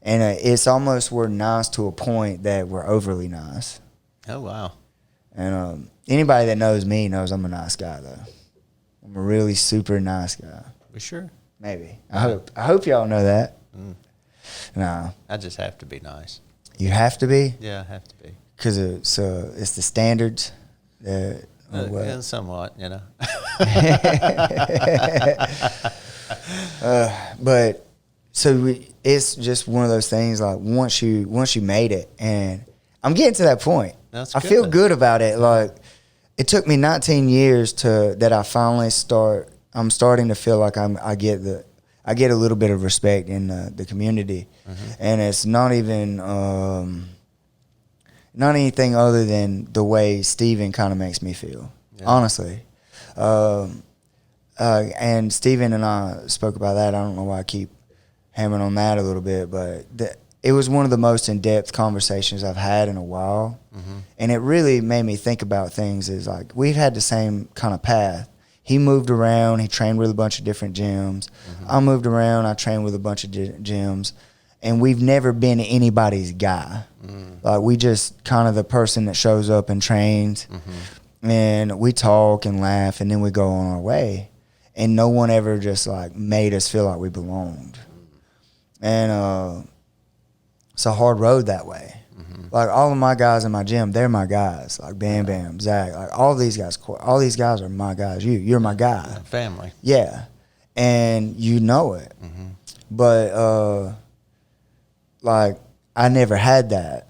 And it's almost we're nice to a point that we're overly nice. Oh, wow. And anybody that knows me knows I'm a nice guy, though. I'm a really super nice guy. For sure. Maybe. I hope y'all know that. No. I just have to be nice. You have to be? Yeah, I have to be. Because it's the standards. Yeah, somewhat, you know. But so it's just one of those things. Like, once you made it, and I'm getting to that point. I feel good about it. Like, it took me 19 years that I finally I'm starting to feel like I get a little bit of respect in the community, and it's not even not anything other than the way Steven kind of makes me feel. Yeah. Honestly, And Steven and I spoke about that. I don't know why I keep hammering on that a little bit, but it was one of the most in-depth conversations I've had in a while. Mm-hmm. And it really made me think about things is like, we've had the same kind of path. He moved around. He trained with a bunch of different gyms. Mm-hmm. I moved around. I trained with a bunch of gyms. And we've never been anybody's guy. Mm. Like, we just kind of the person that shows up and trains. Mm-hmm. And we talk and laugh, and then we go on our way. And no one ever just, like, made us feel like we belonged. And it's a hard road that way. Mm-hmm. Like, all of my guys in my gym, they're my guys. Like, Bam Bam, Zach, like, all these guys are my guys. You're my guy. Yeah, family. Yeah. And you know it. Mm-hmm. But, like, I never had that.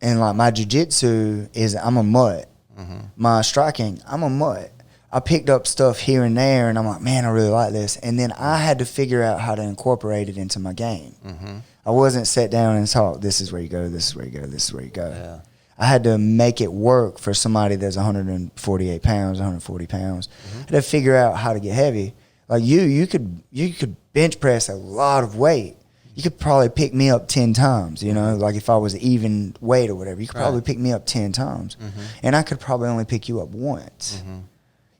And, like, my jiu-jitsu is I'm a mutt. Mm-hmm. My striking, I'm a mutt. I picked up stuff here and there, and I'm like, man, I really like this. And then I had to figure out how to incorporate it into my game. Mm-hmm. I wasn't sat down and taught, this is where you go, this is where you go, this is where you go. Yeah. I had to make it work for somebody that's 148 pounds, 140 pounds. Mm-hmm. I had to figure out how to get heavy. Like you could bench press a lot of weight. You could probably pick me up 10 times, you know, like if I was even weight or whatever. You could probably pick me up 10 times. Mm-hmm. And I could probably only pick you up once. Mm-hmm.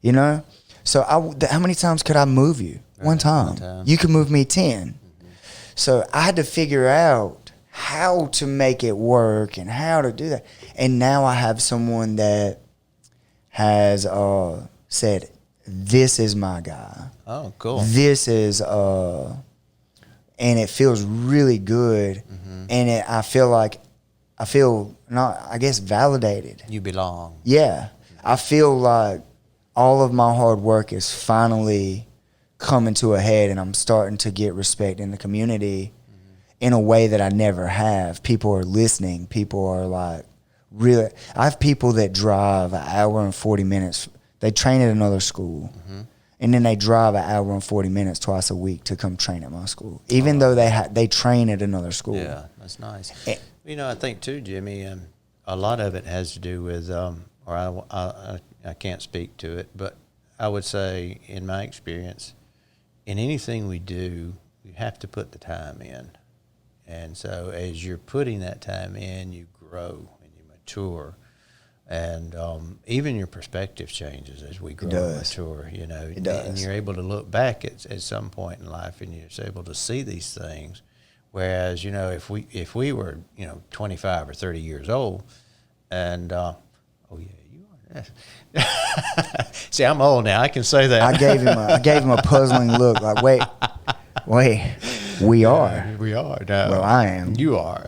You know? So how many times could I move you? Right. One time. You could move me 10. Mm-hmm. So I had to figure out how to make it work and how to do that. And now I have someone that has said, this is my guy. Oh, cool. This is, and it feels really good. Mm-hmm. And I feel not, I guess, validated. You belong. Yeah. I feel like all of my hard work is finally coming to a head, and I'm starting to get respect in the community in a way that I never have. People are listening. People are like, really. I have people that drive an hour and 40 minutes. They train at another school, and then they drive an hour and 40 minutes twice a week to come train at my school, even though they train at another school. Yeah, that's nice. You know, I think too, Jimmy, a lot of it has to do with, I can't speak to it, but I would say, in my experience, in anything we do, you have to put the time in. And so as you're putting that time in, you grow and you mature. And even your perspective changes as we grow and mature, you know. It does. And you're able to look back at some point in life, and you're able to see these things. Whereas, you know, if we were, you know, 25 or 30 years old, and oh yeah, you are. See, I'm old now. I can say that. I gave him a puzzling look. Like, wait, we are. We are. No, well, I am. You are.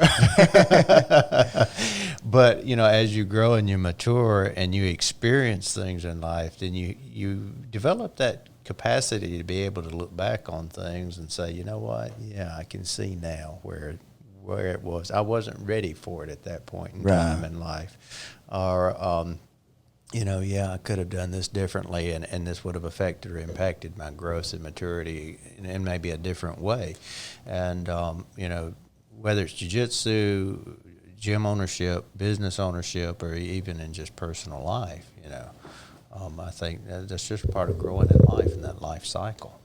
But, you know, as you grow and you mature and you experience things in life, then you develop that capacity to be able to look back on things and say, you know what? Yeah, I can see now where it was. I wasn't ready for it at that point in time in life. Or, you know, yeah, I could have done this differently, and this would have affected or impacted my growth and maturity in maybe a different way. And, you know, whether it's jiu-jitsu, gym ownership, business ownership, or even in just personal life, you know, I think that's just part of growing in life and that life cycle.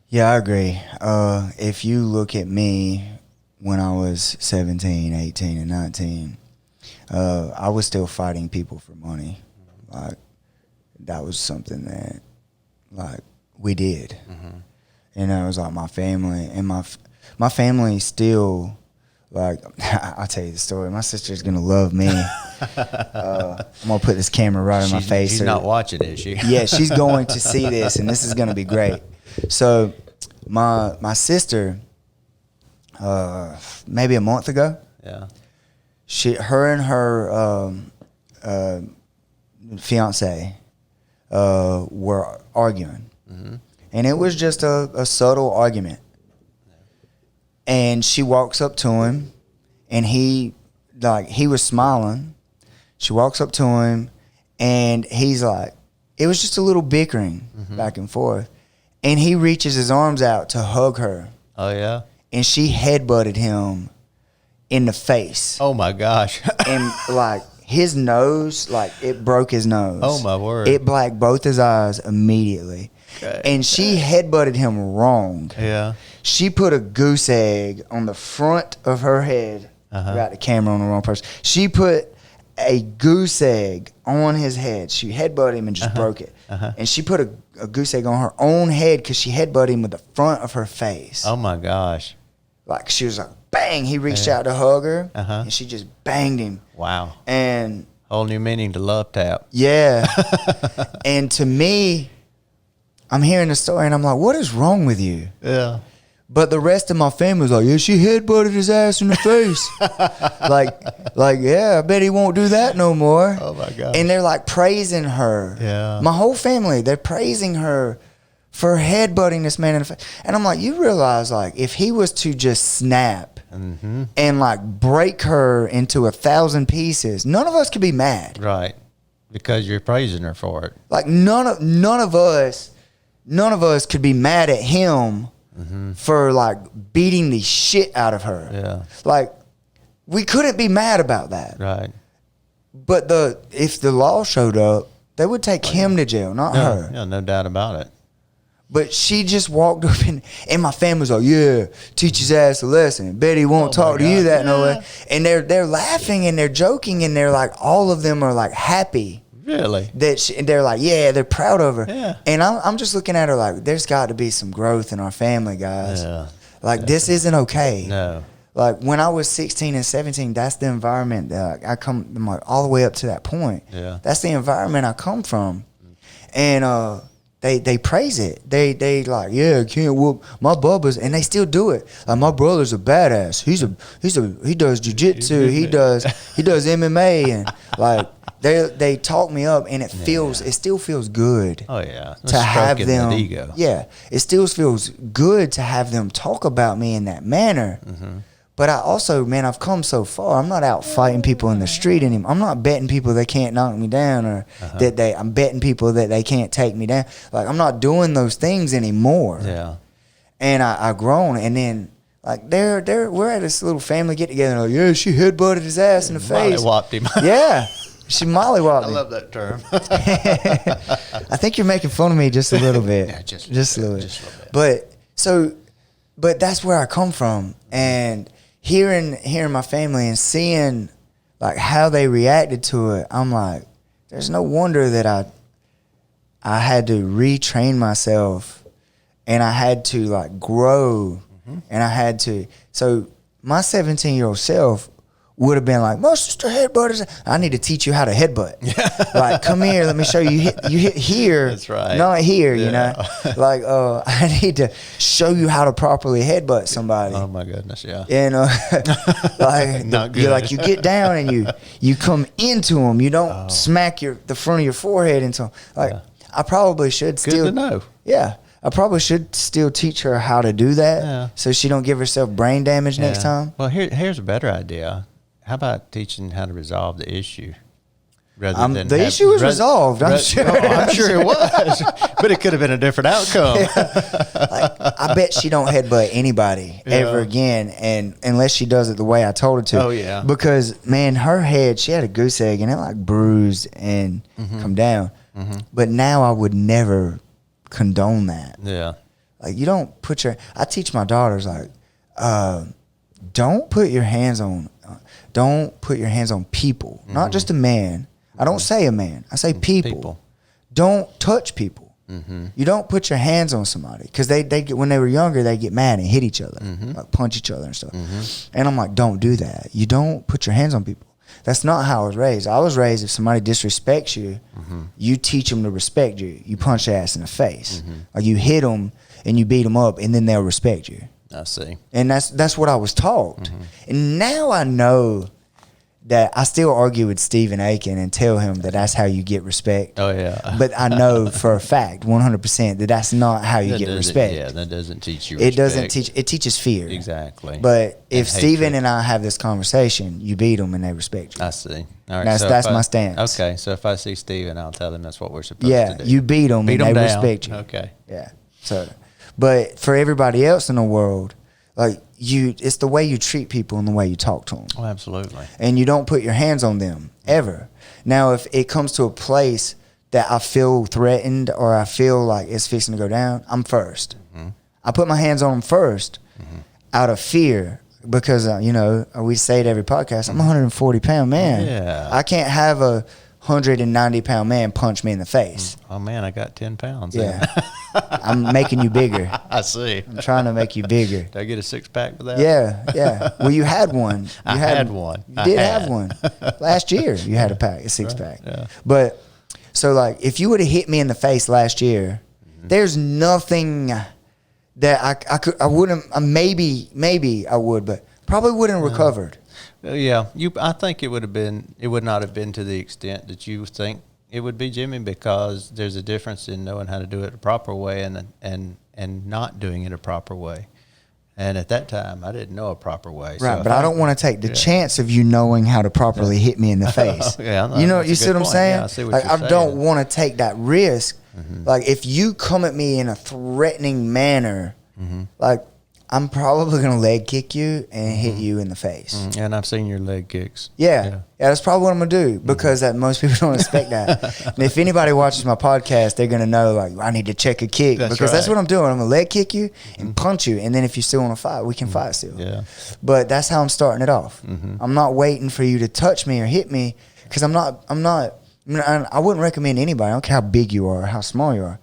Yeah, I agree. If you look at me when I was 17, 18, and 19, I was still fighting people for money. Like, that was something that, like, we did. Mm-hmm. And it was like my family, and my family still, like, I'll tell you the story. My sister's going to love me. I'm going to put this camera right in my face. She's not watching it, is she? Yeah, she's going to see this, and this is going to be great. So my sister, maybe a month ago, her and her fiance were arguing. Mm-hmm. And it was just a subtle argument. And she walks up to him, and he was smiling. She walks up to him, and he's like, it was just a little bickering back and forth. And he reaches his arms out to hug her. Oh, yeah? And she headbutted him in the face. Oh, my gosh. And, like, his nose, like it broke his nose. Oh my word! It blacked both his eyes immediately. Okay. And she headbutted him wrong. Yeah. She put a goose egg on the front of her head. Got the camera on the wrong person. She put a goose egg on his head. She headbutted him and just broke it. And she put a goose egg on her own head because she headbutted him with the front of her face. Oh my gosh! Like she was like, bang! He reached out to hug her, and she just banged him. Wow! And whole new meaning to love tap. Yeah. And to me, I'm hearing the story and I'm like, what is wrong with you? Yeah. But the rest of my family was like, yeah, she headbutted his ass in the face. like, yeah, I bet he won't do that no more. Oh my God. And they're like praising her. Yeah. My whole family, they're praising her for headbutting this man in the face. And I'm like, you realize, like, if he was to just snap and like break her into 1,000 pieces, none of us could be mad. Right. Because you're praising her for it. Like none of us could be mad at him for like beating the shit out of her. Yeah. Like we couldn't be mad about that. Right. But if the law showed up, they would take him to jail, not her. Yeah, no doubt about it. But she just walked up and my family was like, yeah, teach his ass a lesson. Bet he won't talk to you that no way. And they're laughing and they're joking and they're like, all of them are like happy. Really? They're like, yeah, they're proud of her. Yeah. And I'm just looking at her like, there's got to be some growth in our family, guys. Yeah. Like, this isn't okay. No. Like, when I was 16 and 17, that's the environment that I'm like, all the way up to that point. Yeah. That's the environment I come from. And they praise it. They like, yeah, can't whoop my Bubba's, and they still do it. Like, my brother's a badass. He does jiu-jitsu. He does MMA, and like they talk me up, and it still feels good. Oh yeah, to have them. That ego. Yeah, it still feels good to have them talk about me in that manner. But I also, man, I've come so far. I'm not out fighting people in the street anymore. I'm not betting people they can't knock me down, or I'm betting people that they can't take me down. Like, I'm not doing those things anymore. Yeah. And I've grown, and then like we're at this little family get together. Like, yeah, she headbutted his ass in the face. Mollywopped him. Yeah, she mollywopped him. I love that term. I think you're making fun of me just a little bit. Yeah, just a little bit. But that's where I come from, and hearing my family and seeing like how they reacted to it, I'm like, there's no wonder that I had to retrain myself, and I had to like grow, and I had to. So my 17-year-old self would have been like, my sister headbutted. I need to teach you how to headbutt. Like, come here, let me show you. You hit here, that's right, not here. You know, like I need to show you how to properly headbutt somebody. Oh my goodness, yeah. And like not good. You get down and you come into them. You don't smack the front of your forehead into them. Like, I probably should still. Good to know. Yeah. I probably should still teach her how to do that, so she don't give herself brain damage next time. Well, here's a better idea. How about teaching how to resolve the issue? Rather than the issue was resolved, I'm sure. Oh, I'm sure it was, but it could have been a different outcome. Like, I bet she don't headbutt anybody ever again, and unless she does it the way I told her to. Oh yeah. Because man, her head, she had a goose egg, and it like bruised and come down. But now I would never condone that. Yeah. Like, you don't put I teach my daughters, like, don't put your hands on people, not just a man. I don't say a man. I say people. Don't touch people. You don't put your hands on somebody, because they get, when they were younger, they get mad and hit each other, like punch each other and stuff. And I'm like, don't do that. You don't put your hands on people. That's not how I was raised. I was raised, if somebody disrespects you, you teach them to respect you. You punch their ass in the face. Like, you hit them and you beat them up, and then they'll respect you. I see. And that's what I was taught. And now I know that I still argue with Stephen Aiken and tell him that that's how you get respect. Oh, yeah. But I know for a fact, 100%, that that's not how you get respect. Yeah, that doesn't teach you respect. It doesn't teach. It teaches fear. Exactly. But if Stephen and I have this conversation, you beat them and they respect you. I see. All right. That's my stance. Okay. So if I see Stephen, I'll tell him that's what we're supposed to do. You beat them and they respect you. Okay. Yeah. So, but for everybody else in the world, Like it's the way you treat people and the way you talk to them. Oh, absolutely. And you don't put your hands on them ever. Now, if it comes to a place that I feel threatened or I feel like it's fixing to go down, I'm first. Mm-hmm. I put my hands on them first out of fear because, we say it every podcast, I'm a 140-pound man. Yeah. I can't have a 190-pound man punch me in the face. Oh, man, I got 10 pounds. Yeah. I'm making you bigger. I see. I'm trying to make you bigger. Did I get a six-pack for that? Yeah. Well, you had one. I had one. You did have one. Last year, you had a six-pack. Right. Yeah. But, so, like, if you would have hit me in the face last year, there's nothing that I wouldn't, maybe I would, but probably wouldn't have recovered. Yeah, I think it would not have been to the extent that you think it would be, Jimmy, because there's a difference in knowing how to do it a proper way and not doing it a proper way. And at that time, I didn't know a proper way. Right, but I don't want to take the chance of you knowing how to properly hit me in the face. Yeah, you see what I'm saying? Yeah, I see what you're saying. I don't want to take that risk. Mm-hmm. Like, if you come at me in a threatening manner, like, I'm probably going to leg kick you and hit you in the face. And I've seen your leg kicks. Yeah, that's probably what I'm going to do because that most people don't expect that. And if anybody watches my podcast, they're going to know, like, I need to check a kick because that's what I'm doing. I'm going to leg kick you and punch you. And then if you still want to fight, we can fight still. Yeah. But that's how I'm starting it off. I'm not waiting for you to touch me or hit me because I wouldn't recommend anybody. I don't care how big you are or how small you are.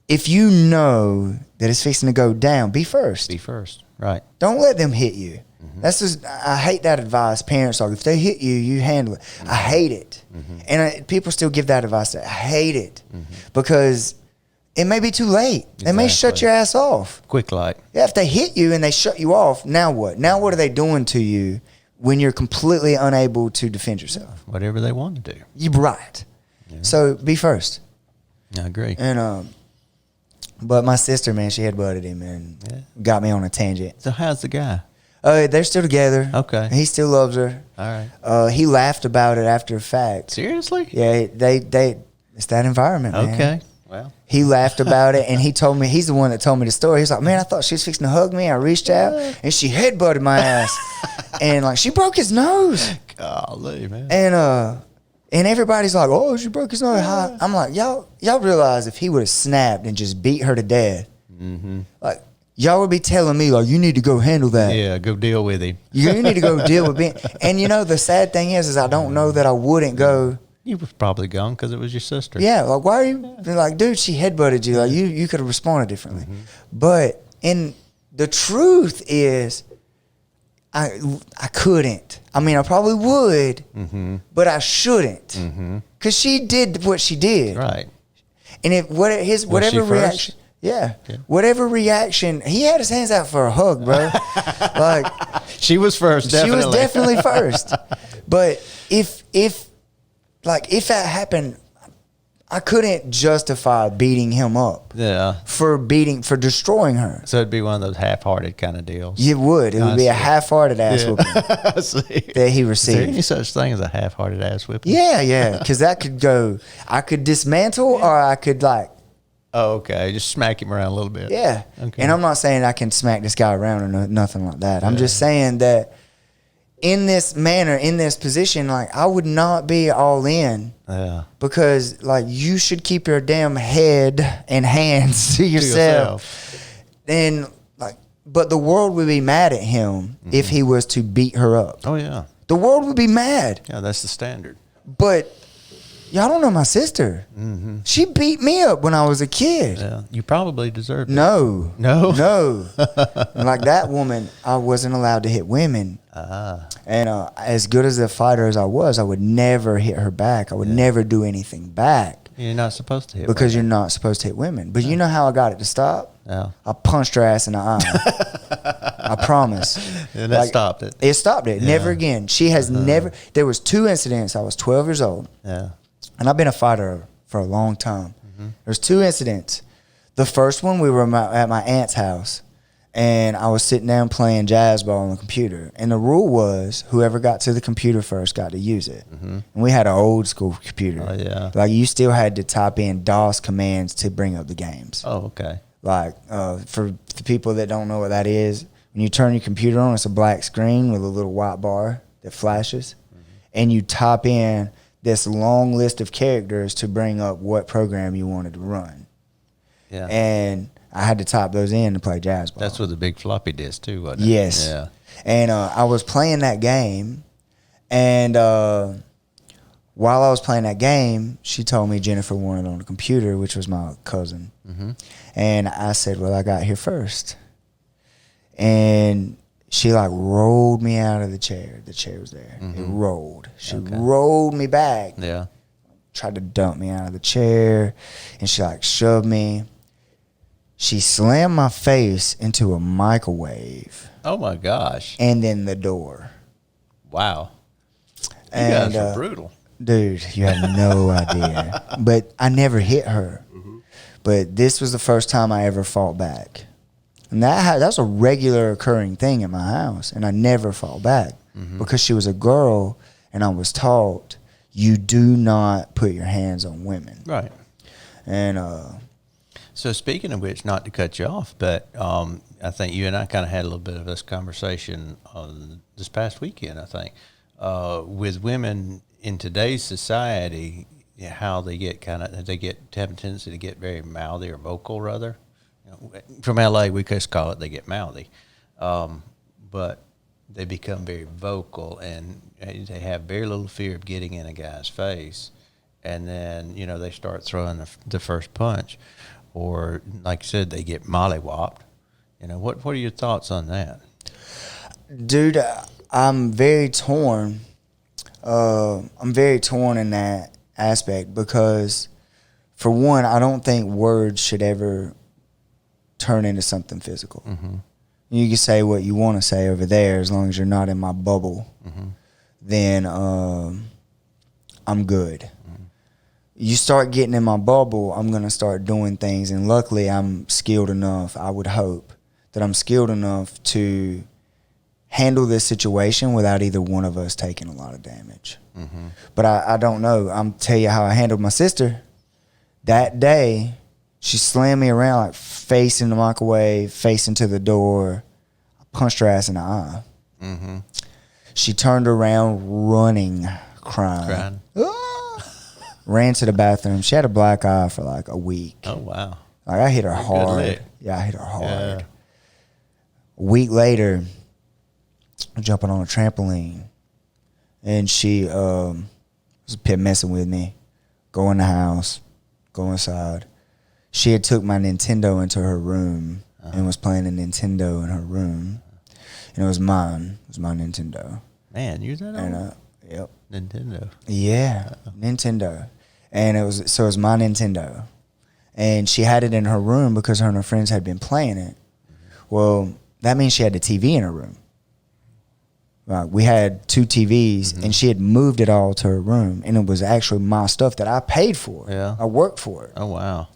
If you know that it's fixing to go down, be first. Be first, right. Don't let them hit you. That's just, I hate that advice. Parents are, if they hit you, you handle it. I hate it. And people still give that advice. I hate it because it may be too late. They may shut your ass off. Quick light. Yeah, if they hit you and they shut you off, now what? Now what are they doing to you when you're completely unable to defend yourself? Whatever they want to do. You're right. Yeah. So be first. I agree. And but my sister, man, she headbutted him and got me on a tangent. So how's the guy? They're still together. Okay. He still loves her. All right. He laughed about it after the fact. Seriously? Yeah, they it's that environment, man. Okay. Well. He laughed about it, and he's the one that told me the story. He's like, man, I thought she was fixing to hug me. I reached out, and she headbutted my ass. And, like, she broke his nose. Golly, man. And everybody's like, oh, she broke his nose. I'm like, y'all realize if he would have snapped and just beat her to death, like, y'all would be telling me, like, you need to go handle that. Yeah, go deal with him. You need to go deal with me. And, the sad thing is I don't know that I wouldn't go. You was probably gone because it was your sister. Yeah, like, why are you, like, dude, she headbutted you. Like, you could have responded differently. But, the truth is, I couldn't. I mean, I probably would, but I shouldn't, because she did what she did. Right. And whatever reaction, whatever reaction, he had his hands out for a hug, bro. Like, she was first. Definitely. She was definitely first. But if that happened, I couldn't justify beating him up. Yeah. For destroying her. So it'd be one of those half-hearted kind of deals. It would. It would be a half-hearted ass whooping that he received. Is there any such thing as a half-hearted ass whipping? Yeah. Because that could go, I could dismantle or I could, like. Oh, okay. Just smack him around a little bit. Yeah. Okay. And I'm not saying I can smack this guy around or nothing like that. I'm just saying that in this manner, in this position, like, I would not be all in. Yeah. Because, like, you should keep your damn head and hands to yourself. And, like, but the world would be mad at him if he was to beat her up. Oh, yeah. The world would be mad. Yeah, that's the standard. But y'all don't know my sister. She beat me up when I was a kid. Yeah. You probably deserved it. No. No? And like that woman, I wasn't allowed to hit women. And as good as a fighter as I was, I would never hit her back. I would never do anything back. You're not supposed to hit because women. you're not supposed to hit women. But you know how I got it to stop? Yeah. I punched her ass in the eye. I promise. And that stopped it. It stopped it. Yeah. Never again. She has never. There was 2 incidents. I was 12 years old. Yeah. And I've been a fighter for a long time. There's 2 incidents. The first one, we were at my aunt's house. And I was sitting down playing jazz ball on the computer. And the rule was whoever got to the computer first got to use it. And we had an old school computer. Oh, yeah. Like, you still had to type in DOS commands to bring up the games. Oh, okay. Like, for the people that don't know what that is, When you turn your computer on, it's a black screen with a little white bar that flashes. And you type in this long list of characters to bring up what program you wanted to run. Yeah. And I had to type those in to play jazz ball. That's with the big floppy disk too, wasn't it? Yes. Yeah. And I was playing that game, and while I was playing that game, she told me Jennifer wanted on the computer, which was my cousin. Mm-hmm. And I said, well, I got here first. And she like rolled me out of the chair. The chair was there. Mm-hmm. It rolled. She rolled me back. Yeah. Tried to dump me out of the chair, and she like shoved me. She slammed my face into a microwave. Oh my gosh. And then the door. Wow. You And, guys are brutal. Dude, you have no idea. But I never hit her. Mm-hmm. But this was the first time I ever fought back. And that's a regular occurring thing in my house. And I never fought back. Mm-hmm. Because she was a girl, and I was taught, you do not put your hands on women. Right. And so speaking of which, not to cut you off, but I think you and I kind of had a little bit of this conversation on this past weekend, I think, with women in today's society, how they get have a tendency to get very mouthy or vocal, rather. You know, from LA, we just call it they get mouthy, but they become very vocal, and they have very little fear of getting in a guy's face, and then they start throwing the first punch, or like you said, they get mollywopped. What are your thoughts on that? Dude, I'm very torn. I'm very torn in that aspect because, for one, I don't think words should ever turn into something physical. Mm-hmm. You can say what you want to say over there as long as you're not in my bubble. Mm-hmm. Then I'm good. Mm-hmm. You start getting in my bubble, I'm going to start doing things. And luckily, I'm skilled enough, I would hope, that I'm skilled enough to handle this situation without either one of us taking a lot of damage. Mm-hmm. But I don't know. I'm tell you how I handled my sister. That day, she slammed me around, like face in the microwave, face into the door. I punched her ass in the eye. Mm-hmm. She turned around running, crying. Ran to the bathroom. She had a black eye for like a week. Oh, wow. Like I hit her hard. Yeah, I hit her hard. Yeah. A week later, jumping on a trampoline, and she was messing with me. Go in the house, go inside. She had took my Nintendo into her room and was playing a Nintendo in her room, and it was mine. It was my Nintendo. Man, you that old? And yep. Nintendo. Yeah, Nintendo, and it was my Nintendo, and she had it in her room because her and her friends had been playing it. Well, that means she had the TV in her room. We had 2 TVs, and she had moved it all to her room, and it was actually my stuff that I paid for. Yeah. I worked for it. Oh, wow.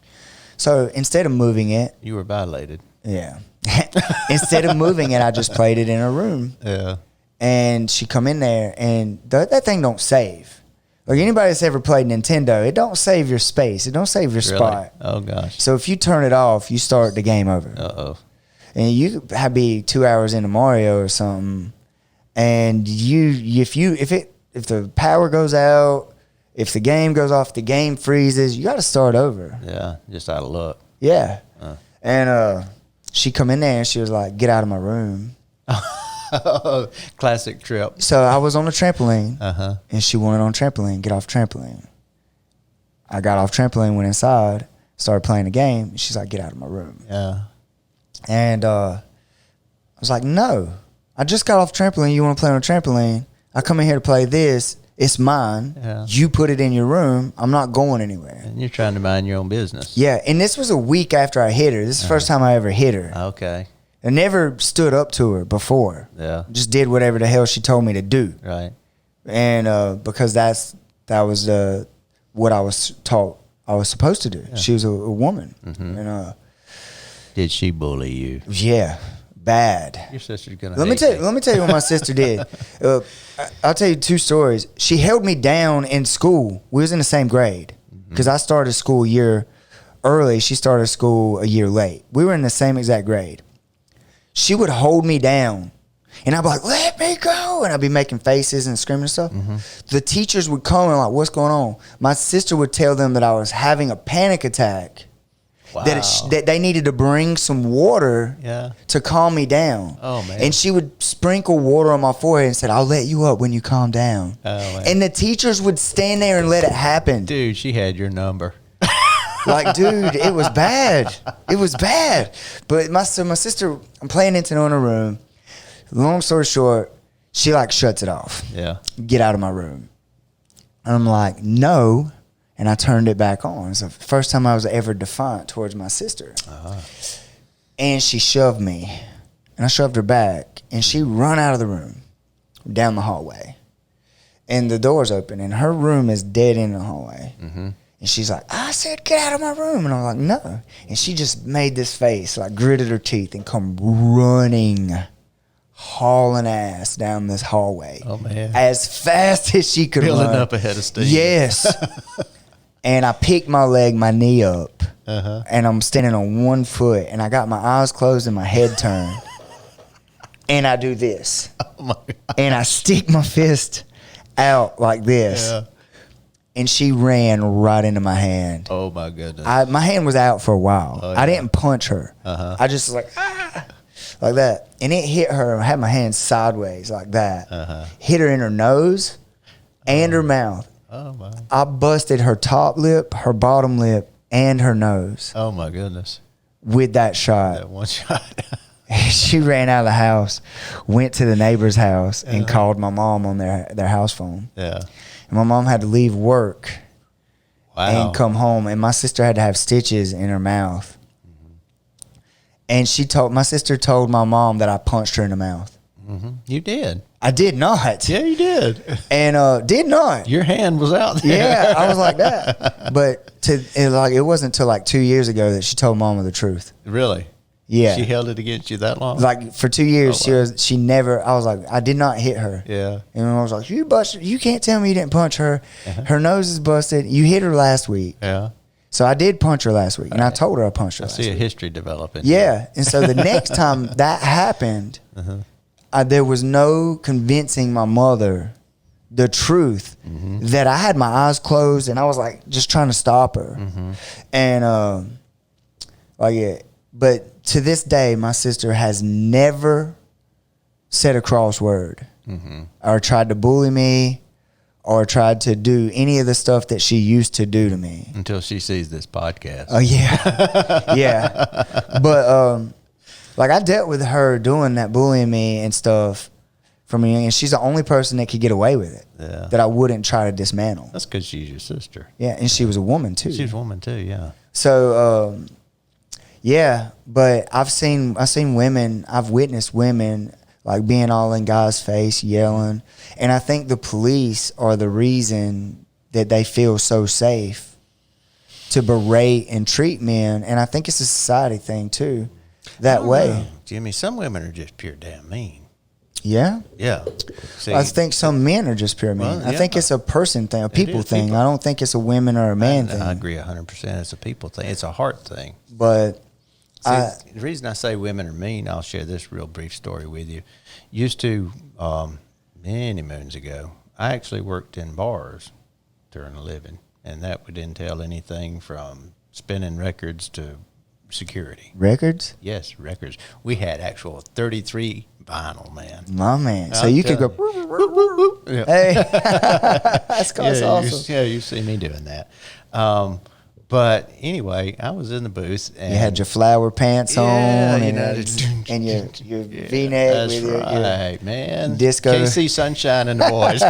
So instead of moving it... You were violated. Yeah. Instead of moving it, I just played it in her room. Yeah. And she come in there, and that thing don't save. Like anybody that's ever played Nintendo, it don't save your space. It don't save your spot. Oh, gosh. So if you turn it off, you start the game over. Uh-oh. And you could be 2 hours into Mario or something... And if the power goes out, if the game goes off, the game freezes, you got to start over. Yeah, just out of luck. Yeah. And she come in there and she was like, "Get out of my room." Classic trip. So I was on the trampoline, Uh-huh. and she wanted on trampoline, get off trampoline. I got off trampoline, went inside, started playing the game. She's like, "Get out of my room." Yeah. And I was like, "No. I just got off trampoline. You want to play on a trampoline? I come in here to play this. It's mine. Yeah. You put it in your room. I'm not going anywhere." And you're trying to mind your own business. Yeah, and this was a week after I hit her. This is the first time I ever hit her. Okay. I never stood up to her before. Yeah. Just did whatever the hell she told me to do. Right. And because that was what I was taught I was supposed to do. Yeah. She was a woman. Mm-hmm. And did she bully you? Yeah. Bad. Your sister's gonna. Let me tell you what my sister did. I'll tell you 2 stories. She held me down in school. We was in the same grade because I started school a year early. She started school a year late. We were in the same exact grade. she would hold me down. And I'd be like, let me go. And I'd be making faces and screaming and stuff. The teachers would come and like, what's going on? My sister would tell them that I was having a panic attack. Wow. That they needed to bring some water to calm me down. Oh, man. And she would sprinkle water on my forehead and said, I'll let you up when you calm down. Oh, man. And the teachers would stand there and let it happen. Dude, she had your number. Like, dude, it was bad. It was bad. But my sister, I'm playing Nintendo in her room. Long story short, she like shuts it off. Yeah. Get out of my room. And I'm like, no. And I turned it back on. It's the first time I was ever defiant towards my sister. And she shoved me. And I shoved her back. And she run out of the room, down the hallway. And the door's open. And her room is dead in the hallway. And she's like, I said, get out of my room. And I'm like, no. And she just made this face, like gritted her teeth and come running, hauling ass down this hallway. Oh, man. As fast as she could Building run. up ahead of steam. Yes. And I picked my knee up. And I'm standing on one foot. And I got my eyes closed and my head turned. And I do this. Oh, my God. And I stick my fist out like this. Yeah. And she ran right into my hand. Oh, my goodness. My hand was out for a while. Oh, yeah. I didn't punch her. I just was like, like that. And it hit her. I had my hand sideways like that. Hit her in her nose and her mouth. Oh, my. I busted her top lip, her bottom lip, and her nose Oh, my goodness. with that shot. That one shot. She ran out of the house, went to the neighbor's house, and called my mom on their house phone. Yeah. And my mom had to leave work Wow. and come home. And my sister had to have stitches in her mouth. And my sister told my mom that I punched her in the mouth. You did. I did not. Yeah, you did. And did not. Your hand was out there. Yeah, I was like that. But it wasn't until like 2 years ago that she told Mama the truth. Really? Yeah. She held it against you that long? Like for 2 years, Oh, wow. she never. I was like, I did not hit her. Yeah. And I was like, you busted. You can't tell me you didn't punch her. Her nose is busted. You hit her last week. Yeah. So I did punch her last week, and I told her I punched her. I last see a week. history developing. Yeah, and so the next time that happened, there was no convincing my mother the truth that I had my eyes closed and I was like just trying to stop her, and but to this day, my sister has never said a cross word or tried to bully me or tried to do any of the stuff that she used to do to me. Until she sees this podcast. Oh, yeah. Yeah. But, like, I dealt with her doing that, bullying me and stuff from a young, and she's the only person that could get away with it. Yeah. That I wouldn't try to dismantle. That's because she's your sister. Yeah, and she was a woman, too. She's a woman, too, yeah. So, yeah, but I've seen women, I've witnessed women like being all in guys' face, yelling. And I think the police are the reason that they feel so safe to berate and treat men. And I think it's a society thing too, that way. Jimmy, some women are just pure damn mean. Yeah? Yeah. See, I think some men are just pure mean. Well, I think yeah. it's a person thing, a people is thing. people. I don't think it's a women or a man thing. I agree 100%. It's a people thing. It's a heart thing. But See, the reason I say women are mean, I'll share this real brief story with you. Used to, many moons ago, I actually worked in bars during a living, and that would entail anything from spinning records to security. records? Yes, records. We had actual 33 vinyl, man. My man. So I'll you could tell go, Yeah. hey, that's awesome. You see me doing that. But anyway, I was in the booth. And You had your flower pants on, you and, know, and your V-neck that's with your right, man. disco. KC Sunshine and the boys.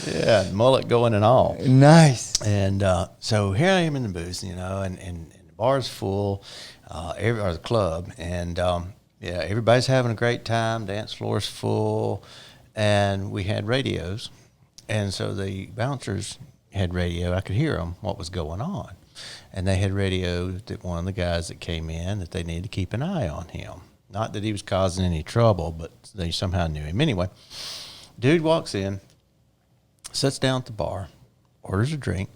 Yeah, mullet going and all. Nice. And so here I am in the booth, you know, and the bar's full, or the club, and yeah, everybody's having a great time. Dance floor's full, and we had radios, and so the bouncers had radio. I could hear them what was going on, and they had radio that one of the guys that came in that they needed to keep an eye on him. Not that he was causing any trouble, but they somehow knew him. Anyway, dude walks in, sits down at the bar, orders a drink.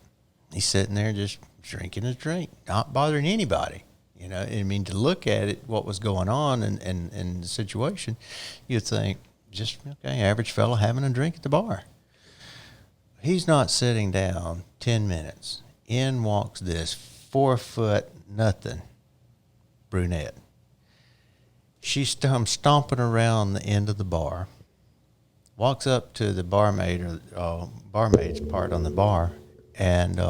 He's sitting there just drinking his drink, not bothering anybody. You know, I mean, to look at it, what was going on and the situation, you'd think, just, okay, average fella having a drink at the bar. He's not sitting down 10 minutes. In walks this 4-foot nothing brunette. She's stomping around the end of the bar, walks up to the barmaid or barmaid's part on the bar, and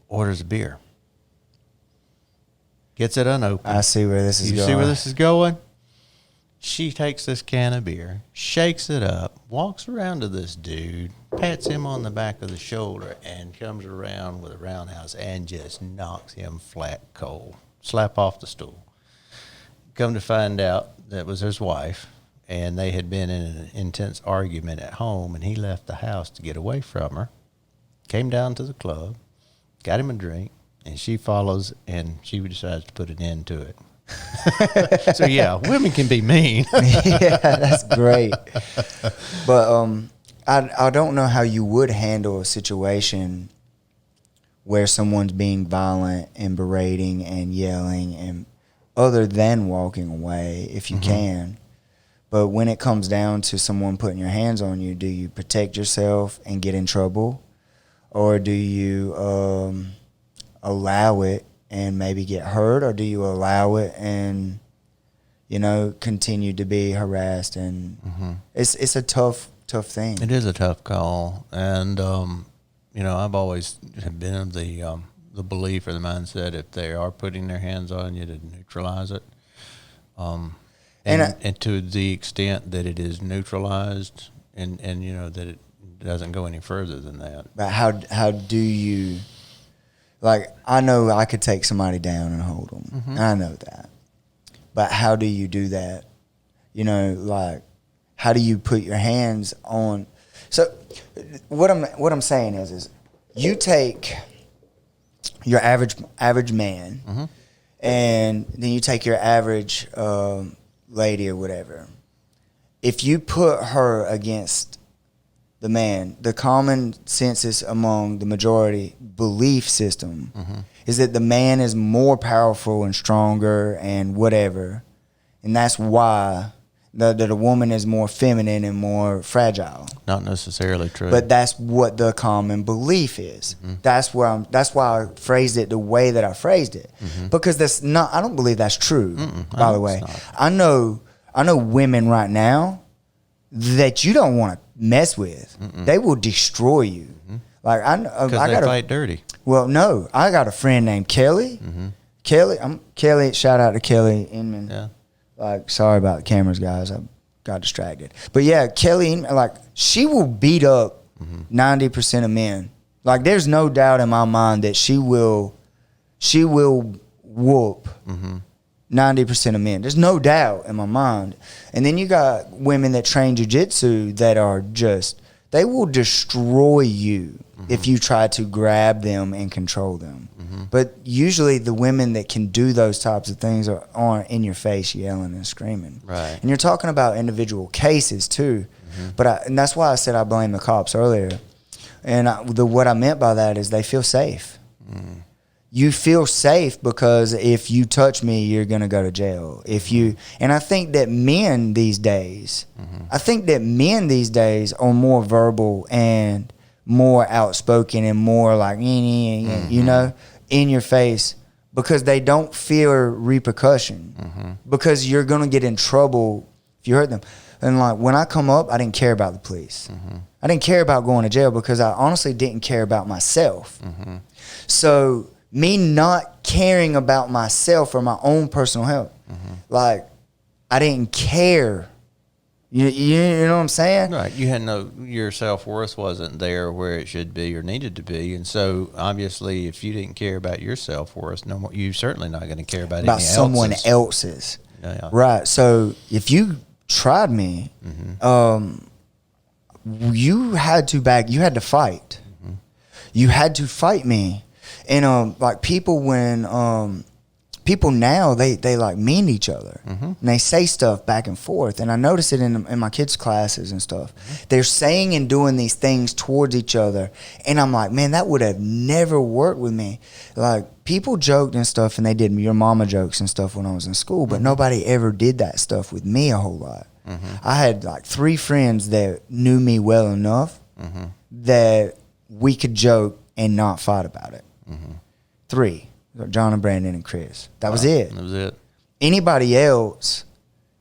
orders a beer. Gets it unopened. I see where this is going. You see where this is going? She takes this can of beer, shakes it up, walks around to this dude, pats him on the back of the shoulder, and comes around with a roundhouse and just knocks him flat cold. Slap off the stool. Come to find out that was his wife, and they had been in an intense argument at home, and he left the house to get away from her. Came down to the club, got him a drink, and she follows, and she decides to put an end to it. So yeah, women can be mean. Yeah, that's great. But I don't know how you would handle a situation where someone's being violent and berating and yelling, and other than walking away if you can. But when it comes down to someone putting your hands on you, do you protect yourself and get in trouble, or do you allow it and maybe get hurt, or do you allow it and, you know, continue to be harassed? And it's a tough thing. It is a tough call, and you know, I've always been of the belief or the mindset, if they are putting their hands on you, to neutralize it, and to the extent that it is neutralized, and you know, that it doesn't go any further than that. But how do you? Like, I know I could take somebody down and hold them. I know that. But how do you do that? You know, like, how do you put your hands on? So what I'm saying is you take your average man, and then you take your average lady or whatever. If you put her against the man, the common census among the majority belief system is that the man is more powerful and stronger and whatever, and that's why that a woman is more feminine and more fragile. Not necessarily true, but that's what the common belief is. That's why I phrased it the way that I phrased it, because that's not. I don't believe that's true. By the way, I know women right now that you don't want to mess with. They will destroy you. Like I got they fight dirty. Well, no, I got a friend named Kelly. Kelly. Shout out to Kelly Inman. Yeah. Like, sorry about the cameras, guys. I got distracted. But yeah, Kelly, like, she will beat up 90% of men. Like, there's no doubt in my mind that she will whoop 90% of men. There's no doubt in my mind. And then you got women that train jiu-jitsu that are just, they will destroy you if you try to grab them and control them. But usually the women that can do those types of things aren't in your face yelling and screaming. Right. And you're talking about individual cases too. And that's why I said I blame the cops earlier. And what I meant by that is they feel safe. You feel safe because if you touch me, you're going to go to jail. And I think that men these days, are more verbal and more outspoken and more like, you know, in your face, because they don't fear repercussion, because you're going to get in trouble if you hurt them. And like, when I come up, I didn't care about the police. I didn't care about going to jail because I honestly didn't care about myself. So me not caring about myself or my own personal health, like, I didn't care. You know what I'm saying? Right. You had your self-worth wasn't there where it should be or needed to be. And so obviously if you didn't care about your self-worth, no more, you're certainly not going to care about someone else's. Yeah. Right. So if you tried me, you had to fight. You had to fight me. And like, people, when people now, they like mean each other. And they say stuff back and forth. And I notice it in my kids' classes and stuff. They're saying and doing these things towards each other. And I'm like, man, that would have never worked with me. Like, people joked and stuff, and they did your mama jokes and stuff when I was in school, but nobody ever did that stuff with me a whole lot. I had like 3 friends that knew me well enough that we could joke and not fight about it. 3. John and Brandon and Chris. That was it. That was it. Anybody else,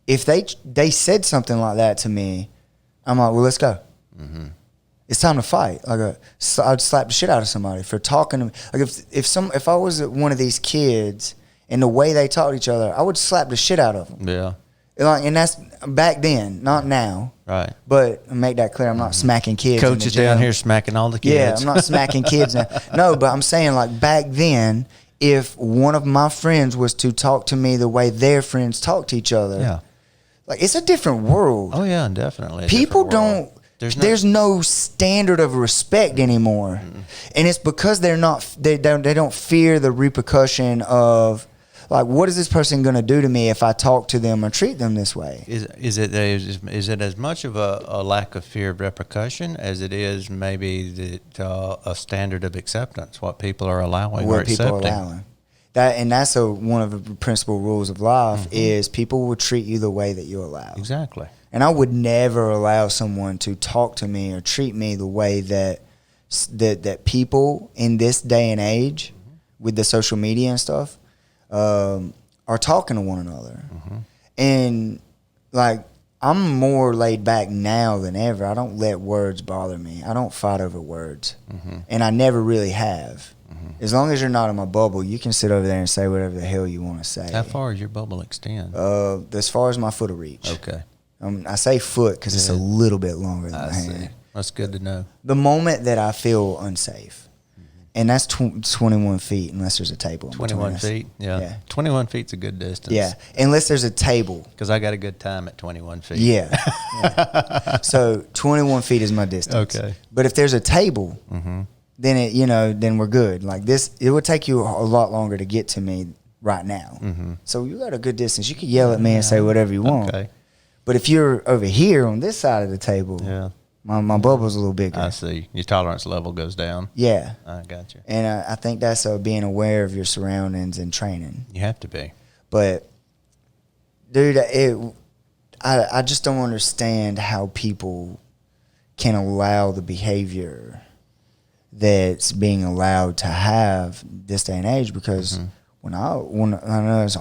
if they said something like that to me, I'm like, well, let's go. It's time to fight. Like I'd slap the shit out of somebody for talking to me. Like if I was one of these kids and the way they talk to each other, I would slap the shit out of them. Yeah. Like, and that's back then, not now. Right. But make that clear, I'm not smacking kids. Coach is down here smacking all the kids. Yeah, I'm not smacking kids now. No, but I'm saying, like, back then, if one of my friends was to talk to me the way their friends talk to each other, Yeah. like, it's a different world. Oh yeah, definitely. People don't. There's no standard of respect anymore, and it's because they don't fear the repercussion of, like, what is this person going to do to me if I talk to them or treat them this way? Is it as much of a lack of fear of repercussion as it is maybe a standard of acceptance, what people are allowing or accepting? What people are allowing. That's one of the principal rules of life is people will treat you the way that you allow. Exactly. And I would never allow someone to talk to me or treat me the way that people in this day and age with the social media and stuff are talking to one another. And, like, I'm more laid back now than ever. I don't let words bother me. I don't fight over words. And I never really have. As long as you're not in my bubble, you can sit over there and say whatever the hell you want to say. How far does your bubble extend? As far as my foot will reach. Okay. I say foot because it's a little bit longer than my hand. See. That's good to know. The moment that I feel unsafe, and that's 21 feet unless there's a table. 21 feet? Yeah. 21 feet's a good distance. Yeah, unless there's a table. Because I got a good time at 21 feet. Yeah. So 21 feet is my distance. Okay. But if there's a table, then then we're good. Like this, it would take you a lot longer to get to me right now. So you got a good distance. You can yell at me and say whatever you want. Okay. But if you're over here on this side of the table, my bubble's a little bigger. I see. Your tolerance level goes down. Yeah. I got you. And I think that's being aware of your surroundings and training. You have to be. But, dude, I just don't understand how people can allow the behavior that's being allowed to have this day and age. Because when I was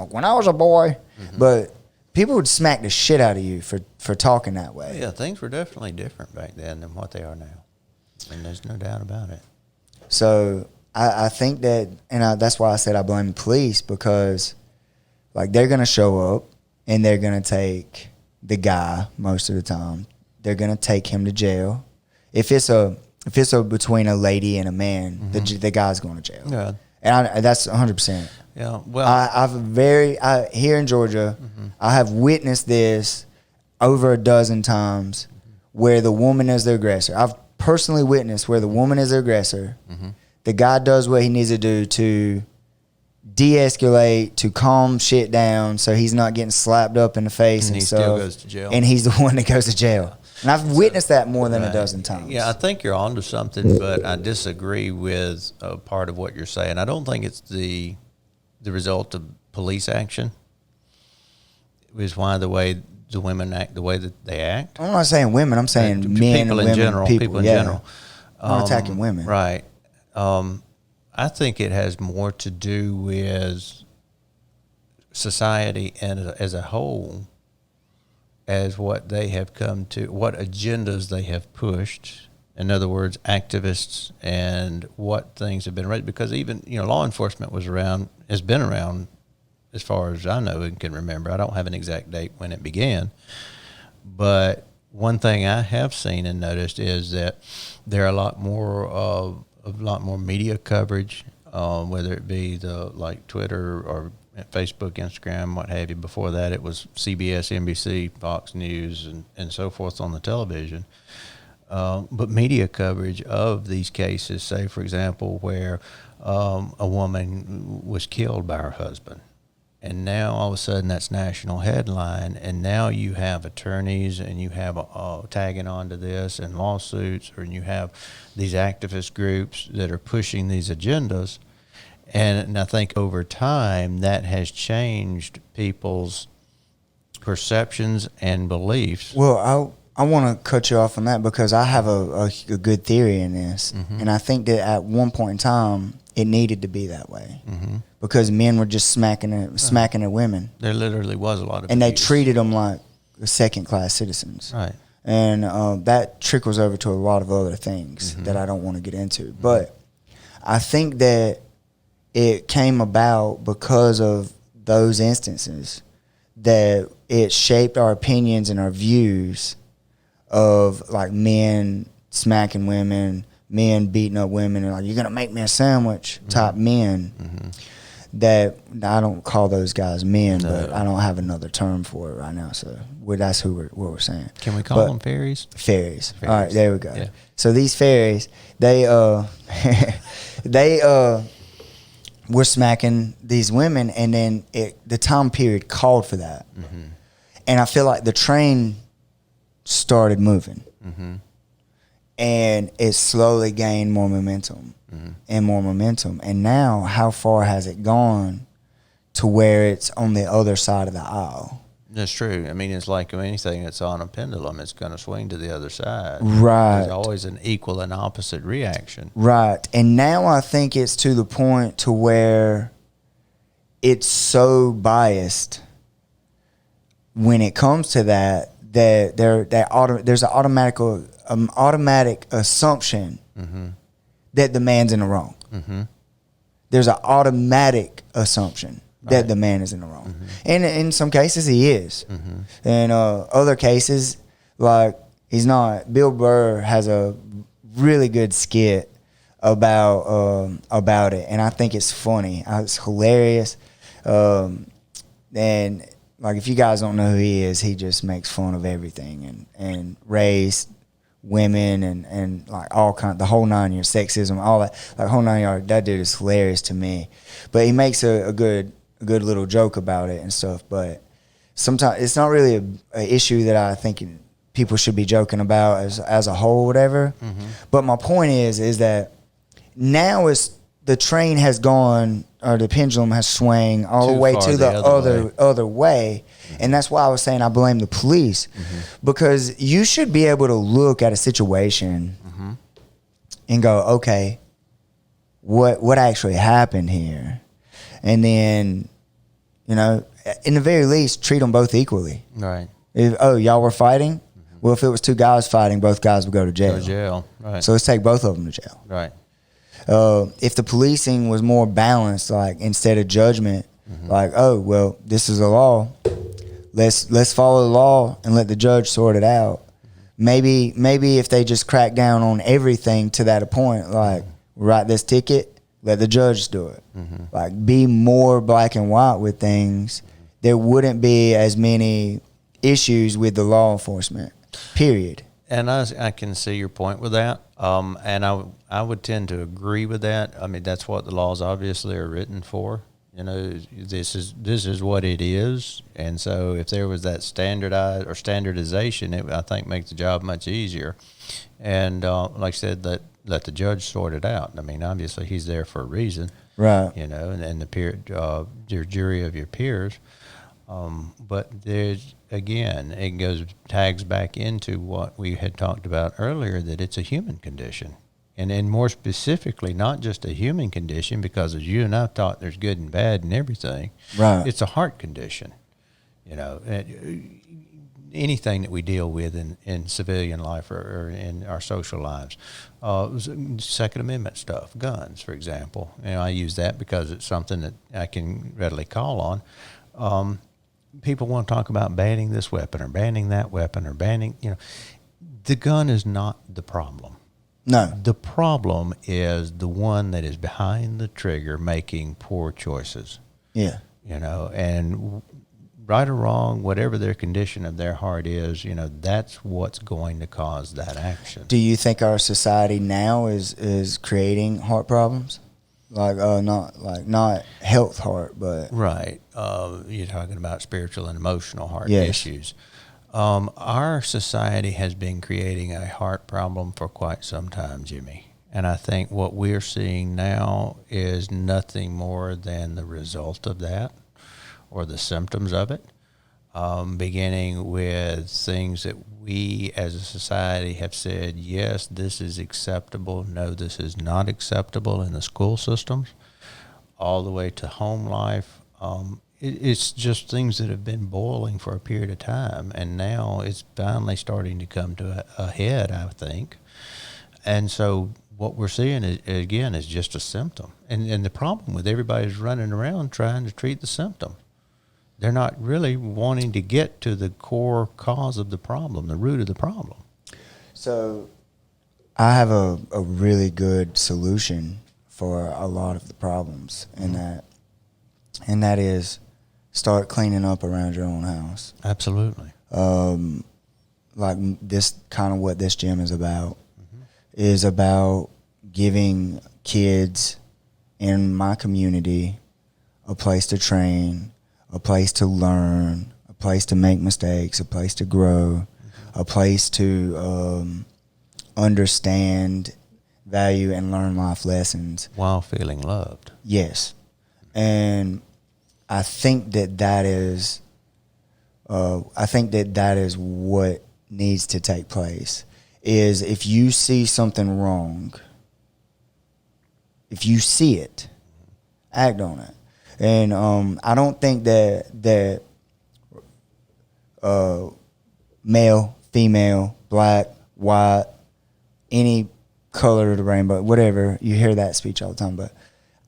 a boy, but people would smack the shit out of you for talking that way. Yeah, things were definitely different back then than what they are now. And there's no doubt about it. So I think that, and that's why I said I blame the police, because, like, they're going to show up and they're going to take the guy most of the time. They're going to take him to jail. If it's between a lady and a man, the guy's going to jail. Yeah. And that's 100%. Yeah, well, here in Georgia, I have witnessed this over a dozen times where the woman is the aggressor. I've personally witnessed where the woman is the aggressor. The guy does what he needs to do to de-escalate, to calm shit down so he's not getting slapped up in the face and stuff. Still goes to jail. And he's the one that goes to jail. And I've witnessed that more than a dozen times. Yeah, I think you're onto something, but I disagree with part of what you're saying. I don't think it's the result of police action. It was why the way the women act the way that they act. I'm not saying women. I'm saying men, people in women, general. People in general. I'm not attacking women. Right. I think it has more to do with society and as a whole, as what they have come to, what agendas they have pushed. In other words, activists and what things have been raised. Because even, law enforcement has been around as far as I know and can remember. I don't have an exact date when it began. But one thing I have seen and noticed is that there are a lot more media coverage, whether it be like Twitter or Facebook, Instagram, what have you. Before that, it was CBS, NBC, Fox News, and so forth on the television. But media coverage of these cases, say, for example, where a woman was killed by her husband, And now all of a sudden that's national headline, and now you have attorneys and you have tagging onto this and lawsuits, or you have these activist groups that are pushing these agendas. And I think over time that has changed people's perceptions and beliefs. Well, I want to cut you off on that because I have a good theory in this. And I think that at one point in time, it needed to be that way because men were just smacking at women. There literally was a lot of and abuse. they treated them like second-class citizens. Right. And that trickles over to a lot of other things that I don't want to get into. But I think that it came about because of those instances that it shaped our opinions and our views of like men smacking women, men beating up women, and like, you're gonna make me a sandwich type men. That I don't call those guys men, but I don't have another term for it right now. So that's what we're saying. Can we call them fairies? Fairies. All right, there we go. Yeah. So these fairies, they were smacking these women, and then the time period called for that. And I feel like the train started moving. And it slowly gained more momentum and more momentum. And now, how far has it gone to where it's on the other side of the aisle? That's true. I mean, it's like anything that's on a pendulum, it's going to swing to the other side. Right. There's always an equal and opposite reaction. Right. And now I think it's to the point to where it's so biased when it comes to that there's an automatic assumption that the man's in the wrong. There's an automatic assumption that the man is in the wrong. And in some cases he is. And other cases, like, he's not. Bill Burr has a really good skit about it, and I think it's funny. It's hilarious. And like, if you guys don't know who he is, he just makes fun of everything and race, women, and like all kind, the whole 9 years, sexism, all that, like whole 9 yards. That dude is hilarious to me. But he makes a good little joke about it and stuff. But sometimes it's not really a issue that I think people should be joking about as a whole, whatever. But my point is that now the train has gone, or the pendulum has swung all the way to the other way. And that's why I was saying I blame the police, because you should be able to look at a situation and go, okay, what actually happened here? And then, in the very least, treat them both equally. Right. Y'all were fighting? Well, if it was two guys fighting, both guys would go to jail. Go to jail, right. So let's take both of them to jail. Right. If the policing was more balanced, like, instead of judgment, like, oh, well, this is a law. Let's follow the law and let the judge sort it out. Maybe if they just crack down on everything to that point, like, write this ticket, let the judge do it. Like, be more black and white with things, there wouldn't be as many issues with the law enforcement, period. And I can see your point with that, and I would tend to agree with that. I mean, that's what the laws obviously are written for. This is what it is, and so if there was that standardized or standardization, it, I think, makes the job much easier. And like I said, let the judge sort it out. I mean, obviously he's there for a reason, right? And the your jury of your peers. But there's, again, it tags back into what we had talked about earlier, that it's a human condition. And more specifically, not just a human condition, because as you and I've taught, there's good and bad and everything. Right. It's a heart condition. Anything that we deal with in civilian life or in our social lives. Second Amendment stuff, guns, for example. I use that because it's something that I can readily call on. People want to talk about banning this weapon or banning that weapon or banning, the gun is not the problem. No. The problem is the one that is behind the trigger making poor choices. Yeah. And right or wrong, whatever their condition of their heart is, that's what's going to cause that action. Do you think our society now is creating heart problems? not health heart, but Right. You're talking about spiritual and emotional heart Yes. issues. Our society has been creating a heart problem for quite some time, Jimmy. And I think what we're seeing now is nothing more than the result of that or the symptoms of it, beginning with things that we as a society have said, yes, this is acceptable, no, this is not acceptable in the school systems, all the way to home life. It's just things that have been boiling for a period of time, and now it's finally starting to come to a head, I think. And so what we're seeing is just a symptom. And the problem with everybody's running around trying to treat the symptom. They're not really wanting to get to the core cause of the problem, the root of the problem. So I have a really good solution for a lot of the problems, and that is start cleaning up around your own house. Absolutely. Like this, kind of what this gym is about, is about giving kids in my community a place to train, a place to learn, a place to make mistakes, a place to grow, a place to understand, value, and learn life lessons. While feeling loved. Yes. And I think that is what needs to take place, is if you see something wrong, if you see it, act on it. And I don't think that male, female, black, white, any color of the rainbow, whatever, you hear that speech all the time, but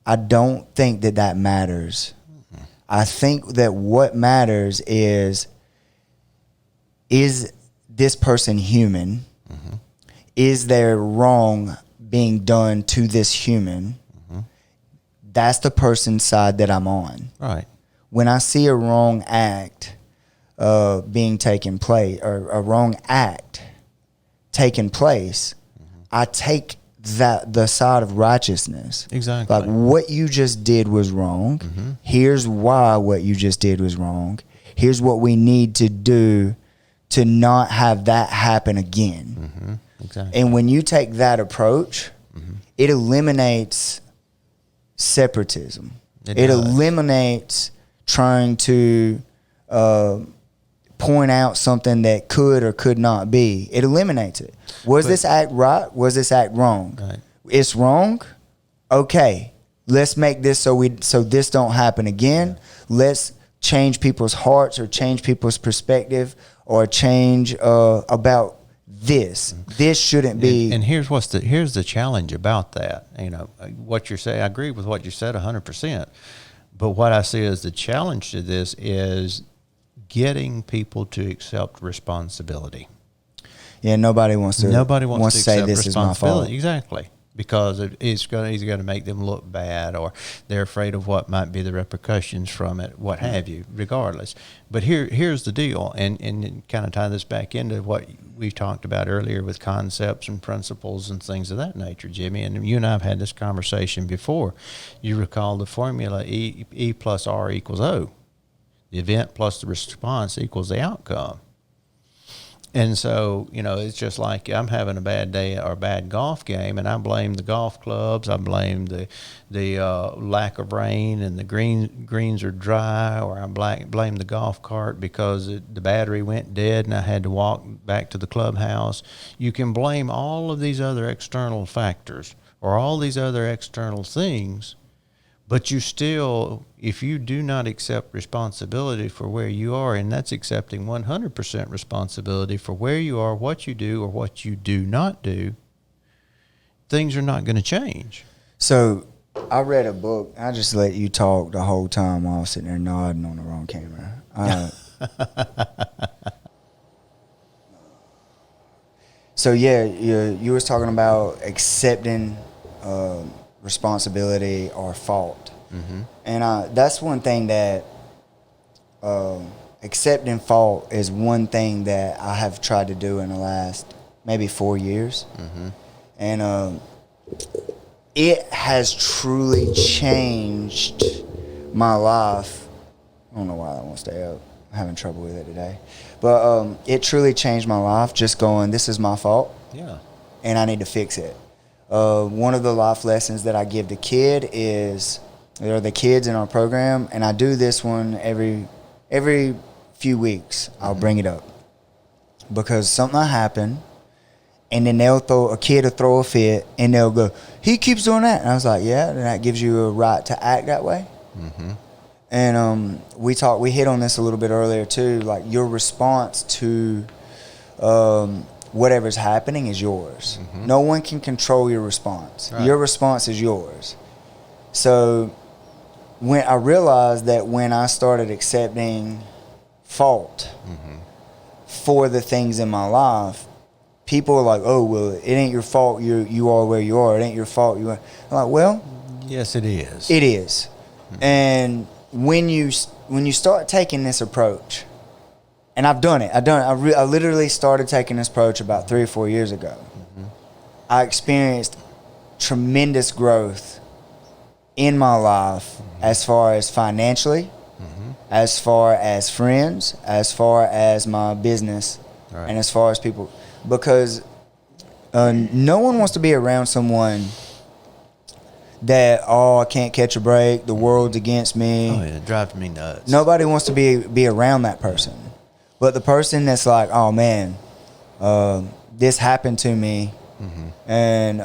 I don't think that matters. I think that what matters is this person human? Is there wrong being done to this human? That's the person's side that I'm on. Right. When I see a wrong act being taken place, or a wrong act taking place, I take the side of righteousness. Exactly. Like, what you just did was wrong. Here's why what you just did was wrong. Here's what we need to do to not have that happen again. Exactly. And when you take that approach, it eliminates separatism. It eliminates trying to point out something that could or could not be. It eliminates it. Was this act right? Was this act wrong? Right. It's wrong. Okay, let's make this so this don't happen again. Let's change people's hearts, or change people's perspective, or change about this. This shouldn't be. And here's the challenge about that. You know, what you're saying, I agree with what you said 100%. But what I see as the challenge to this is getting people to accept responsibility. Yeah, nobody wants to say accept this is my fault. Exactly. Because it's going to make them look bad, or they're afraid of what might be the repercussions from it, what have you, regardless. But here's the deal, and kind of tie this back into what we talked about earlier with concepts and principles and things of that nature, Jimmy. And you and I have had this conversation before. You recall the formula E plus R equals O. The event plus the response equals the outcome. And so, you know, it's just like I'm having a bad day or a bad golf game, and I blame the golf clubs, I blame the lack of rain, and the greens are dry, or I blame the golf cart because the battery went dead and I had to walk back to the clubhouse. You can blame all of these other external factors or all these other external things, but you still, if you do not accept responsibility for where you are, and that's accepting 100% responsibility for where you are, what you do, or what you do not do, things are not going to change. So I read a book. I just let you talk the whole time while I was sitting there nodding on the wrong camera. So yeah, you was talking about accepting responsibility or fault. And that's one thing that accepting fault is one thing that I have tried to do in the last maybe 4 years. And it has truly changed my life. I don't know why I won't stay up. I'm having trouble with it today. But it truly changed my life, just going, this is my fault. Yeah. And I need to fix it. One of the life lessons that I give the kid is, there are the kids in our program, and I do this one every few weeks. I'll bring it up. Because something will happen, and then a kid will throw a fit, and they'll go, he keeps doing that. And I was like, yeah, and that gives you a right to act that way. Mm-hmm. And we hit on this a little bit earlier too, like your response to whatever's happening is yours. Mm-hmm. No one can control your response. Right. Your response is yours. So when I realized that when I started accepting fault for the things in my life, people are like, oh, well, it ain't your fault you are where you are. It ain't your fault you are. I'm like, well, yes, it is. It is. Mm-hmm. And when you start taking this approach, and I've done it. I literally started taking this approach about 3 or 4 years ago. Mm-hmm. I experienced tremendous growth in my life, as far as financially, as far as friends, as far as my business, right, and as far as people. Because no one wants to be around someone that, I can't catch a break, the world's against me. Oh, yeah, it drives me nuts. Nobody wants to be around that person. But the person that's like, oh, man, this happened to me, and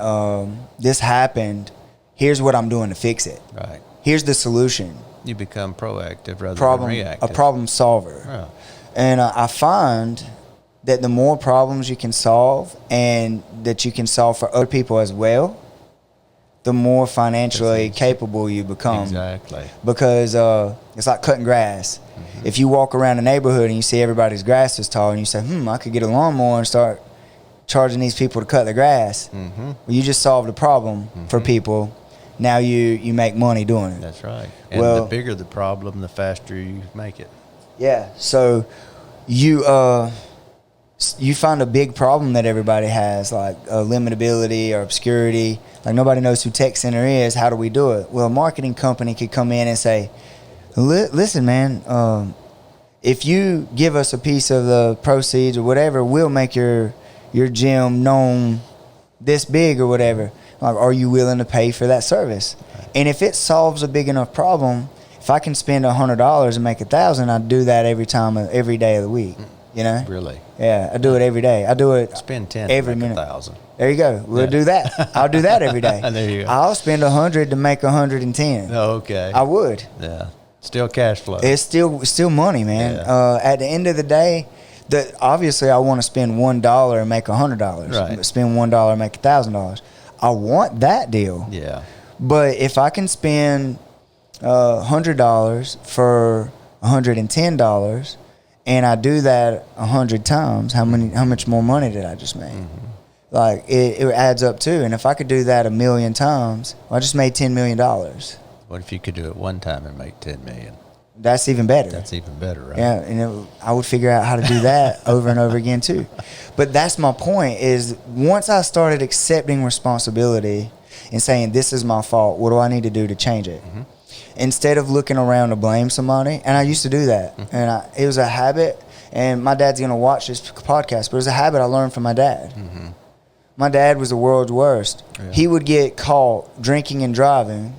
this happened, here's what I'm doing to fix it. Right. Here's the solution. You become proactive rather than reactive. A problem solver. Yeah. And I find that the more problems you can solve, and that you can solve for other people as well, the more financially capable you become. Exactly. Because it's like cutting grass. Mm-hmm. If you walk around the neighborhood and you see everybody's grass is tall, and you say, I could get a lawnmower and start charging these people to cut the grass. Mm-hmm. Well, you just solved a problem for people. Now you make money doing it. That's right. And the bigger the problem, the faster you make it. Yeah. So you find a big problem that everybody has, like limitability or obscurity. Like nobody knows who Tech Center is. How do we do it? Well, a marketing company could come in and say, listen, man, if you give us a piece of the proceeds or whatever, we'll make your gym known this big or whatever. Like, are you willing to pay for that service? Right. And if it solves a big enough problem, if I can spend $100 and make $1,000, I'd do that every day of the week. You know? Really? Yeah, I do it every day. I do it. Spend 10 every to make minute. 1,000. There you go. We'll do that. I'll do that every day. There you go. I'll spend 100 to make 110. Oh, okay. I would. Yeah. Still cash flow. It's still money, man. Yeah. At the end of the day, obviously I want to spend $1 and make $100. Right. Spend $1 and make $1,000. I want that deal. Yeah. But if I can spend $100 for $110, and I do that 100 times, how much more money did I just make? Mm-hmm. Like it adds up too. And if I could do that 1,000,000 times, I just made $10 million. What if you could do it one time and make 10 million? That's even better. That's even better, right? Yeah, and I would figure out how to do that over and over again too. But that's my point, is once I started accepting responsibility and saying, this is my fault, what do I need to do to change it? Mm-hmm. Instead of looking around to blame somebody, and I used to do that, and it was a habit, and my dad's going to watch this podcast, but it was a habit I learned from my dad. Mm-hmm. My dad was the world's worst. Yeah. He would get caught drinking and driving,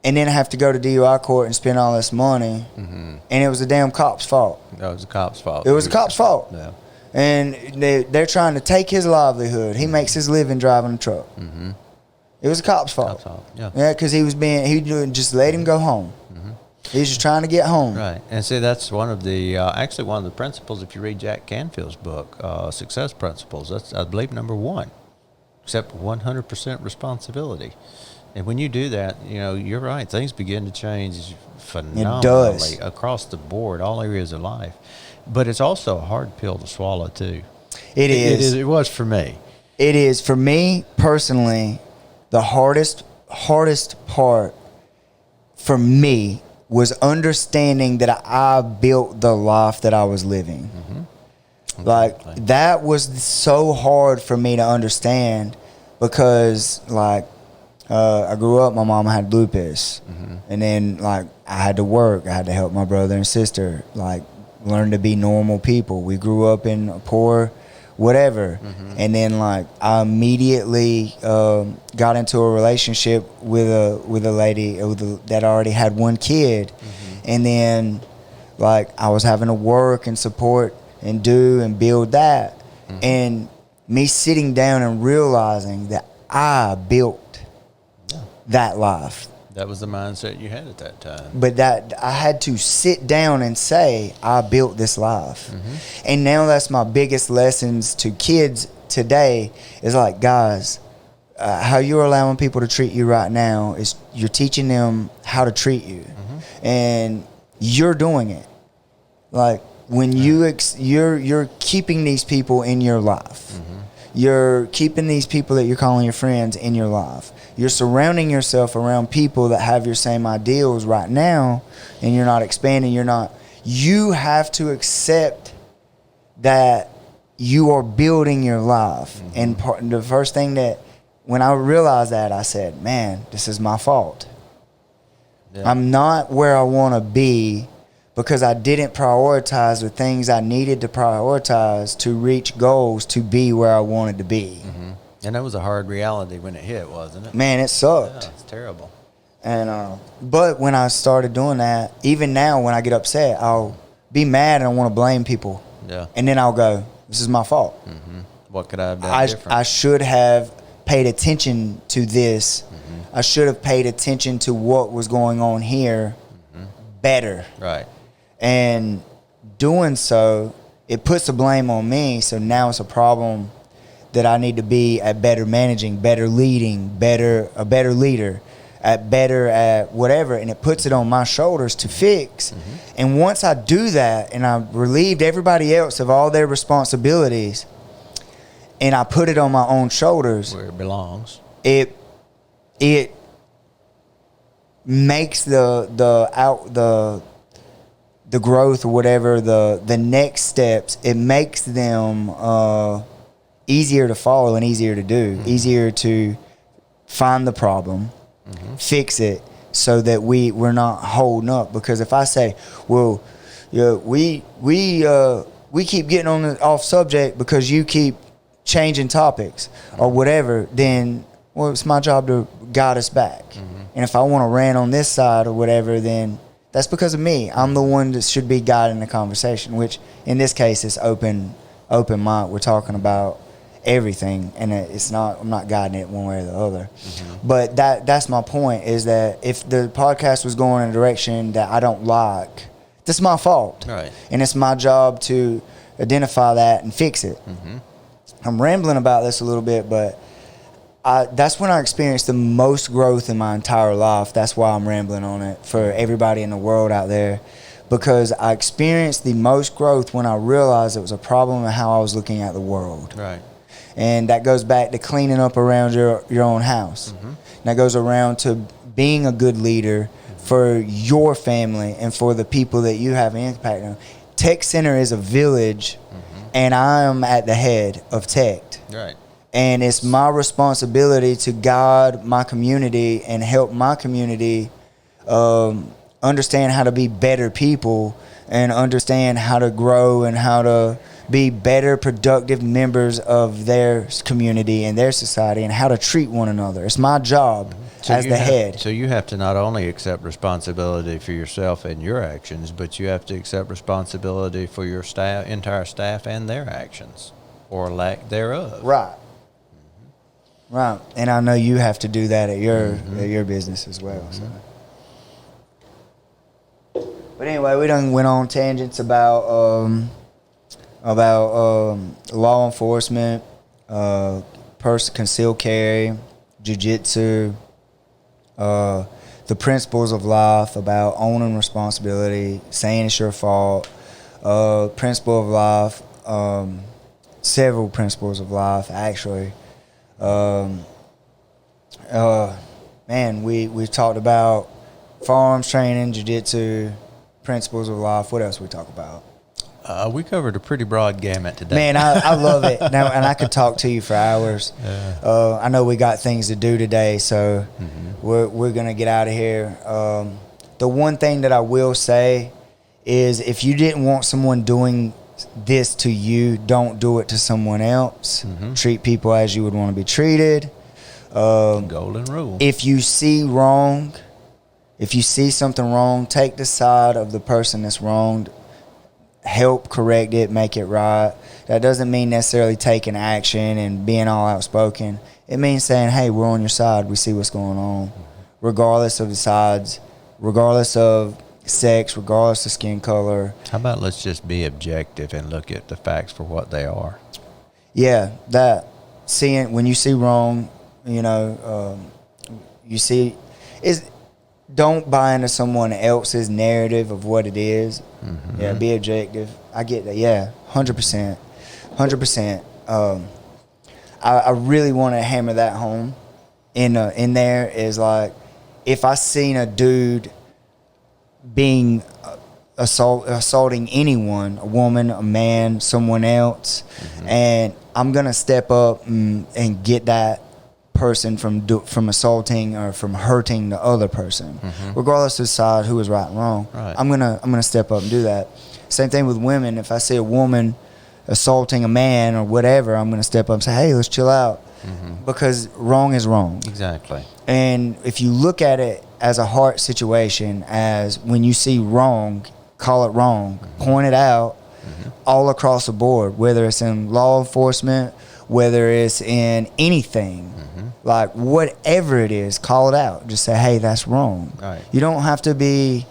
and then have to go to DUI court and spend all this money, and it was the damn cop's fault. That was the cop's fault. It was the cop's fault. Yeah. And they're trying to take his livelihood. He makes his living driving a truck. Mm-hmm. It was the cop's fault. Yeah, because he just let him go home. Mm-hmm. He was just trying to get home. Right, and see, that's one of the principles. If you read Jack Canfield's book, Success Principles, that's, I believe, number 1. Accept 100% responsibility. And when you do that, you're right. Things begin to change phenomenally across the board, all areas of life. But it's also a hard pill to swallow too. It is. It was for me. It is for me personally. The hardest part for me was understanding that I built the life that I was living. Mm-hmm. Like that was so hard for me to understand, because like I grew up, my mom had lupus. And then, like, I had to work. I had to help my brother and sister, like, learn to be normal people. We grew up in a poor whatever. And then, like, I immediately got into a relationship with a lady that already had one kid. And then, like, I was having to work and support and do and build that. And me sitting down and realizing that I built that life. That was the mindset you had at that time. But that I had to sit down and say, I built this life. And now that's my biggest lessons to kids today is like, guys, how you're allowing people to treat you right now is you're teaching them how to treat you. And you're doing it. Like, when you're keeping these people in your life. You're keeping these people that you're calling your friends in your life. You're surrounding yourself around people that have your same ideals right now, and you're not expanding. You have to accept that you are building your life. And the first thing that, when I realized that, I said, man, this is my fault. I'm not where I want to be because I didn't prioritize the things I needed to prioritize to reach goals to be where I wanted to be. And that was a hard reality when it hit, wasn't it? Man, it sucked. Yeah, it's terrible. And but when I started doing that, even now when I get upset, I'll be mad and I want to blame people. Yeah. And then I'll go, this is my fault. What could I have done different? I should have paid attention to this. I should have paid attention to what was going on here better. Right. And doing so, it puts the blame on me. So now it's a problem that I need to be at better managing, better leading, a better leader, better at whatever. And it puts it on my shoulders to fix. And once I do that and I relieved everybody else of all their responsibilities and I put it on my own shoulders, Where it belongs. It makes the growth or whatever, the next steps, it makes them easier to follow and easier to do, easier to find the problem, fix it, so that we're not holding up. Because if I say, well, yeah, we keep getting off subject because you keep changing topics or whatever, then, well, it's my job to guide us back. And if I want to rant on this side or whatever, then that's because of me. I'm the one that should be guiding the conversation, which in this case is open mic. We're talking about everything, and I'm not guiding it one way or the other. But that's my point, is that if the podcast was going in a direction that I don't like, that's my fault. Right. And it's my job to identify that and fix it. I'm rambling about this a little bit, but that's when I experienced the most growth in my entire life. That's why I'm rambling on it for everybody in the world out there, because I experienced the most growth when I realized it was a problem in how I was looking at the world. Right. And that goes back to cleaning up around your own house. And that goes around to being a good leader for your family and for the people that you have an impact on. TECT Center is a village, and I am at the head of TECT. Right. And it's my responsibility to guide my community and help my community understand how to be better people and understand how to grow and how to be better, productive members of their community and their society and how to treat one another. It's my job as the head. So you have to not only accept responsibility for yourself and your actions, but you have to accept responsibility for your entire staff and their actions or lack thereof. Right. Right. And I know you have to do that at your business as well. So. But anyway, we done went on tangents about law enforcement, concealed carry, jiu-jitsu, the principles of life, about owning responsibility, saying it's your fault, principle of life, several principles of life actually. Man, we talked about firearms training, jiu-jitsu, principles of life. What else we talk about? We covered a pretty broad gamut today. Man, I love it. Now, and I could talk to you for hours. Yeah. I know we got things to do today, so we're gonna get out of here. The one thing that I will say is, if you didn't want someone doing this to you, don't do it to someone else. Treat people as you would want to be treated. Golden rule. If you see wrong, if you see something wrong, take the side of the person that's wronged. Help correct it, make it right. That doesn't mean necessarily taking action and being all outspoken. It means saying, hey, we're on your side. We see what's going on. Regardless of the sides, regardless of sex, regardless of skin color. How about let's just be objective and look at the facts for what they are? Yeah, that. Seeing, when you see wrong, you know, you see, don't buy into someone else's narrative of what it is. Yeah, be objective. I get that. Yeah, 100%. 100%. I really want to hammer that home in there is like, if I seen a dude being assaulting anyone, a woman, a man, someone else, and I'm going to step up and get that person from assaulting or from hurting the other person, regardless of the side, who is right and wrong. Right. I'm gonna step up and do that. Same thing with women. If I see a woman assaulting a man or whatever, I'm gonna step up and say, hey, let's chill out, because wrong is wrong. Exactly. And if you look at it as a heart situation, as when you see wrong, call it wrong, point it out, all across the board, whether it's in law enforcement, whether it's in anything, like whatever it is, call it out. Just say, hey, that's wrong. Right. You don't have to be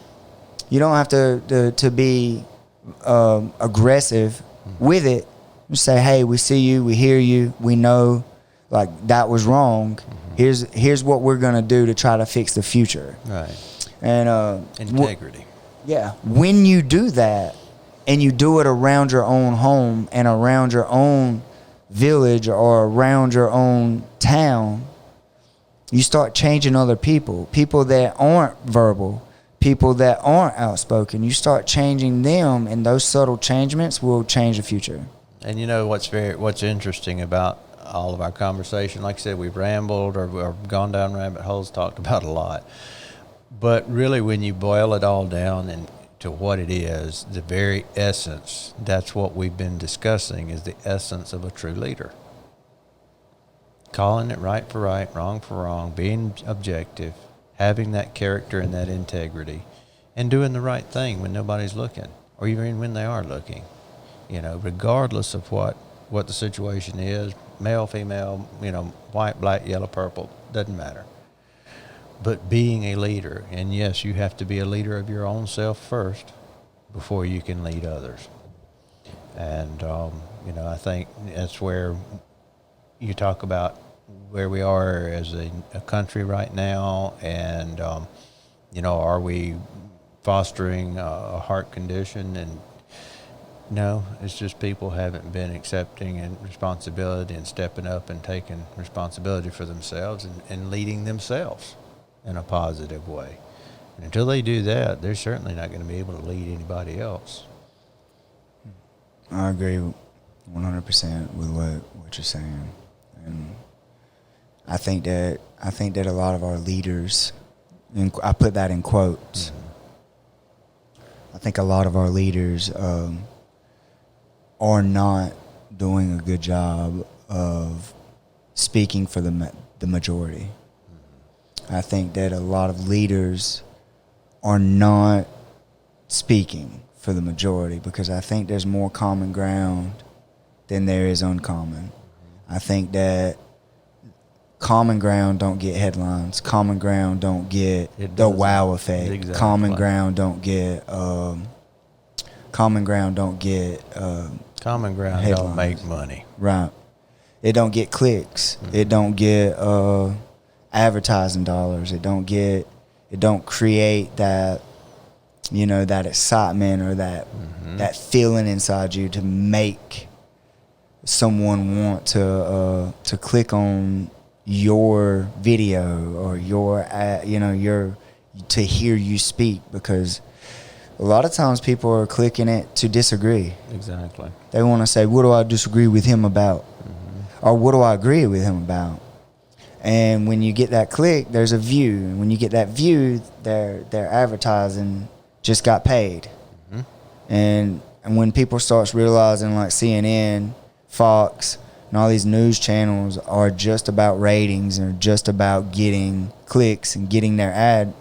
aggressive with it. Just say, hey, we see you, we hear you, we know, like, that was wrong. Here's what we're gonna do to try to fix the future. Right. And Integrity. yeah. When you do that, and you do it around your own home and around your own village or around your own town, you start changing other people that aren't verbal, people that aren't outspoken. You start changing them, and those subtle changements will change the future. And you know what's interesting about all of our conversation, like I said, we've rambled or gone down rabbit holes, talked about a lot, but really when you boil it all down and to what it is, the very essence, that's what we've been discussing, is the essence of a true leader. Calling it right for right, wrong for wrong, being objective, having that character and that integrity, and doing the right thing when nobody's looking, or even when they are looking. You know, regardless of what the situation is, male, female, you know, white, black, yellow, purple, doesn't matter. But being a leader, and yes, you have to be a leader of your own self first before you can lead others. And, you know, I think that's where you talk about where we are as a country right now, and, you know, are we fostering a heart condition? And no, it's just people haven't been accepting and responsibility and stepping up and taking responsibility for themselves and leading themselves in a positive way. And until they do that, they're certainly not going to be able to lead anybody else. I agree 100% with what you're saying. And I think that a lot of our leaders, and I put that in quotes, I think a lot of our leaders are not doing a good job of speaking for the majority. I think that a lot of leaders are not speaking for the majority, because I think there's more common ground than there is uncommon. I think that common ground don't get headlines. Common ground don't get the wow effect. Exactly. Common ground don't get Common ground don't headlines. Make money. Right. It don't get clicks. It don't get advertising dollars. It don't create that, you know, that excitement or that feeling inside you to make someone want to click on your video or to hear you speak, because a lot of times people are clicking it to disagree. Exactly. They want to say, what do I disagree with him about? Or what do I agree with him about? And when you get that click, there's a view. And when you get that view, their advertising just got paid. And when people starts realizing like CNN, Fox, and all these news channels are just about ratings and just about getting clicks and getting their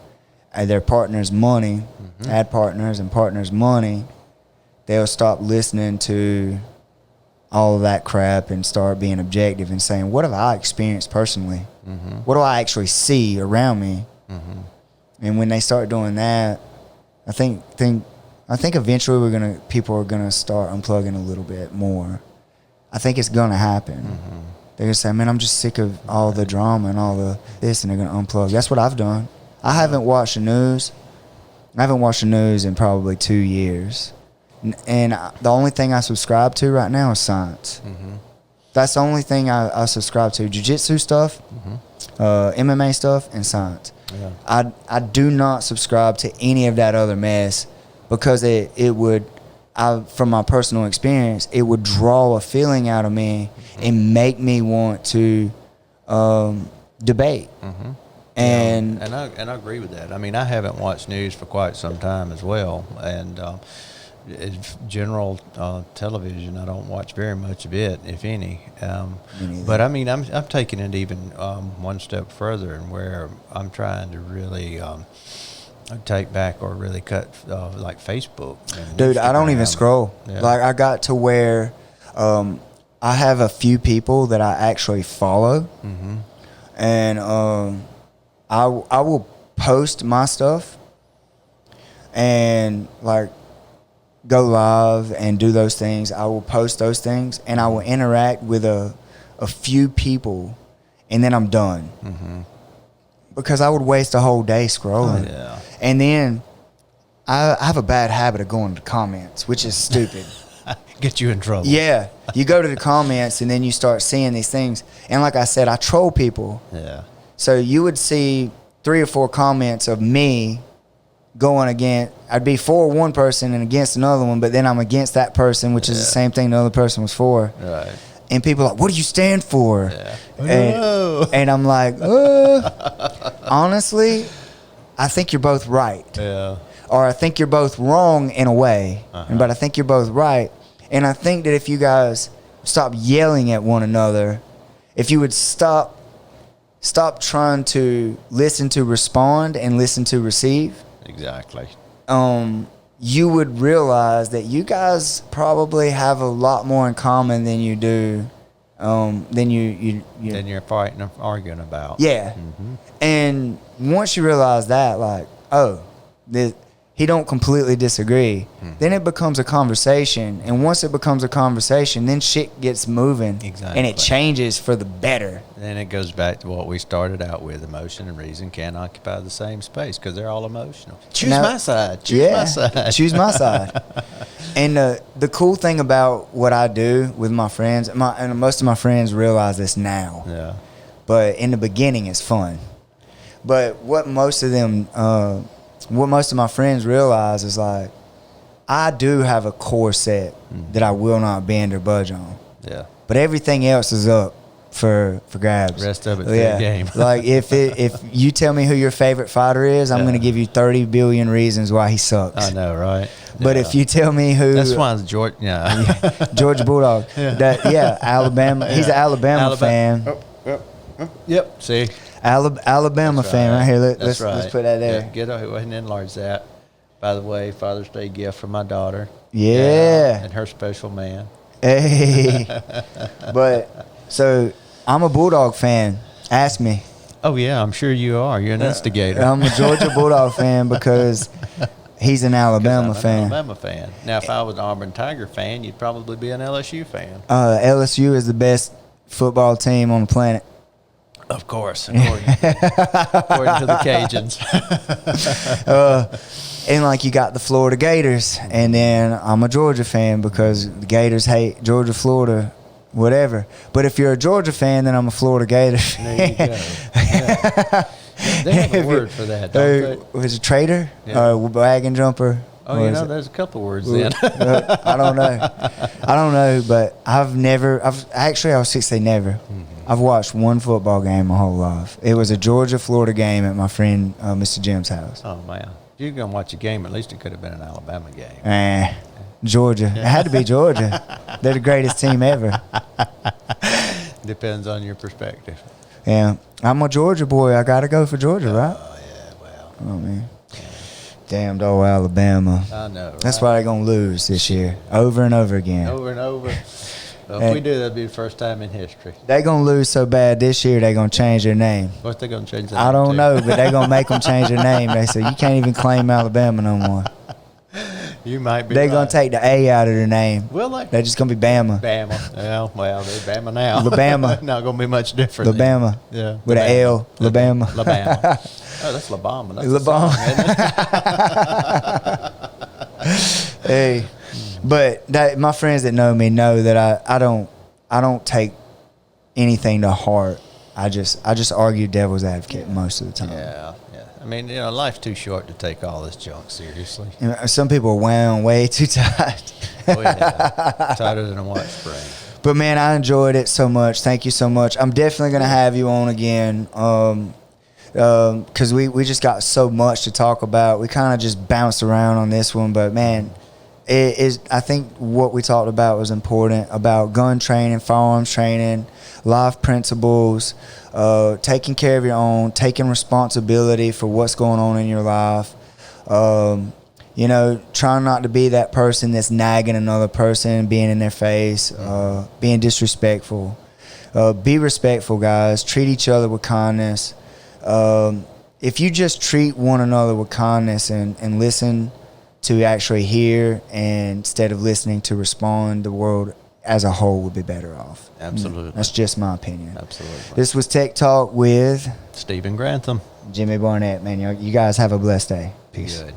partners money, ad partners and partners money, they'll stop listening to all of that crap and start being objective and saying, what have I experienced personally? What do I actually see around me? And when they start doing that, I think eventually people are gonna start unplugging a little bit more. I think it's gonna happen. They're gonna say, man, I'm just sick of all the drama and all the this, and they're gonna unplug. That's what I've done. I haven't watched the news. I haven't watched the news in probably 2 years. And the only thing I subscribe to right now is science. That's the only thing I subscribe to. Jiu-jitsu stuff, MMA stuff, and science. Yeah. I do not subscribe to any of that other mess because it would, from my personal experience, it would draw a feeling out of me and make me want to debate. And I agree with that. I mean, I haven't watched news for quite some time as well, and general television, I don't watch very much of it, if any. But I mean, I'm taking it even one step further, and where I'm trying to really take back or really cut like Facebook. Dude, I don't even scroll. Yeah. Like I got to where I have a few people that I actually follow, and I will post my stuff and like go live and do those things. I will post those things and I will interact with a few people, and then I'm done. Because I would waste a whole day scrolling. Oh, yeah. And then I have a bad habit of going to the comments, which is stupid. Get you in trouble. Yeah. You go to the comments and then you start seeing these things. And like I said, I troll people. Yeah. So you would see 3 or 4 comments of me going against, I'd be for one person and against another one, but then I'm against that person, which is the same thing the other person was for. Right. And people are like, what do you stand for? Yeah. And I'm like, honestly, I think you're both right. Yeah. Or I think you're both wrong in a way, but I think you're both right. And I think that if you guys stop yelling at one another, if you would stop trying to listen to respond and listen to receive. Exactly. You would realize that you guys probably have a lot more in common than you do, than you're fighting and arguing about. Yeah. And once you realize that, like, he don't completely disagree, then it becomes a conversation. And once it becomes a conversation, then shit gets moving. Exactly. And it changes for the better. Then it goes back to what we started out with. Emotion and reason can't occupy the same space because they're all emotional. Choose my side. Choose my side. Choose my side. And the cool thing about what I do with my friends, and most of my friends realize this now. Yeah. But in the beginning, it's fun. But what most of my friends realize is like, I do have a core set that I will not bend or budge on. Yeah. But everything else is up for grabs. The rest of it's their game. Like if you tell me who your favorite fighter is, I'm going to give you 30 billion reasons why he sucks. I know, right? But if you tell me who, that's why it's George. Yeah. Georgia Bulldog. Alabama. Yeah. He's an Alabama fan. Yep. See. Alabama fan right here. Let's put that there. Yeah, get ahead and enlarge that. By the way, Father's Day gift from my daughter. Yeah. And her special man. Hey. But so I'm a Bulldog fan. Ask me. Oh yeah, I'm sure you are. You're an instigator. I'm a Georgia Bulldog fan because he's an Alabama fan. Alabama fan. Now, if I was an Auburn Tiger fan, you'd probably be an LSU fan. LSU is the best football team on the planet. Of course, according to the Cajuns. And like you got the Florida Gators, and then I'm a Georgia fan because the Gators hate Georgia, Florida, whatever. But if you're a Georgia fan, then I'm a Florida Gator fan. There you go. Yeah. They have a word for that, don't they? Was a traitor, wagon jumper. Oh, Or you is know, it- there's a couple words Well, then. I don't know. I don't know, but I was 16 never. I've watched one football game my whole life. It was a Georgia-Florida game at my friend Mr. Jim's house. Oh, man. If you're going to watch a game, at least it could have been an Alabama game. Georgia. It had to be Georgia. They're the greatest team ever. Depends on your perspective. Yeah. I'm a Georgia boy. I got to go for Georgia, right? Oh, yeah, well. Oh, man. Damned old Alabama. I know, That's right? why they're going to lose this year. Over and over again. Over and over. Well, if And- we do, that'd be the first time in history. They're going to lose so bad this year, they're going to change their name. What's they going to change that I name don't to? know, but they're going to make them change their name. They say, you can't even claim Alabama no more. You might be They're right. going to take the A out of their name. Will they? They're just going to be Bama. Bama. Yeah, well, they're Bama now. Alabama. Not going to be much different. Alabama. Yeah. With an L. Alabama. Alabama. Oh, that's Alabama. That's Alabama. the song, isn't it? Hey, but my friends that know me know that I don't take anything to heart. I just argue devil's advocate most of the time. Yeah, yeah. I mean, you know, life's too short to take all this junk seriously. You know, some people are wound way too tight. Oh, yeah. Tighter than a watch spring. But man, I enjoyed it so much. Thank you so much. I'm definitely gonna have you on again. Because we just got so much to talk about. We kind of just bounced around on this one, but man, it is. I think what we talked about was important about gun training, firearms training, life principles, taking care of your own, taking responsibility for what's going on in your life. You know, trying not to be that person that's nagging another person, being in their face, being disrespectful. Be respectful, guys. Treat each other with kindness. If you just treat one another with kindness and listen to actually hear and instead of listening to respond, the world as a whole would be better off. Absolutely. That's just my opinion. Absolutely. This was Tech Talk with Stephen Grantham. Jimmy Barnett. Man, you guys have a blessed day. Peace. Good.